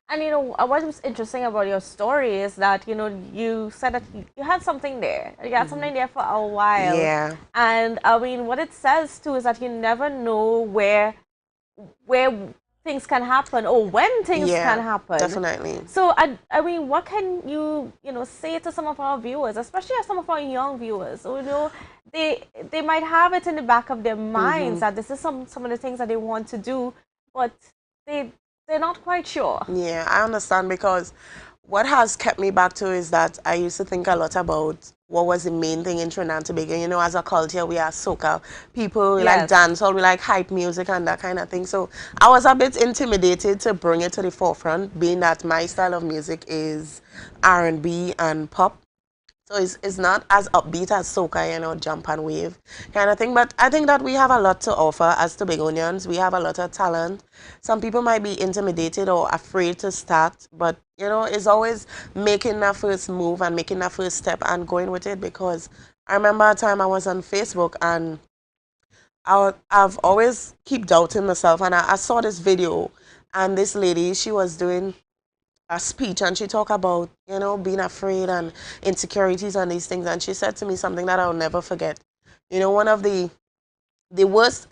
And what was interesting about your story is that you said that you had something there. You had something there for a while. Yeah. And I mean, what it says too is that you never know where things can happen or when things can happen. Definitely. So I mean, what can you say to some of our viewers, especially some of our young viewers? So, they might have it in the back of their minds that this is some of the things that they want to do, but they're not quite sure. Yeah, I understand, because what has kept me back to is that I used to think a lot about what was the main thing in Trinidad and Tobago. As a culture, we are soca people, we like dancehall, we like hype music and that kind of thing. So I was a bit intimidated to bring it to the forefront, being that my style of music is R&B and pop. So it's not as upbeat as soca, jump and wave kind of thing. But I think that we have a lot to offer as Tobagonians. We have a lot of talent. Some people might be intimidated or afraid to start, but it's always making that first move and making that first step and going with it. Because I remember a time I was on Facebook, and I've always keep doubting myself, and I saw this video, and this lady, she was doing a speech, and she talked about being afraid and insecurities and these things, and she said to me something that I'll never forget. One of the worst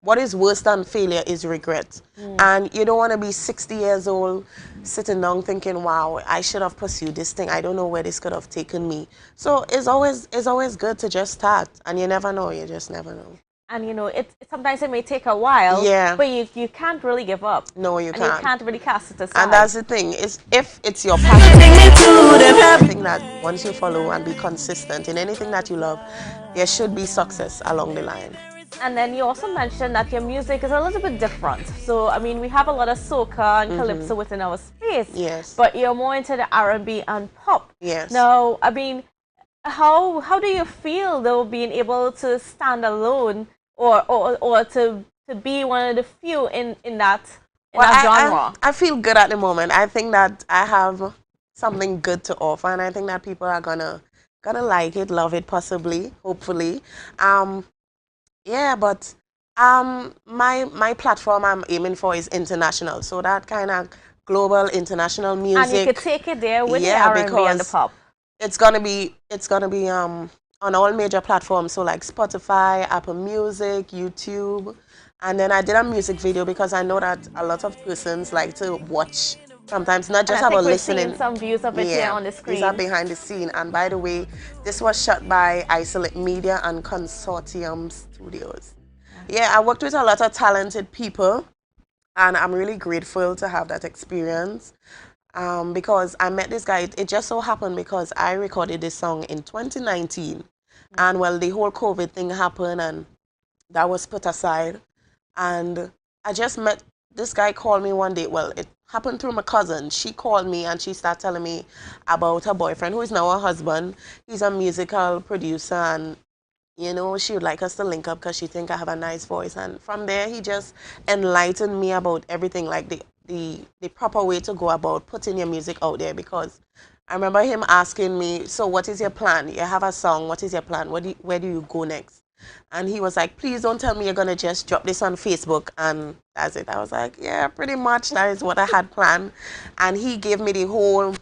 what is worse than failure is regret. And you don't want to be 60 years old sitting down thinking, wow, I should have pursued this thing, I don't know where this could have taken me. So it's always good to just start, and you never know, you just never know. And sometimes it may take a while, but you can't really give up. No, you can't. And you can't really cast it aside. And that's the thing, is if it's your passion, I think that once you follow and be consistent in anything that you love, there should be success along the line. And then you also mentioned that your music is a little bit different. So, I mean, we have a lot of soca and calypso within our space. Yes. But you're more into the R&B and pop. Yes. Now, I mean, how do you feel, though, being able to stand alone or to be one of the few in that genre? I feel good at the moment. I think that I have something good to offer, and I think that people are gonna like it, love it, possibly, hopefully. Yeah, but my platform I'm aiming for is international, so that kind of global international music. And you could take it there with the R&B and the pop. It's gonna be on all major platforms, so like Spotify, Apple Music, YouTube. And then I did a music video because I know that a lot of persons like to watch sometimes, not just about listening. Seeing some views of it here on the screen. These are behind the scene. And by the way, this was shot by Isolate Media and Consortium Studios. Yeah, I worked with a lot of talented people, and I'm really grateful to have that experience. Because I met this guy. It just so happened because I recorded this song in 2019, and well, the whole COVID thing happened, and that was put aside. And I just met this guy. Called me one day. Well, it happened through my cousin. She called me and she started telling me about her boyfriend, who is now her husband. He's a musical producer, and she would like us to link up because she think I have a nice voice. And from there, he just enlightened me about everything, like the proper way to go about putting your music out there. Because I remember him asking me, so what is your plan? You have a song, what is your plan? Where do you go next? And he was like, please don't tell me you're going to just drop this on Facebook and that's it. I was like, yeah, pretty much that is what I had planned. And he gave me the whole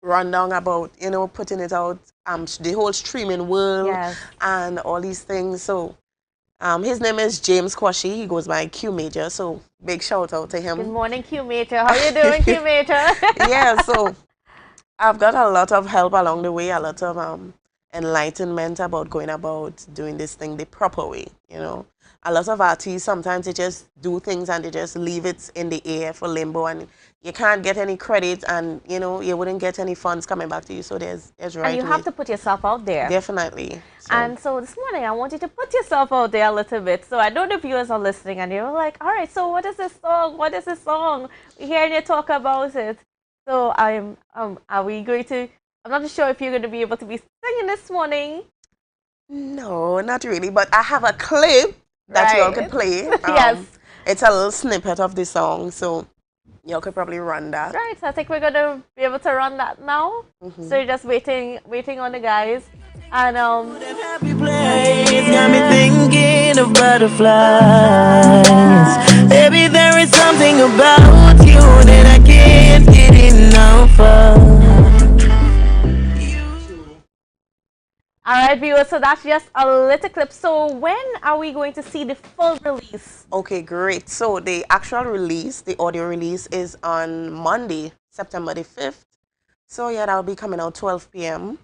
rundown about, putting it out, the whole streaming world and all these things. So His name is James Quashie. He goes by Q Major, so big shout out to him. Good morning, Q Major. How you doing, Q Major? Yeah, so I've got a lot of help along the way, a lot of enlightenment about going about doing this thing the proper way, you know. A lot of artists, sometimes they just do things and they just leave it in the air for limbo, and you can't get any credit, and, you know, you wouldn't get any funds coming back to you. So there's right And you have to put yourself out there. Definitely. And so this morning, I want you to put yourself out there a little bit. So I know the viewers are listening and you're like, all right, so what is this song? What is this song? We're hearing you talk about it. So are we going to, I'm not sure if you're going to be able to be singing this morning. No, not really, but I have a clip that you all could play. Yes. It's a little snippet of the song, so you all could probably run that. Right, so I think we're going to be able to run that now. So you're just waiting on the guys. And Place got me thinking of butterflies. Baby, there is something about you that I can't get enough of. Alright, viewers, so that's just a little clip. So when are we going to see the full release? Okay, great. So the actual release, the audio release, is on Monday, September the 5th. So yeah, that'll be coming out 12 p.m.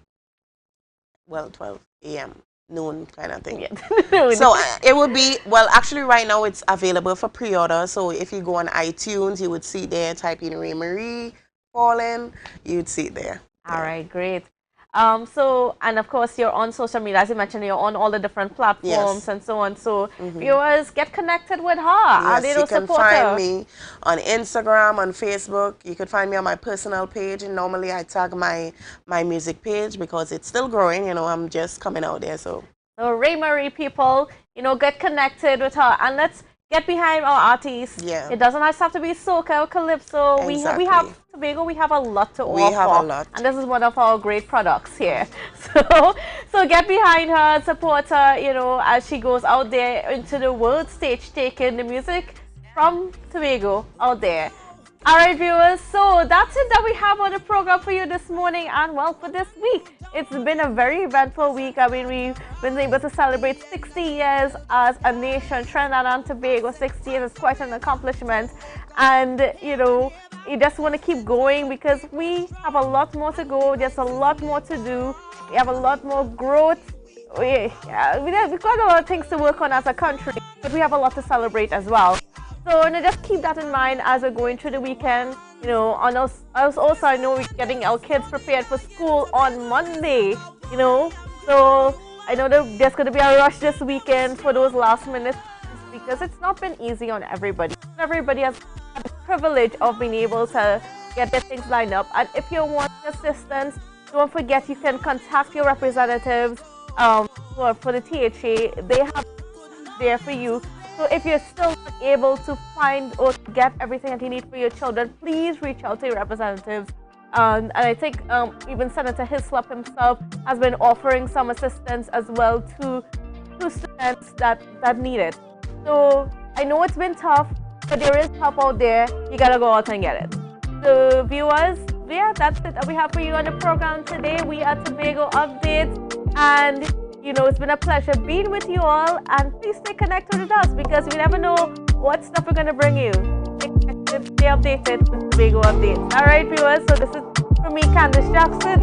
Well, 12 a.m. noon kind of thing. Yeah. So it would be, well, actually right now it's available for pre-order. So if you go on iTunes, you would see there, type in Ray Marie Fallen, you'd see it there. All right, great. So, and of course, you're on social media, as you mentioned, you're on all the different platforms and so on. So, viewers, get connected with her. Yes, you can find me on Instagram, on Facebook. You could find me on my personal page. And normally I tag my music page because it's still growing. You know, I'm just coming out there. So Ray Marie people, you know, get connected with her. And let's get behind our artists. Yeah. It doesn't have to be soca or calypso. Exactly. We have Tobago, we have a lot to offer. We have a lot. And this is one of our great products here. So get behind her, support her, you know, as she goes out there into the world stage, taking the music from Tobago out there. All right, viewers, so that's it that we have on the program for you this morning and, well, for this week. It's been a very eventful week. I mean, we've been able to celebrate 60 years as a nation. Trinidad and Tobago, 60 years is quite an accomplishment. And, you know, you just want to keep going because we have a lot more to go. There's a lot more to do. We have a lot more growth. We've got a lot of things to work on as a country, but we have a lot to celebrate as well. So, and just keep that in mind as we're going through the weekend. You know, on us also, I know we're getting our kids prepared for school on Monday, you know. So, I know that there's going to be a rush this weekend for those last minutes because it's not been easy on everybody. Everybody has had the privilege of being able to get their things lined up. And if you want assistance, don't forget you can contact your representatives for the THA. They have there for you. So if you're still not able to find or get everything that you need for your children, please reach out to your representatives. And I think even Senator Hislop himself has been offering some assistance as well to students that need it. So I know it's been tough, but there is help out there. You gotta go out and get it. So viewers, yeah, that's it that we have for you on the program today. We are Tobago Updates, and you know, it's been a pleasure being with you all, and please stay connected with us because we never know what stuff we're going to bring you. Stay updated with Tobago Updates. All right, viewers, so this is from me, Candace Jackson,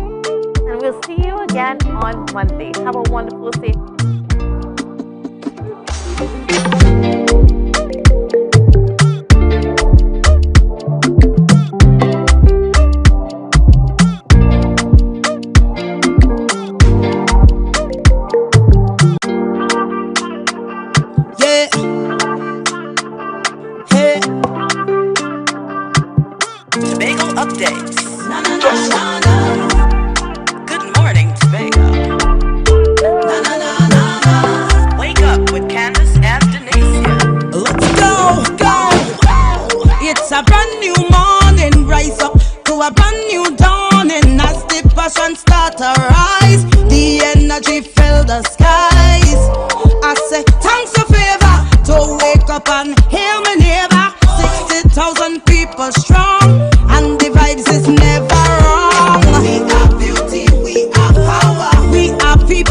and we'll see you again on Monday. Have a wonderful day. Tobago updates. Good morning, Tobago. Wake up with Candace and Denicia. Let's go. It's a brand new morning. Rise up to a brand new dawning as the passion start to rise.